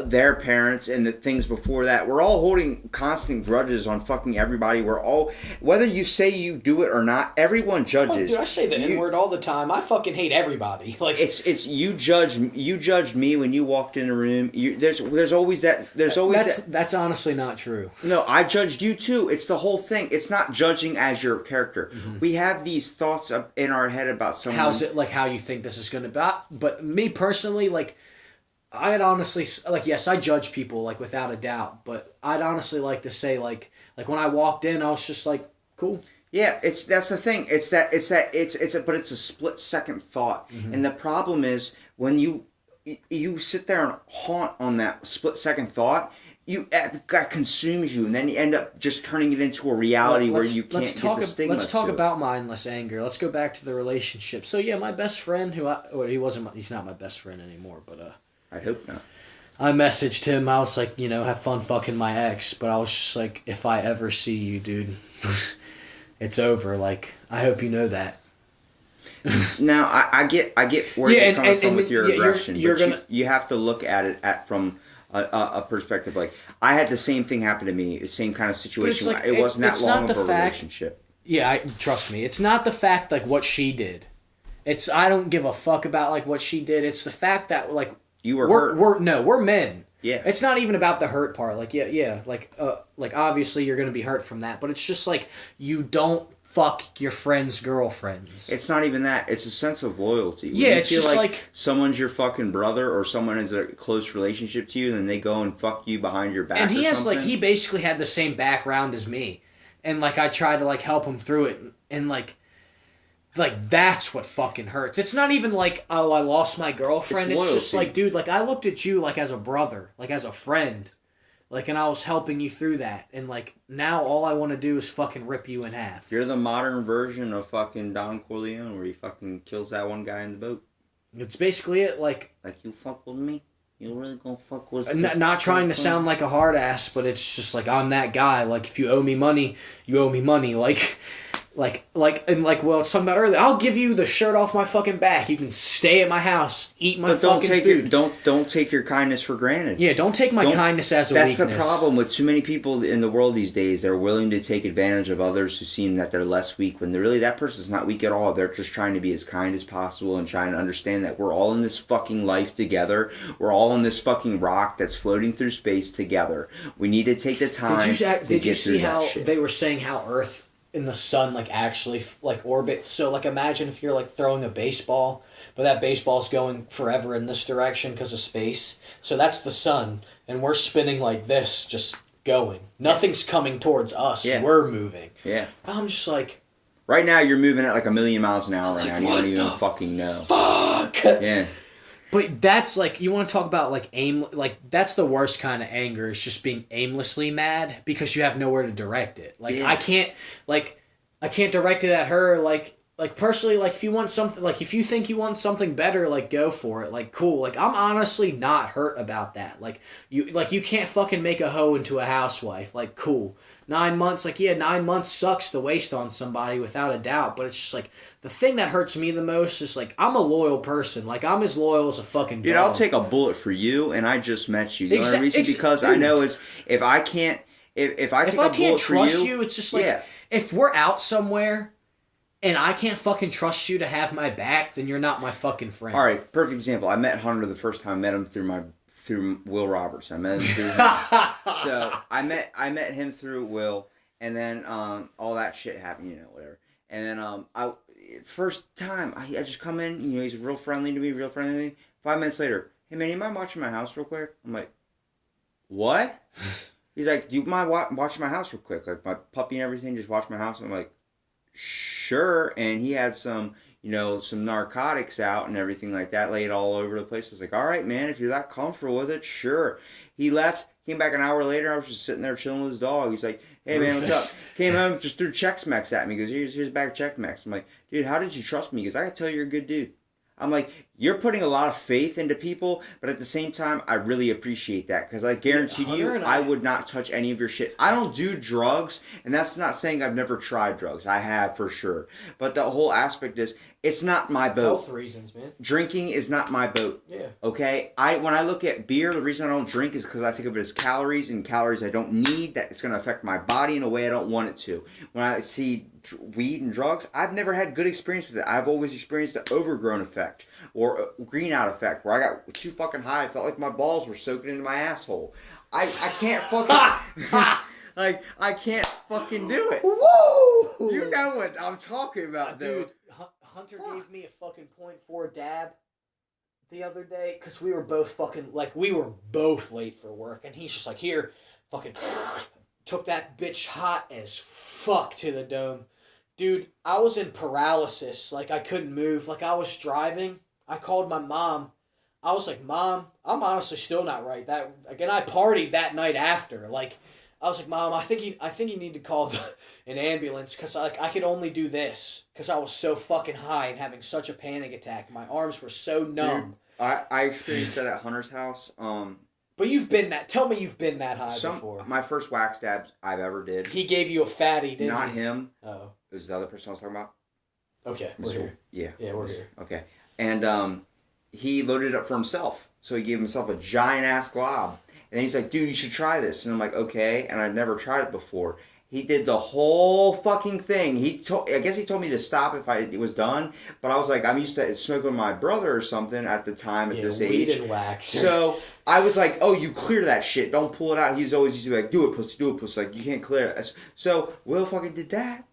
their parents and the things before that. We're all holding constant grudges on fucking everybody. We're all, whether you say you do it or not, everyone judges. Oh, dude, I say the N-word all the time. I fucking hate everybody. Like, it's you judged me when you walked in a room. There's always that. That's honestly not true. No, I judged you too. It's the whole thing. It's not judging as your character. Mm-hmm. We have these thoughts up in our head about someone. How's it, like, how you think this is going to be? But me personally, like, I'd honestly, like, yes, I judge people, like, without a doubt, but I'd honestly like to say, like when I walked in, I was just like, cool. Yeah, that's the thing. But it's a split second thought. Mm-hmm. And the problem is when you sit there and haunt on that split second thought, that consumes you, and then you end up just turning it into a reality where you can't get the stigma. Let's talk about mindless anger. Let's go back to the relationship. So yeah, my best friend, he's not my best friend anymore, but I hope not. I messaged him. I was like, you know, have fun fucking my ex. But I was just like, if I ever see you, dude, it's over. Like, I hope you know that. Now, I get where you're coming from with your aggression. You have to look at it from a perspective. Like, I had the same thing happen to me. The same kind of situation. Like, it wasn't that long of a relationship. Yeah, trust me. It's not the fact, like, what she did. I don't give a fuck about, like, what she did. It's the fact that, like, you were hurt. We're men. Yeah. It's not even about the hurt part. Like, yeah. Like obviously you're going to be hurt from that. But it's just like, you don't fuck your friends' girlfriends. It's not even that. It's a sense of loyalty. Yeah, it's just like someone's your fucking brother or someone has a close relationship to you, and they go and fuck you behind your back. And he has, something. like, he basically had the same background as me. And, like, I tried to, like, help him through it. And, like, that's what fucking hurts. It's not even like, oh, I lost my girlfriend. It's just like, dude, like, I looked at you, like, as a brother, like, as a friend. Like, and I was helping you through that. And, like, now all I want to do is fucking rip you in half. You're the modern version of fucking Don Corleone, where he fucking kills that one guy in the boat. It's basically it, like, you fuck with me? You really gonna fuck with me? Not trying to sound like a hard ass, but it's just like, I'm that guy. Like, if you owe me money, you owe me money. Like, well, it's something about earlier. I'll give you the shirt off my fucking back. You can stay at my house, eat my fucking food. Don't take your kindness for granted. Yeah, don't take my kindness as a weakness. That's the problem with too many people in the world these days. They're willing to take advantage of others who seem that they're less weak, when really that person's not weak at all. They're just trying to be as kind as possible and trying to understand that we're all in this fucking life together. We're all on this fucking rock that's floating through space together. We need to take the time to get through that shit. Did you see how they were saying how Earth and the sun, like, actually, like, orbits? So, like, imagine if you're, like, throwing a baseball, but that baseball's going forever in this direction because of space. So that's the sun, and we're spinning like this, just going. Nothing's coming towards us. Yeah. We're moving. Yeah. I'm just like, right now you're moving at like 1,000,000 miles an hour right now, and you don't even fucking know. Fuck! Yeah. But that's, like, you want to talk about, like, that's the worst kind of anger, is just being aimlessly mad because you have nowhere to direct it. Like, yeah. I can't direct it at her, like, personally, like, if you want something, like, if you think you want something better, like, go for it, like, cool. Like, I'm honestly not hurt about that. Like, you can't fucking make a hoe into a housewife. Like, cool. 9 months, like, yeah, 9 months sucks to waste on somebody, without a doubt, but it's just, like, the thing that hurts me the most is, like, I'm a loyal person. Like, I'm as loyal as a fucking dog. Dude, I'll take a bullet for you, and I just met you. You know the reason? Because dude, I know is, if I can't trust you, it's just like, yeah. If we're out somewhere and I can't fucking trust you to have my back, then you're not my fucking friend. All right, perfect example. I met Hunter the first time. I met him through Will Roberts. I met him through him. So I met him through Will, and then all that shit happened, you know, whatever. And then I first time I just come in, you know, he's real friendly to me, real friendly to me. 5 minutes later, hey man, you mind watching my house real quick? I'm like, what? He's like, do you mind watching my house real quick? Like my puppy and everything, just watch my house. I'm like, sure. And he had some, you know, some narcotics out and everything like that, laid all over the place. I was like, all right, man, if you're that comfortable with it, sure. He left, came back an hour later. I was just sitting there chilling with his dog. He's like, hey man, what's up? Came home, just threw Chex Mix at me. He goes, here's a bag of Chex Mix. I'm like, dude, how did you trust me? He goes, I can tell you're a good dude. I'm like, you're putting a lot of faith into people, but at the same time, I really appreciate that because I guarantee you, I would not touch any of your shit. I don't do drugs, and that's not saying I've never tried drugs. I have for sure. But the whole aspect is, it's not my boat. Health reasons, man. Drinking is not my boat. Yeah. Okay? When I look at beer, the reason I don't drink is because I think of it as calories, and calories I don't need, that it's going to affect my body in a way I don't want it to. When I see weed and drugs, I've never had good experience with it. I've always experienced the overgrown effect or green out effect where I got too fucking high. I felt like my balls were soaking into my asshole. I can't fucking like I can't fucking do it. Woo! You know what I'm talking about, dude. Hunter gave me a fucking .4 dab the other day because we were both late for work, and he's just like, here, fucking took that bitch hot as fuck to the dome. Dude, I was in paralysis. Like, I couldn't move. Like, I was driving. I called my mom. I was like, Mom, I'm honestly still not right. Again, I partied that night after. Like, I was like, Mom, I think you need to call an ambulance because I could only do this because I was so fucking high and having such a panic attack. My arms were so numb. Dude, I experienced that at Hunter's house. But you've been that. Tell me you've been that high before. My first wax dabs I've ever did. He gave you a fatty, didn't he? Not him. Oh. It was the other person I was talking about. Okay, we're here. Yeah. Yeah, we're here. Okay. And he loaded it up for himself. So he gave himself a giant ass glob. And then he's like, dude, you should try this. And I'm like, okay. And I've never tried it before. He did the whole fucking thing. I guess he told me to stop if it was done. But I was like, I'm used to smoking with my brother or something at the time at this weed age. And wax. So I was like, oh, you clear that shit. Don't pull it out. He was always used to be like, do it, pussy, do it, pussy. Like, you can't clear it. So Will fucking did that.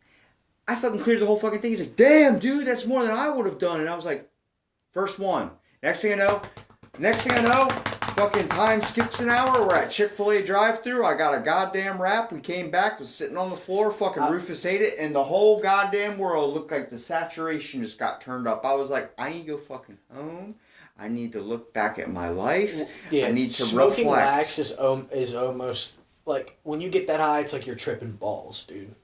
I fucking cleared the whole fucking thing. He's like, damn, dude, that's more than I would have done. And I was like, first one. Next thing I know, fucking time skips an hour. We're at Chick-fil-A drive-thru. I got a goddamn wrap. We came back, was sitting on the floor. Fucking Rufus ate it, and the whole goddamn world looked like the saturation just got turned up. I was like, I need to go fucking home. I need to look back at my life. Yeah, I need to smoking reflect. wax is almost like when you get that high, it's like you're tripping balls, dude.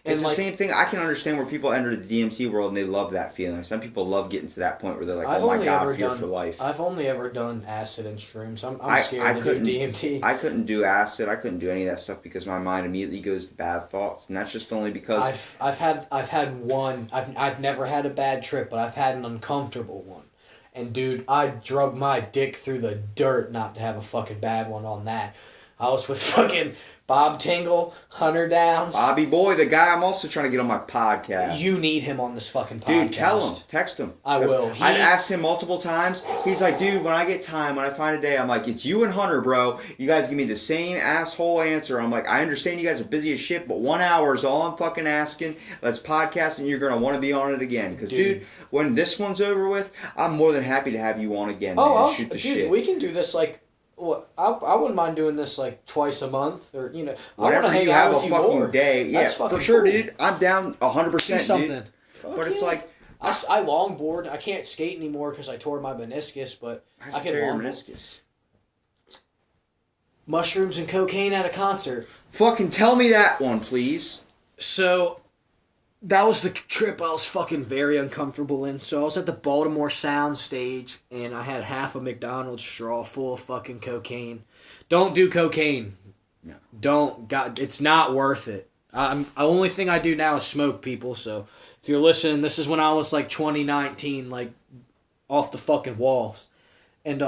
And it's the same thing. I can understand where people enter the DMT world and they love that feeling. Some people love getting to that point where they're like, oh my God, fear for life. I've only ever done acid and shrooms. I'm scared to do DMT. I couldn't do acid. I couldn't do any of that stuff because my mind immediately goes to bad thoughts. And that's just only because... I've had one. I've never had a bad trip, but I've had an uncomfortable one. And dude, I drug my dick through the dirt not to have a fucking bad one on that. I was with fucking Bob Tingle, Hunter Downs. Bobby Boy, the guy I'm also trying to get on my podcast. You need him on this fucking podcast. Dude, tell him. Text him. I will. I've asked him multiple times. He's like, dude, when I get time, when I find a day, I'm like, it's you and Hunter, bro. You guys give me the same asshole answer. I'm like, I understand you guys are busy as shit, but 1 hour is all I'm fucking asking. Let's podcast and you're going to want to be on it again. Because, dude, when this one's over with, I'm more than happy to have you on again. Oh, shoot the dude, shit. We can do this like... Well, I wouldn't mind doing this like twice a month, or whatever you have a fucking day. Yeah, for sure, cool. Dude. I'm down 100%, do something. Dude. But it's like I longboard. I can't skate anymore because I tore my meniscus, but I can longboard. Meniscus? Mushrooms and cocaine at a concert. Fucking tell me that one, please. So that was the trip I was fucking very uncomfortable in. So I was at the Baltimore Sound stage, and I had half a McDonald's straw full of fucking cocaine. Don't do cocaine. No. Don't. God, it's not worth it. The only thing I do now is smoke, people. So if you're listening, this is when I was like 2019, like off the fucking walls. And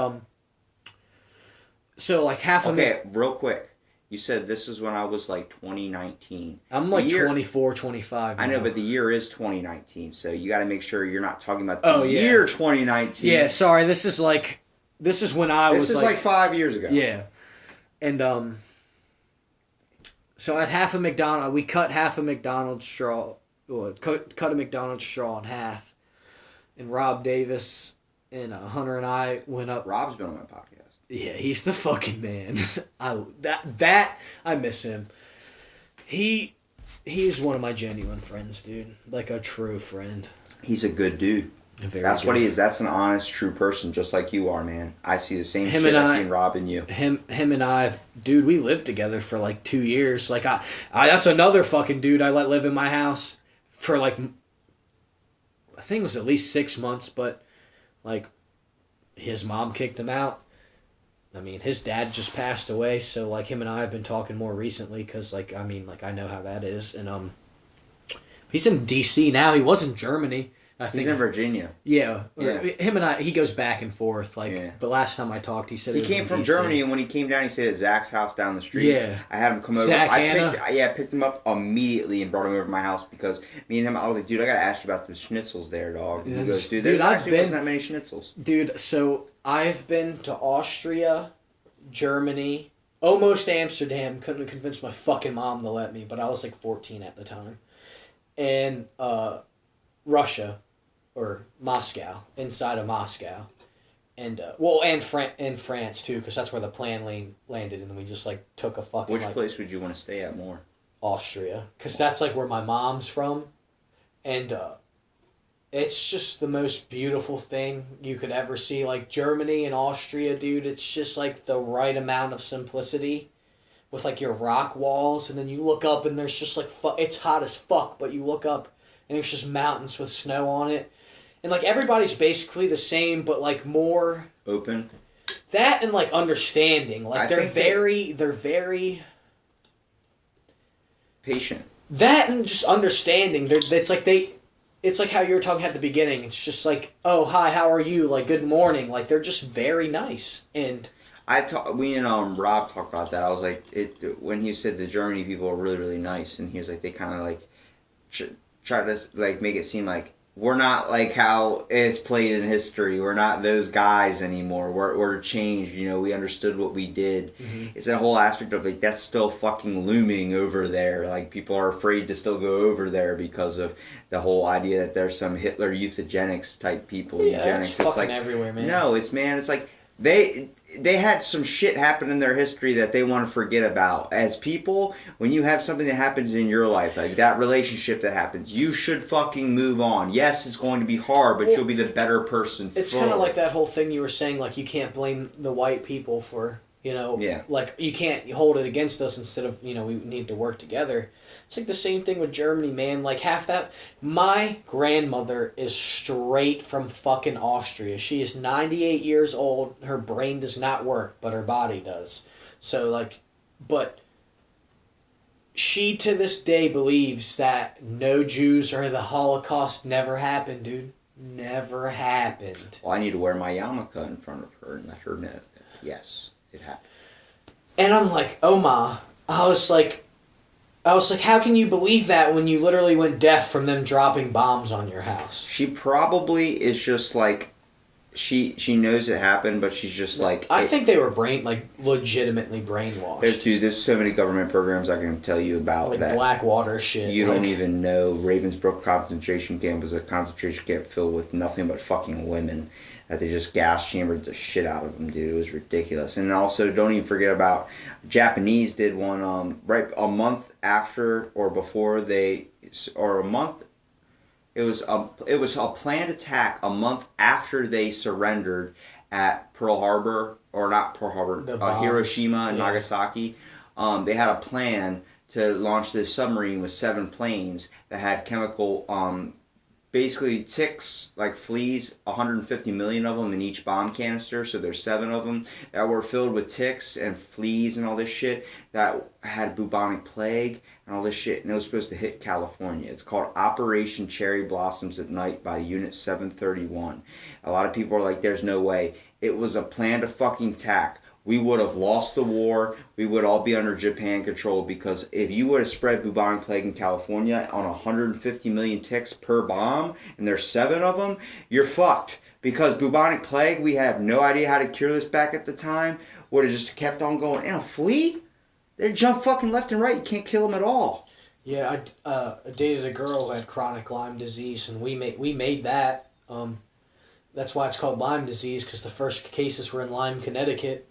so like half of Okay, real quick. You said this is when I was like 2019. I'm like 24, 25 now. I know, but the year is 2019, so you got to make sure you're not talking about the year 2019. Yeah, sorry. This is when I was This is like 5 years ago. Yeah. And So at half a McDonald's, we cut half a McDonald's straw. Well, cut a McDonald's straw in half. And Rob Davis and Hunter and I went up. Rob's been on my podcast. Yeah, he's the fucking man. I miss him. He's one of my genuine friends, dude. Like a true friend. He's a good dude. That's what he is. That's an honest, true person, just like you are, man. I see the same shit I see in Rob and you. Him and I, dude, we lived together for like 2 years. Like I that's another fucking dude I let live in my house for like, I think it was at least 6 months, but like his mom kicked him out. I mean, his dad just passed away, so like him and I have been talking more recently because like I mean like I know how that is, and he's in D.C. now. He was in Germany. I think he's in Virginia. Yeah. Him and I, he goes back and forth. Like, yeah. But last time I talked, he said he came from Germany, and when he came down, he stayed at Zach's house down the street. Yeah. I had him come over. I picked him up immediately and brought him over to my house because me and him, I was like, dude, I gotta ask you about the schnitzels there, dog. And he goes, dude, there actually wasn't that many schnitzels. Dude, so I've been to Austria, Germany, almost Amsterdam. Couldn't convince my fucking mom to let me, but I was like 14 at the time. And Russia, or Moscow, inside of Moscow. And, and France too, because that's where the plane landed, and then we just like took a fucking. Which place would you want to stay at more? Austria, because that's like where my mom's from, and it's just the most beautiful thing you could ever see. Like Germany and Austria, dude, it's just like the right amount of simplicity, with like your rock walls, and then you look up and there's just like it's hot as fuck, but you look up and there's just mountains with snow on it, and like everybody's basically the same, but like more open. That and like understanding, like they're very patient. That and just understanding. It's like how you were talking at the beginning. It's just like, oh hi, how are you? Like good morning. Like they're just very nice. And we and Rob talked about that. I was like, when he said the Germany people are really really nice, and he was like they kind of like try to like make it seem like we're not like how it's played in history. We're not those guys anymore. We're changed. You know, we understood what we did. Mm-hmm. It's that whole aspect of like that's still fucking looming over there. Like people are afraid to still go over there because of the whole idea that there's some Hitler euthygenics type people. Yeah, eugenics. It's fucking like everywhere, man. No, it's like they had some shit happen in their history that they want to forget about. As people, when you have something that happens in your life, like that relationship that happens, you should fucking move on. Yes, it's going to be hard, but you'll be the better person. It's kind of like that whole thing you were saying, like you can't blame the white people for, like you can't hold it against us instead of, we need to work together. It's like the same thing with Germany, man. Like half that. My grandmother is straight from fucking Austria. She is 98 years old. Her brain does not work, but her body does. So like, but she to this day believes that no Jews or the Holocaust never happened, dude. Never happened. Well, I need to wear my yarmulke in front of her and let her know that yes, it happened. And I'm like, oh ma. I was like, how can you believe that when you literally went deaf from them dropping bombs on your house? She probably is just like, she knows it happened, but she's just like... I think they were legitimately brainwashed. There's so many government programs I can tell you about like that. Blackwater shit. You don't even know. Ravensbrück concentration camp was a concentration camp filled with nothing but fucking women. That they just gas chambered the shit out of them, dude. It was ridiculous. And also, don't even forget about Japanese did one right a month after or before they, or a month. It was a planned attack a month after they surrendered at Pearl Harbor, or not Pearl Harbor, Hiroshima and Nagasaki. They had a plan to launch this submarine with 7 planes that had chemical. Basically ticks, like fleas, 150 million of them in each bomb canister, so there's 7 of them that were filled with ticks and fleas and all this shit that had bubonic plague and all this shit, and it was supposed to hit California. It's called Operation Cherry Blossoms at Night by Unit 731. A lot of people are like, there's no way. It was a planned fucking attack. We would have lost the war. We would all be under Japan control because if you would have spread bubonic plague in California on 150 million ticks per bomb, and there's 7 of them, you're fucked. Because bubonic plague, we have no idea how to cure this back at the time, would have just kept on going. And a flea? They jump fucking left and right. You can't kill them at all. Yeah, I dated a girl who had chronic Lyme disease, and we made that. That's why it's called Lyme disease, because the first cases were in Lyme, Connecticut.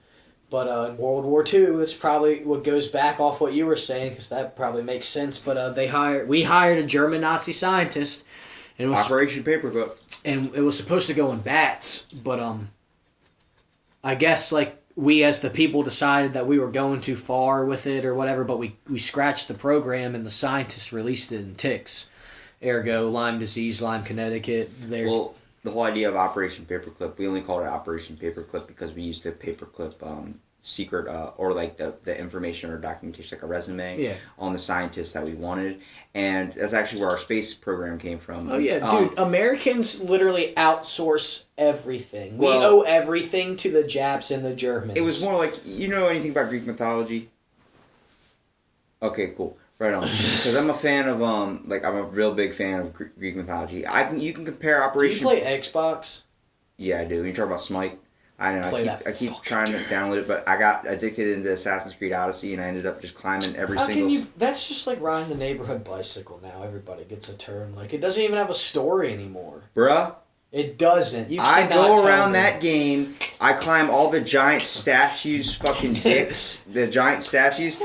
But in World War II, that's probably what goes back off what you were saying, because that probably makes sense. But we hired a German Nazi scientist, and it was Operation Paperclip. and it was supposed to go in bats, but I guess like we as the people decided that we were going too far with it or whatever, but we scratched the program and the scientists released it in ticks. Ergo, Lyme disease, Lyme, Connecticut. Well, the whole idea of Operation Paperclip, we only called it Operation Paperclip because we used to paperclip secret or like the information or documentation, like a resume, on the scientists that we wanted. And that's actually where our space program came from. Oh yeah, dude, Americans literally outsource everything. We owe everything to the Japs and the Germans. It was more like, you know anything about Greek mythology? Okay, cool. Right on. Because I'm a fan of, I'm a real big fan of Greek mythology. You can compare Operation... Do you play Xbox? Yeah, I do. You talk about Smite? I know. I keep trying to download it, but I got addicted into Assassin's Creed Odyssey, and I ended up just climbing every single... That's just like riding the neighborhood bicycle now. Everybody gets a turn. Like, it doesn't even have a story anymore. Bruh? It doesn't. I go around that game, I climb all the giant statues, fucking dicks. The giant statues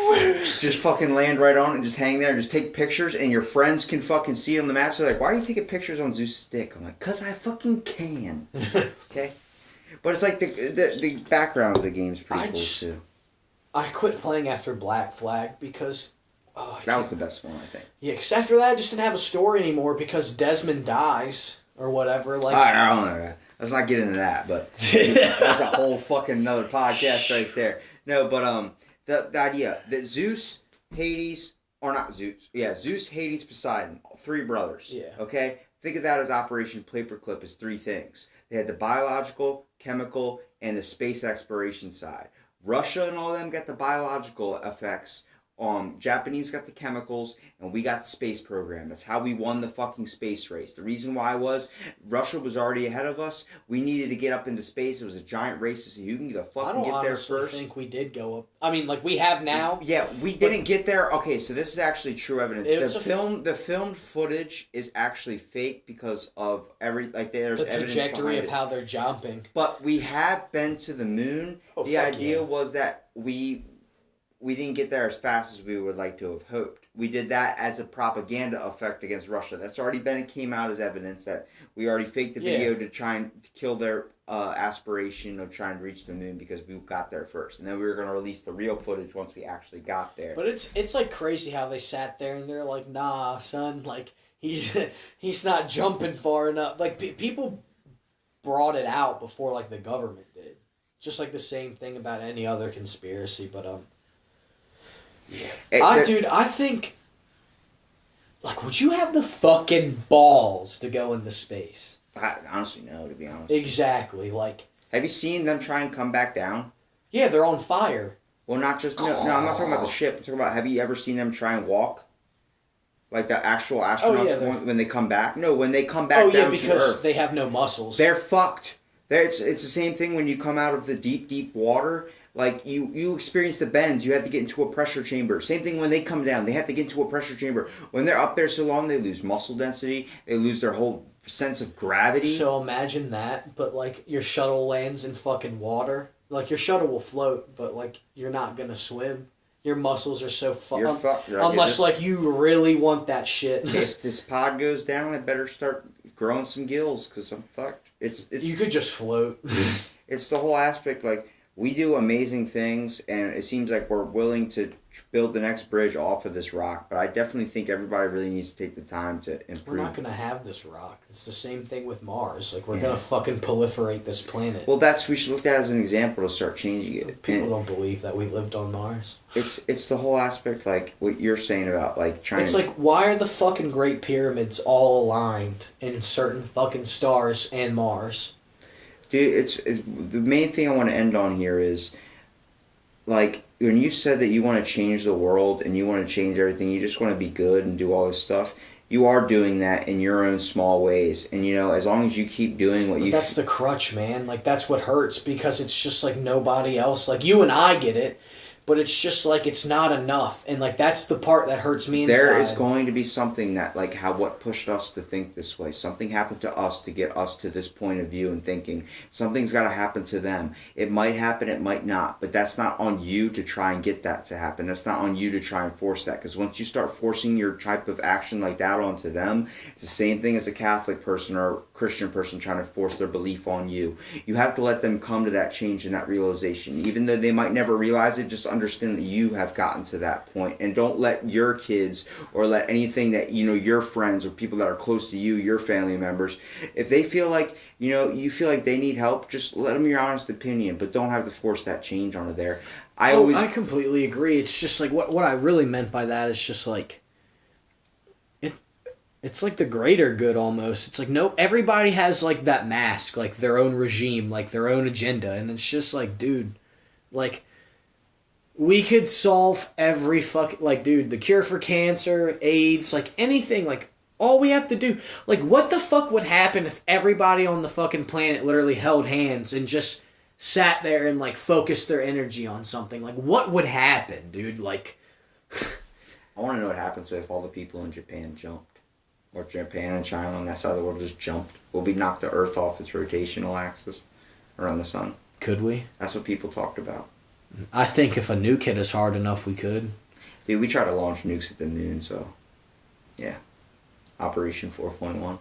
just fucking land right on and just hang there and just take pictures, and your friends can fucking see it on the map. So they're like, why are you taking pictures on Zeus' dick? I'm like, because I fucking can. Okay? But it's like the background of the game's pretty cool too. I quit playing after Black Flag because... that was the best one, I think. Yeah, because after that I just didn't have a story anymore because Desmond dies or whatever. Like, I don't know. Let's not get into that, but that's a whole fucking another podcast right there. No, but the idea that Zeus, Hades, or not Zeus, Zeus, Hades, Poseidon, 3 brothers. Yeah. Okay? Think of that as Operation Paperclip as 3 things. They had the biological, chemical, and the space exploration side. Russia and all of them got the biological effects. Japanese got the chemicals, and we got the space program. That's how we won the fucking space race. The reason why was Russia was already ahead of us. We needed to get up into space. It was a giant race to see who can get get there first. I don't honestly think we did go up. I mean, like we have now. Yeah, we didn't get there. Okay, so this is actually true evidence. The filmed footage is actually fake because of there's the trajectory of how they're jumping. But we have been to the moon. The idea was that we didn't get there as fast as we would like to have hoped. We did that as a propaganda effect against Russia. That's already came out as evidence that we already faked the video to try and kill their aspiration of trying to reach the moon because we got there first. And then we were going to release the real footage once we actually got there. But it's like crazy how they sat there and they're like, nah, son, like he's not jumping far enough. Like people brought it out before like the government did. Just like the same thing about any other conspiracy, but dude, I think, like, would you have the fucking balls to go into space? I honestly, no, to be honest. Exactly, like... Have you seen them try and come back down? Yeah, they're on fire. Well, not just... No, I'm not talking about the ship. I'm talking about, have you ever seen them try and walk? Like the actual astronauts when they come back? No, when they come back down to Earth. Because they have no muscles. They're fucked. It's the same thing when you come out of the deep, deep water. Like, you experience the bends. You have to get into a pressure chamber. Same thing when they come down. They have to get into a pressure chamber. When they're up there so long, they lose muscle density. They lose their whole sense of gravity. So imagine that, but, like, your shuttle lands in fucking water. Like, your shuttle will float, but, like, you're not gonna swim. Your muscles are so fucked. Unless, like, you really want that shit. If this pod goes down, I better start growing some gills, because I'm fucked. You could just float. It's the whole aspect, like... We do amazing things, and it seems like we're willing to build the next bridge off of this rock. But I definitely think everybody really needs to take the time to improve. We're not going to have this rock. It's the same thing with Mars. Like, we're going to fucking proliferate this planet. Well, we should look at it as an example to start changing it. People don't believe that we lived on Mars. It's the whole aspect, like, what you're saying about, like, trying It's like, why are the fucking Great Pyramids all aligned in certain fucking stars and Mars? Dude, it's the main thing I want to end on here is, like, when you said that you want to change the world and you want to change everything, you just want to be good and do all this stuff, you are doing that in your own small ways. And, you know, as long as you keep doing what you... That's the crutch, man. Like, that's what hurts because it's just, like, nobody else. Like, you and I get it, but it's just like it's not enough, and like that's the part that hurts me inside. There is going to be something that like what pushed us to think this way. Something happened to us to get us to this point of view and thinking. Something's got to happen to them. It might happen, it might not, but that's not on you to try and get that to happen. That's not on you to try and force that, because once you start forcing your type of action like that onto them, it's the same thing as a Catholic person or a Christian person trying to force their belief on you. You have to let them come to that change and that realization. Even though they might never realize it, just understand that you have gotten to that point, and don't let your kids or let anything that your friends or people that are close to you, your family members, if they feel like you feel like they need help, just let them your honest opinion, but don't have to force that change onto there. I completely agree. It's just like what I really meant by that is just like it's like the greater good almost. It's like no, everybody has like that mask, like their own regime, like their own agenda, and it's just like, dude, like we could solve every the cure for cancer, AIDS, like anything, like all we have to do, like what the fuck would happen if everybody on the fucking planet literally held hands and just sat there and like focused their energy on something? Like what would happen, dude? Like I want to know what happens if all the people in Japan jumped, or Japan and China on that side of the world just jumped. Will we knock the Earth off its rotational axis around the sun? Could we? That's what people talked about. I think if a nuke hit us hard enough, we could. Dude, we tried to launch nukes at the moon, so yeah. Operation 4.1.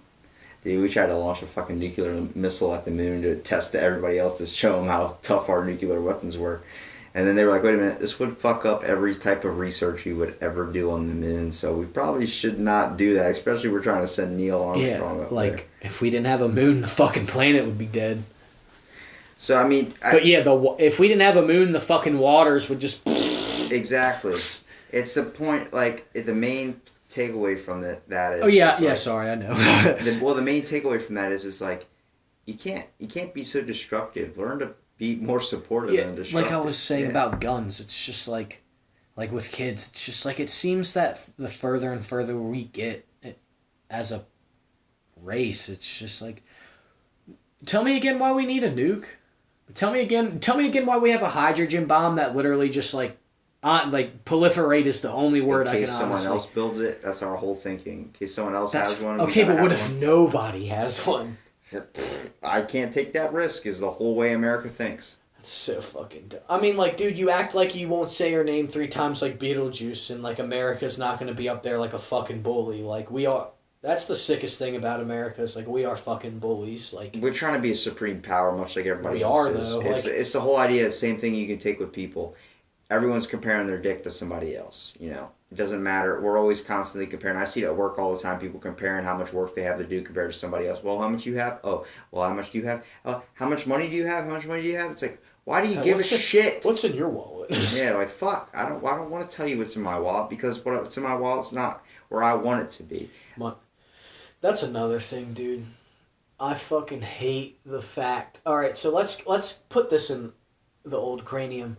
Dude, we tried to launch a fucking nuclear missile at the moon to test to everybody else to show them how tough our nuclear weapons were. And then they were like, wait a minute, this would fuck up every type of research we would ever do on the moon, so we probably should not do that, especially if we're trying to send Neil Armstrong up there. If we didn't have a moon, the fucking planet would be dead. So, I mean... if we didn't have a moon, the fucking waters would just... Exactly. It's the point, like, the main takeaway from that is... Oh, yeah, sorry, I know. The main takeaway from that is like, you can't be so destructive. Learn to be more supportive than destructive. Like I was saying about guns, it's just like with kids, it's just like it seems that the further and further we get as a race, it's just like, tell me again why we need a nuke. Tell me again why we have a hydrogen bomb that literally just proliferate is the only word I can honestly... In case someone else builds it, that's our whole thinking. In case someone else has one, okay, but what if nobody has one? I can't take that risk is the whole way America thinks. That's so fucking dumb. I mean, like, dude, you act like you won't say your name 3 times like Beetlejuice, and like America's not going to be up there like a fucking bully. Like, we are... That's the sickest thing about America. Is like we are fucking bullies. Like we're trying to be a supreme power, much like everybody else is. Though. It's the whole idea. Same thing you can take with people. Everyone's comparing their dick to somebody else. It doesn't matter. We're always constantly comparing. I see it at work all the time. People comparing how much work they have to do compared to somebody else. Well, how much you have? Oh, well, how much do you have? How much money do you have? How much money do you have? It's like, why do you give a shit? What's in your wallet? Yeah, like fuck. I don't want to tell you what's in my wallet, because what's in my wallet's not where I want it to be. That's another thing, dude. I fucking hate the fact. All right, so let's put this in the old cranium.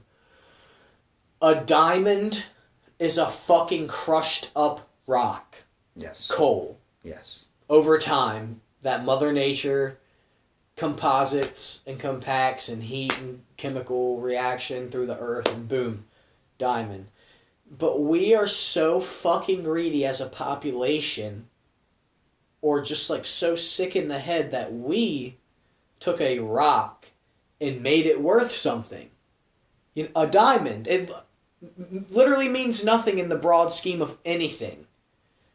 A diamond is a fucking crushed up rock. Yes. Coal. Yes. Over time, that Mother Nature composites and compacts and heat and chemical reaction through the earth, and boom, diamond. But we are so fucking greedy as a population, or just like so sick in the head, that we took a rock and made it worth something. A diamond, it literally means nothing in the broad scheme of anything.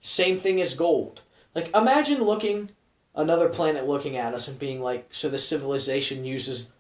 Same thing as gold. Like, imagine another planet looking at us and being like, so this civilization uses,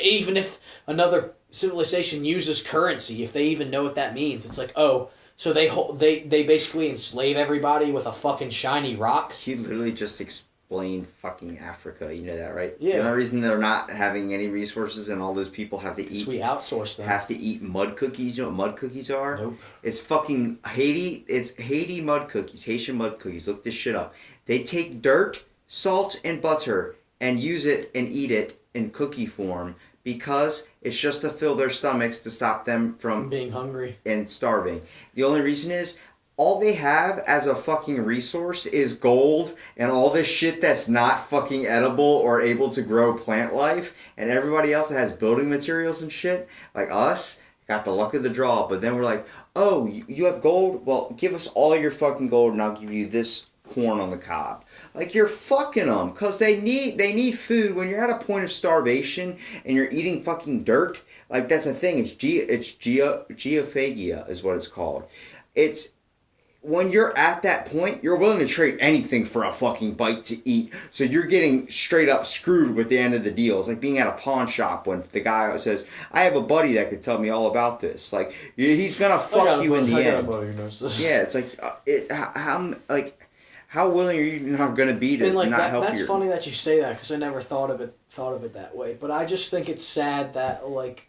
even if another civilization uses currency, if they even know what that means, it's like, oh, so they basically enslave everybody with a fucking shiny rock? He literally just explained fucking Africa. You know that, right? Yeah. The only reason they're not having any resources and all those people have to eat... we outsource them. Have to eat mud cookies. You know what mud cookies are? Nope. It's fucking Haiti. It's Haiti mud cookies. Haitian mud cookies. Look this shit up. They take dirt, salt, and butter and use it and eat it in cookie form, because it's just to fill their stomachs to stop them from being hungry and starving. The only reason is all they have as a fucking resource is gold and all this shit that's not fucking edible or able to grow plant life, and everybody else that has building materials and shit, like us, got the luck of the draw, but then we're like, oh, you have gold? Well, give us all your fucking gold and I'll give you this corn on the cob. Like, you're fucking them, because they need food. When you're at a point of starvation and you're eating fucking dirt, like, that's a thing. It's geophagia is what it's called. It's when you're at that point, you're willing to trade anything for a fucking bite to eat. So you're getting straight up screwed with the end of the deal. It's like being at a pawn shop when the guy says, I have a buddy that could tell me all about this. Like, he's gonna fuck you in the end. Yeah, it's like, how willing are you not gonna be to not help you? That's funny that you say that, because I never thought of it that way. But I just think it's sad that, like,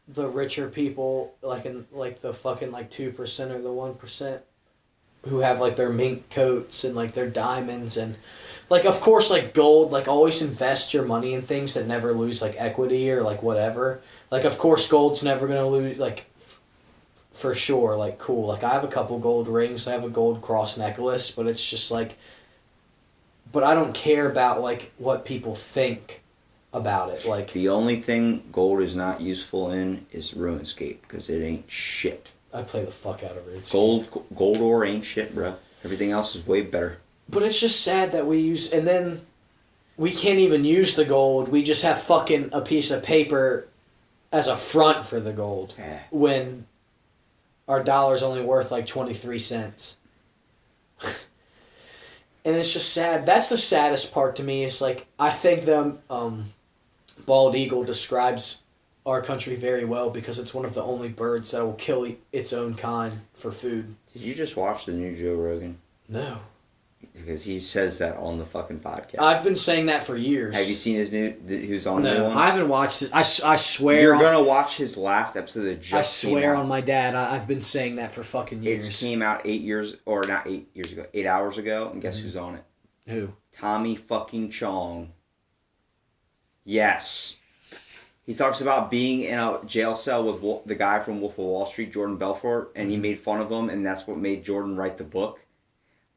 the richer people, like in like the fucking like 2% or the 1%, who have like their mink coats and like their diamonds, and like, of course, like gold, like always invest your money in things that never lose like equity or like whatever. Like, of course, gold's never gonna lose, like, for sure. Like, cool. Like, I have a couple gold rings. I have a gold cross necklace, but it's just like, but I don't care about like what people think about it. Like, the only thing gold is not useful in is RuneScape, because it ain't shit. I play the fuck out of RuneScape. Gold ore ain't shit, bro. Everything else is way better. But it's just sad that we use, and then we can't even use the gold. We just have fucking a piece of paper as a front for the gold, when our dollar's only worth like 23 cents. And it's just sad. That's the saddest part to me. Is like, I think the bald eagle describes our country very well, because it's one of the only birds that will kill its own kind for food. Did you just watch the new Joe Rogan? No. Because he says that on the fucking podcast. I've been saying that for years. Have you seen his who's on the new one? No, I haven't watched it. I swear. You're going to watch his last episode that just came out. I swear on my dad, I've been saying that for fucking years. It came out 8 hours ago, and guess who's on it? Who? Tommy fucking Chong. Yes. He talks about being in a jail cell with the guy from Wolf of Wall Street, Jordan Belfort, and he made fun of him, and that's what made Jordan write the book.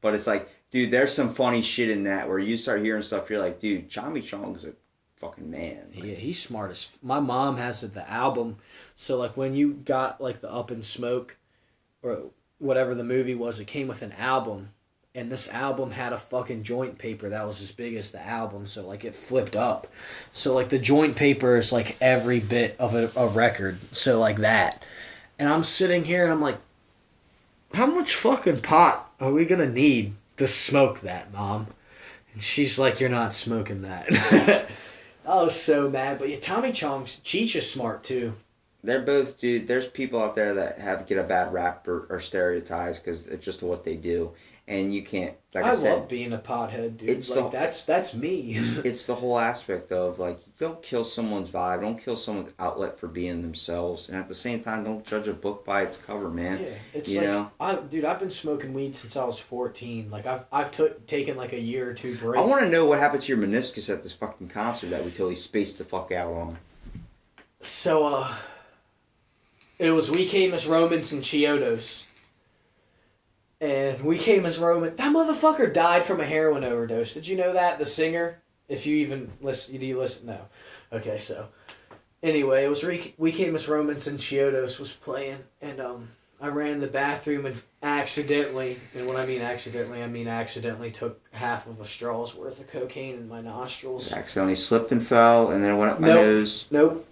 But it's like, dude, there's some funny shit in that where you start hearing stuff, you're like, dude, Tommy Chong's a fucking man. Like, yeah, he's smart as... My mom has the album, so like when you got like the Up in Smoke, or whatever the movie was, it came with an album. And this album had a fucking joint paper that was as big as the album, so like it flipped up. So like the joint paper is like every bit of a record, so like that. And I'm sitting here and I'm like, how much fucking pot are we gonna need to smoke that, Mom? And she's like, you're not smoking that. I was so mad. But yeah, Tommy Chong's, Cheech is smart too. They're both, dude, there's people out there that get a bad rap or stereotyped because it's just what they do. And you can't, like I said, love being a pothead, dude. It's like, that's me. It's the whole aspect of, like, don't kill someone's vibe. Don't kill someone's outlet for being themselves. And at the same time, don't judge a book by its cover, man. Yeah, it's dude, I've been smoking weed since I was 14. Like, I've taken, like, a year or two break. I want to know what happened to your meniscus at this fucking concert that we totally spaced the fuck out on. So, it was We Came as Romans and Chiodos. And We Came as Roman. That motherfucker died from a heroin overdose. Did you know that? The singer? If you even listen. Do you listen? No. Okay, so. Anyway, it was We Came as Romans and Chiodos was playing. And I ran in the bathroom and accidentally, and when I mean accidentally took half of a straw's worth of cocaine in my nostrils. Accidentally slipped and fell and then went up my nose. Nope.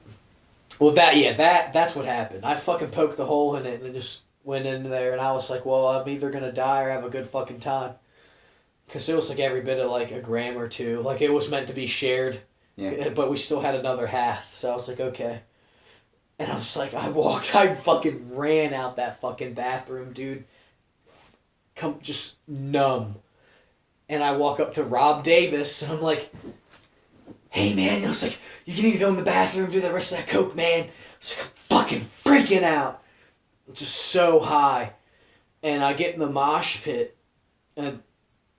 Well, that's what happened. I fucking poked the hole in it and it just went in there, and I was like, well, I'm either going to die or have a good fucking time. Because it was like every bit of like a gram or two. Like, it was meant to be shared. Yeah. But we still had another half. So I was like, okay. And I was like, I fucking ran out that fucking bathroom, dude. Just numb. And I walk up to Rob Davis, and I'm like, hey, man. I was like, you need to go in the bathroom, do the rest of that coke, man. I was like, I'm fucking freaking out. Just so high. And I get in the mosh pit and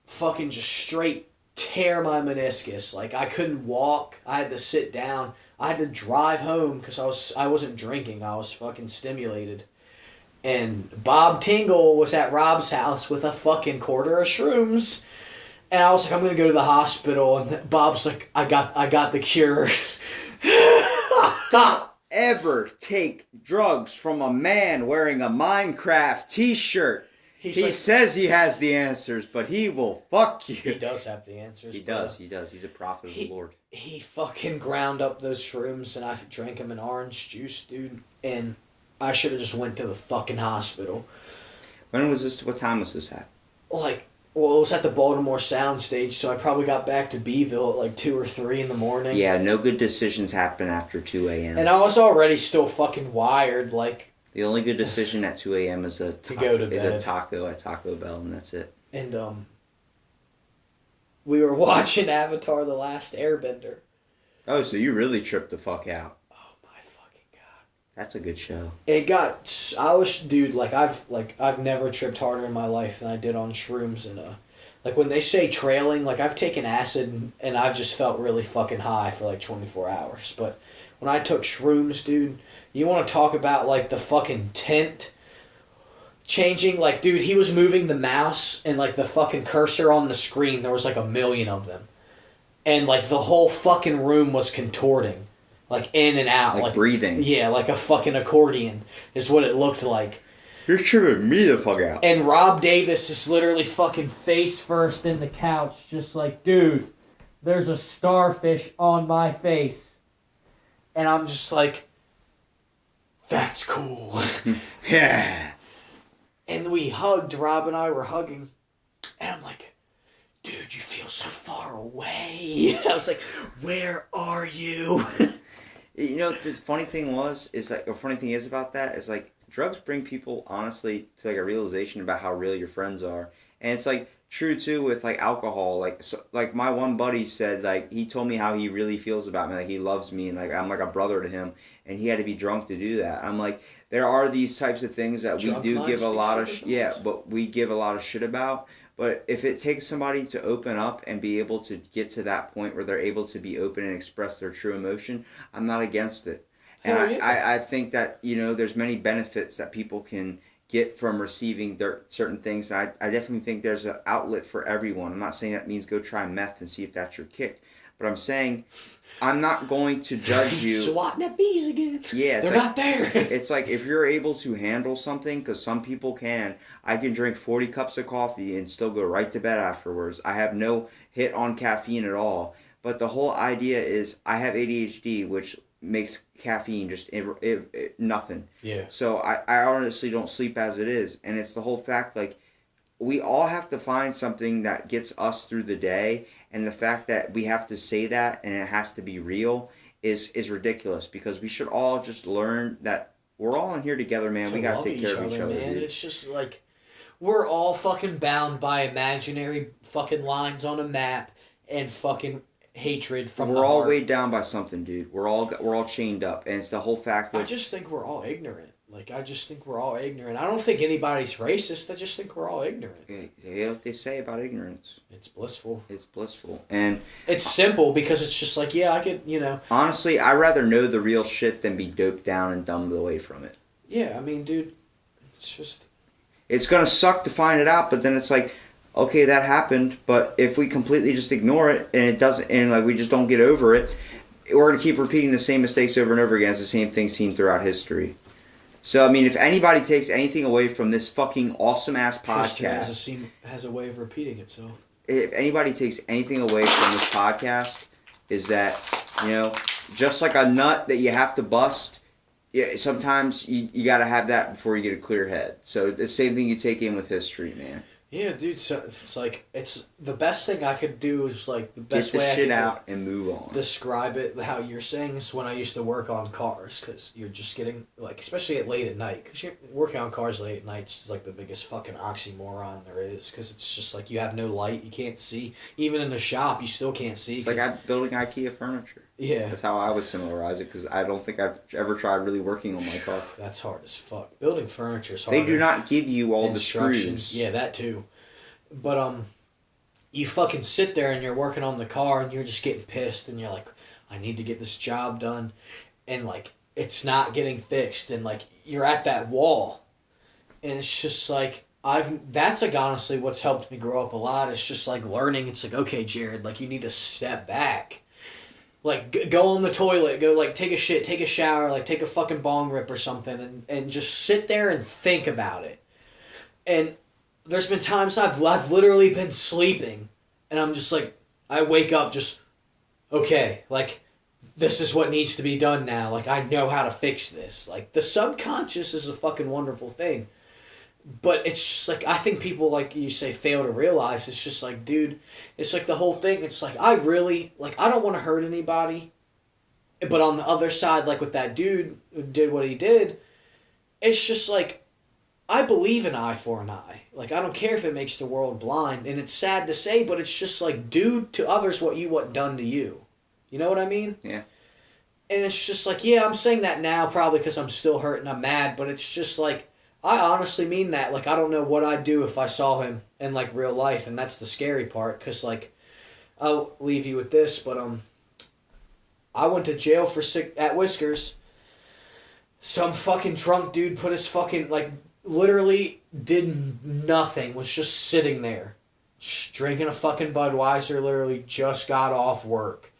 fucking just straight tear my meniscus. Like, I couldn't walk. I had to sit down. I had to drive home because I wasn't drinking. I was fucking stimulated. And Bob Tingle was at Rob's house with a fucking quarter of shrooms. And I was like, I'm going to go to the hospital. And Bob's like, I got the cure. ever take drugs from a man wearing a Minecraft t-shirt. He says he has the answers, but he will fuck you. He does have the answers. He does. He's a prophet of the Lord. He fucking ground up those shrooms, and I drank them in orange juice, dude. And I should have just went to the fucking hospital. When was this? What time was this at? Like, well, it was at the Baltimore Soundstage, so I probably got back to Beeville at like 2 or 3 in the morning. Yeah, no good decisions happen after 2 a.m. And I was already still fucking wired, like... The only good decision at 2 a.m. is a taco at Taco Bell, and that's it. And, we were watching Avatar: The Last Airbender. Oh, so you really tripped the fuck out. Oh my fucking god. That's a good show. Dude, I've never tripped harder in my life than I did on shrooms. And like when they say trailing, like I've taken acid and I've just felt really fucking high for like 24 hours. But when I took shrooms, dude, you want to talk about like the fucking tint changing? Like, dude, he was moving the mouse and like the fucking cursor on the screen, there was like 1 million of them. And like the whole fucking room was contorting. Like in and out. Like breathing. Yeah, like a fucking accordion is what it looked like. You're tripping me the fuck out. And Rob Davis is literally fucking face first in the couch, just like, dude, there's a starfish on my face. And I'm just like, that's cool. Yeah. And we hugged, Rob and I were hugging. And I'm like, dude, you feel so far away. I was like, where are you? You know, the funny thing is about that is like drugs bring people honestly to like a realization about how real your friends are, and it's like true too with like alcohol. Like my one buddy said, like he told me how he really feels about me, like he loves me, and like I'm like a brother to him, and he had to be drunk to do that. I'm like, there are these types of things that we do give a lot of but we give a lot of shit about. But if it takes somebody to open up and be able to get to that point where they're able to be open and express their true emotion, I'm not against it. And I think that, you know, there's many benefits that people can get from receiving certain things. And I definitely think there's an outlet for everyone. I'm not saying that means go try meth and see if that's your kick. But I'm saying I'm not going to judge you. Swatting at bees again. Yeah. They're not there. It's like if you're able to handle something, because some people can. I can drink 40 cups of coffee and still go right to bed afterwards. I have no hit on caffeine at all. But the whole idea is I have ADHD, which makes caffeine just nothing. Yeah. So I honestly don't sleep as it is. And it's the whole fact, like, we all have to find something that gets us through the day, and the fact that we have to say that and it has to be real is ridiculous, because we should all just learn that we're all in here together, man. We gotta take care of each other, man. dude. It's just like we're all fucking bound by imaginary fucking lines on a map and fucking hatred from the heart. We're all weighed down by something, dude. We're all chained up, and it's the whole fact that I just think we're all ignorant. Like, I just think we're all ignorant. I don't think anybody's racist. I just think we're all ignorant. Yeah, what they say about ignorance. It's blissful. It's blissful. And it's simple because it's just like, yeah, I could, you know. Honestly, I'd rather know the real shit than be doped down and dumbed away from it. Yeah, I mean, dude, it's just... It's going to suck to find it out, but then it's like, okay, that happened, but if we completely just ignore it and it doesn't, and like we just don't get over it, we're going to keep repeating the same mistakes over and over again. It's the same thing seen throughout history. So, I mean, if anybody takes anything away from this fucking awesome-ass podcast... has a way of repeating itself. If anybody takes anything away from this podcast, is that, you know, just like a nut that you have to bust, yeah, sometimes you got to have that before you get a clear head. So, the same thing you take in with history, man. Yeah, dude, so it's like, it's the best thing I could do is like the best way I could get the shit out and move on. Describe it how you're saying is when I used to work on cars, because you're just getting, like, especially at late at night, because you're working on cars late at night is like the biggest fucking oxymoron there is, because it's just like you have no light, you can't see. Even in the shop, you still can't see. It's like I'm building IKEA furniture. Yeah. That's how I would similarize it, because I don't think I've ever tried really working on my car. That's hard as fuck. Building furniture is hard. They do not give you all the screws. Yeah, that too. But, you fucking sit there and you're working on the car and you're just getting pissed and you're like, I need to get this job done. And, like, it's not getting fixed. And, like, you're at that wall. And it's just like, that's, like, honestly what's helped me grow up a lot. It's just, like, learning. It's like, okay, Jared, like, you need to step back. Like, go on the toilet, go, like, take a shit, take a shower, like, take a fucking bong rip or something, and just sit there and think about it. And there's been times I've literally been sleeping, and I'm just like, I wake up just, okay, like, this is what needs to be done now. Like, I know how to fix this. Like, the subconscious is a fucking wonderful thing. But it's just like, I think people, like you say, fail to realize. It's just like, dude, it's like the whole thing. It's like, I really, like, I don't want to hurt anybody. But on the other side, like with that dude who did what he did, it's just like, I believe an eye for an eye. Like, I don't care if it makes the world blind. And it's sad to say, but it's just like, do to others what you want done to you. You know what I mean? Yeah. And it's just like, yeah, I'm saying that now probably because I'm still hurt and I'm mad. But it's just like, I honestly mean that. Like, I don't know what I'd do if I saw him in, like, real life. And that's the scary part. Because, like, I'll leave you with this. But, I went to jail for at Whiskers. Some fucking drunk dude put his fucking, like, literally did nothing. Was just sitting there. Just drinking a fucking Budweiser. Literally just got off work.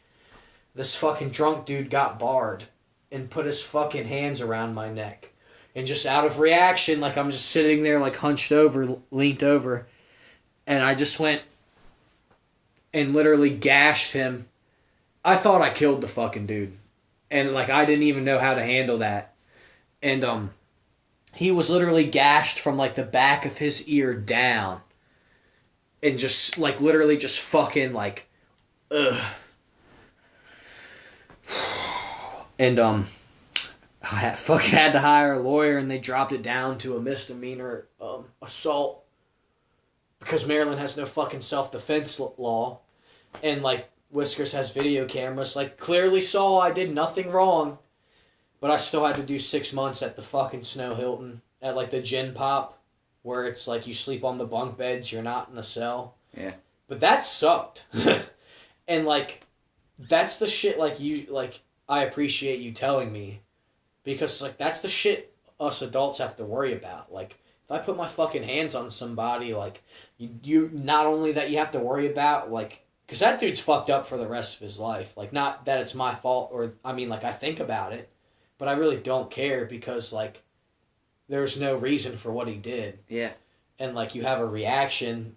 This fucking drunk dude got barred. And put his fucking hands around my neck. And just out of reaction, like, I'm just sitting there, like, hunched over, leaned over. And I just went and literally gashed him. I thought I killed the fucking dude. And, like, I didn't even know how to handle that. And, he was literally gashed from, like, the back of his ear down. And just, like, literally just fucking, like, ugh. And, I fucking had to hire a lawyer, and they dropped it down to a misdemeanor assault because Maryland has no fucking self-defense law, and, like, Whiskers has video cameras. Like, clearly saw I did nothing wrong, but I still had to do 6 months at the fucking Snow Hilton at, like, the Gin Pop, where it's like you sleep on the bunk beds, you're not in a cell. Yeah. But that sucked. And, like, that's the shit, like, I appreciate you telling me. Because, like, that's the shit us adults have to worry about. Like, if I put my fucking hands on somebody, like, you not only that you have to worry about, like, because that dude's fucked up for the rest of his life. Like, not that it's my fault, or, I mean, like, I think about it, but I really don't care because, like, there's no reason for what he did. Yeah. And, like, you have a reaction.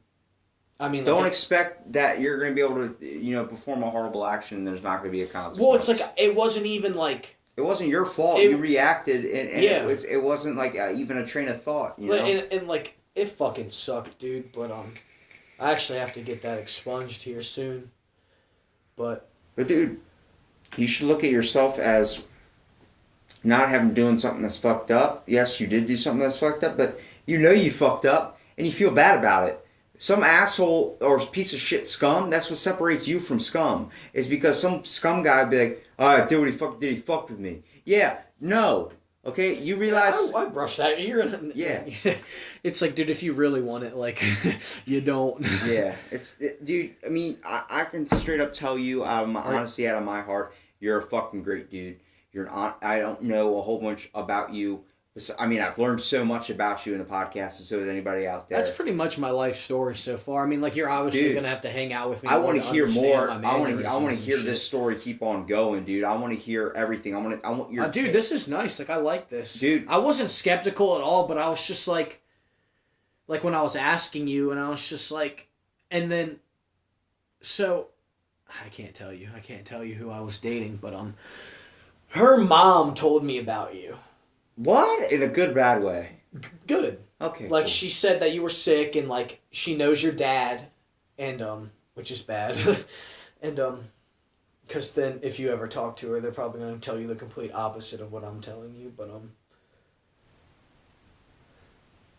I mean, don't like, expect that you're going to be able to, perform a horrible action and there's not going to be a consequence. Well, it's like, it wasn't even, like, it wasn't your fault. You reacted, and yeah. it wasn't like even a train of thought. You know, and like, it fucking sucked, dude. But I actually have to get that expunged here soon. But dude, you should look at yourself as not having doing something that's fucked up. Yes, you did do something that's fucked up, but you know you fucked up, and you feel bad about it. Some asshole or piece of shit scum, that's what separates you from scum. Is because some scum guy would be like, oh, did he fuck with me? Yeah, no. Okay, you realize... I brush that. Yeah. It's like, dude, if you really want it, like, you don't. Yeah. Dude, I mean, I can straight up tell you, honestly, out of my heart, you're a fucking great dude. I don't know a whole bunch about you. I mean, I've learned so much about you in the podcast, and so has anybody out there. That's pretty much my life story so far. I mean, like, you're obviously going to have to hang out with me. I want to hear more. I want to hear shit. This story keep on going, dude. I want to hear everything. I want your... dude, this is nice. Like, I like this. Dude. I wasn't skeptical at all, but I was just like when I was asking you, and I was just like, and then, so, I can't tell you who I was dating, but, her mom told me about you. What? In a good, bad way? Good. Okay. Like, cool. she said that you were sick, and, like, she knows your dad, and, which is bad. And, because then if you ever talk to her, they're probably going to tell you the complete opposite of what I'm telling you, but,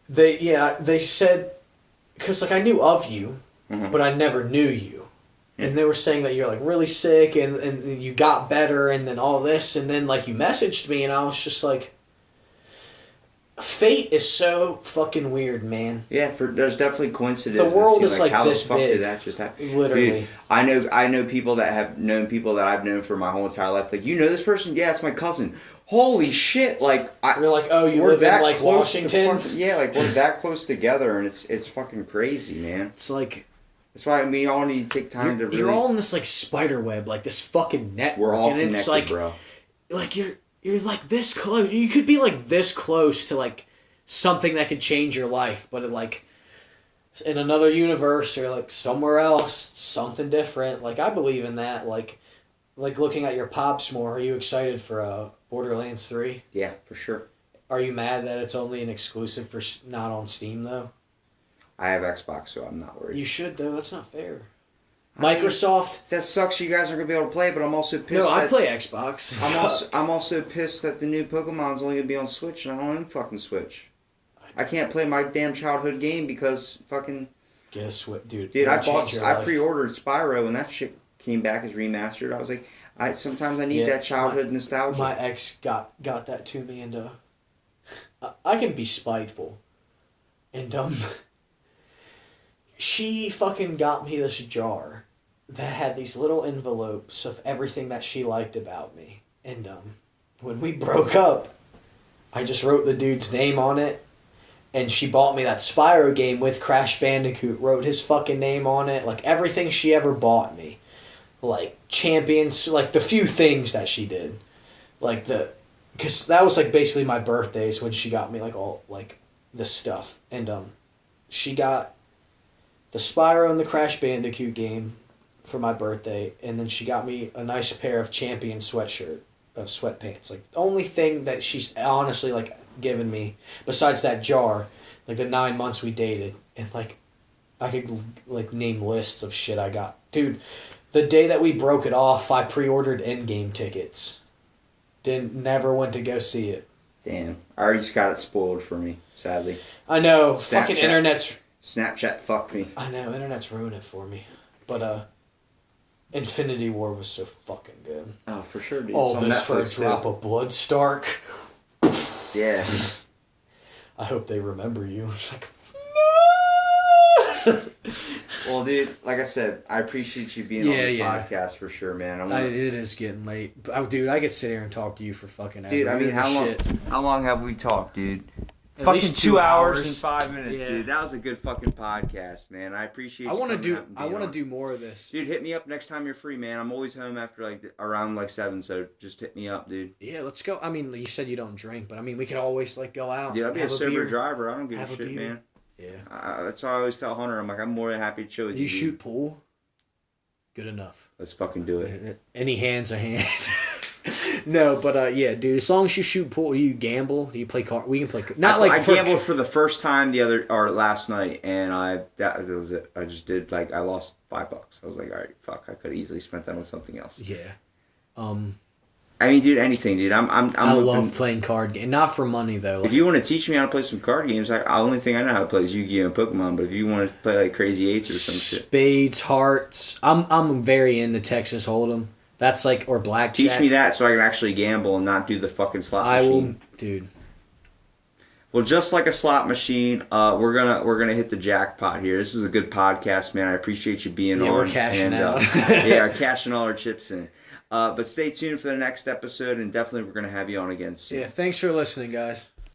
they said, because, like, I knew of you, but I never knew you. And they were saying that you're, like, really sick, and you got better, and then all this, and then, like, you messaged me, and I was just like, fate is so fucking weird, man. Yeah, there's definitely coincidences. The world is, like, how this the fuck big. did that just happen? Literally. Dude, I know people that have known people that I've known for my whole entire life. Like, you know this person? Yeah, it's my cousin. Holy shit! Like, you're like, oh, you live in, like, Washington? Yeah, like, we're that close together, and it's fucking crazy, man. It's like, That's why we all need to take time to really. You're all in this like spider web, like this fucking network. We're all and connected, it's like, bro. Like you're like this close. You could be like this close to like something that could change your life, but it, like in another universe or like somewhere else, something different. Like I believe in that. Like looking at your pops more. Are you excited for Borderlands 3? Yeah, for sure. Are you mad that it's only an exclusive for not on Steam though? I have Xbox, so I'm not worried. You should though. That's not fair. Microsoft. That sucks. You guys aren't gonna be able to play, but I'm also pissed. No, I play Xbox. I'm also pissed that the new Pokemon's only gonna be on Switch, and I don't own fucking Switch. I can't play my damn childhood game because fucking. Get a Switch, dude. Dude, I pre-ordered Spyro, and that shit came back as remastered. I was like, sometimes I need that childhood nostalgia. My ex got that to me, and I can be spiteful, and she fucking got me this jar that had these little envelopes of everything that she liked about me. And when we broke up, I just wrote the dude's name on it. And she bought me that Spyro game with Crash Bandicoot, wrote his fucking name on it. Like everything she ever bought me. Like Champions, like the few things that she did. Like because that was like basically my birthdays when she got me like all like this stuff. And she got the Spyro and the Crash Bandicoot game for my birthday, and then she got me a nice pair of Champion sweatpants. Like the only thing that she's honestly like given me besides that jar, like the 9 months we dated, and like I could like name lists of shit I got. Dude, the day that we broke it off, I pre-ordered Endgame tickets. Never went to go see it. Damn, I already just got it spoiled for me. Sadly, I know. Snapchat. Fucking internet's. Snapchat fucked me. I know, internet's ruined it for me. But, Infinity War was so fucking good. Oh, for sure, dude. All this for a drop of blood, Stark. Yeah. I hope they remember you. It's like, no! Well, dude, like I said, I appreciate you being on the podcast for sure, man. It is getting late. Dude, I could sit here and talk to you for fucking hours. Dude, I mean, how long have we talked, dude? At fucking least 2 hours and 5 minutes, Yeah. dude. That was a good fucking podcast, man. I appreciate you. I want to to do more of this. Dude, hit me up next time you're free, man. I'm always home after around 7, so just hit me up, dude. Yeah, let's go. I mean, you said you don't drink, but I mean, we could always like go out. Dude, I'd be a sober beer. driver. I don't give a shit, beer. man. Yeah. That's why I always tell Hunter. I'm like, I'm more than happy to chill with you. You shoot pool? Good enough. Let's fucking do it. Any hand's a hand. No, but yeah, dude. As long as you shoot pool, do you gamble? Do you play card? We can play. I gambled for the first time last night, and that was it. I just did I lost $5. I was like, all right, fuck. I could have easily spent that on something else. Yeah. I mean, dude, anything, dude. I love playing card games. Not for money though. If you want to teach me how to play some card games, the only thing I know how to play is Yu-Gi-Oh and Pokemon. But if you want to play like Crazy Eights or some shit, spades, hearts. I'm very into Texas Hold'em. That's or blackjack. Teach me that so I can actually gamble and not do the fucking slot machine. I will, dude. Well, just like a slot machine, we're gonna hit the jackpot here. This is a good podcast, man. I appreciate you being on. We're cashing out. Yeah, cashing all our chips in. But stay tuned for the next episode, and definitely we're gonna have you on again soon. Yeah, thanks for listening, guys.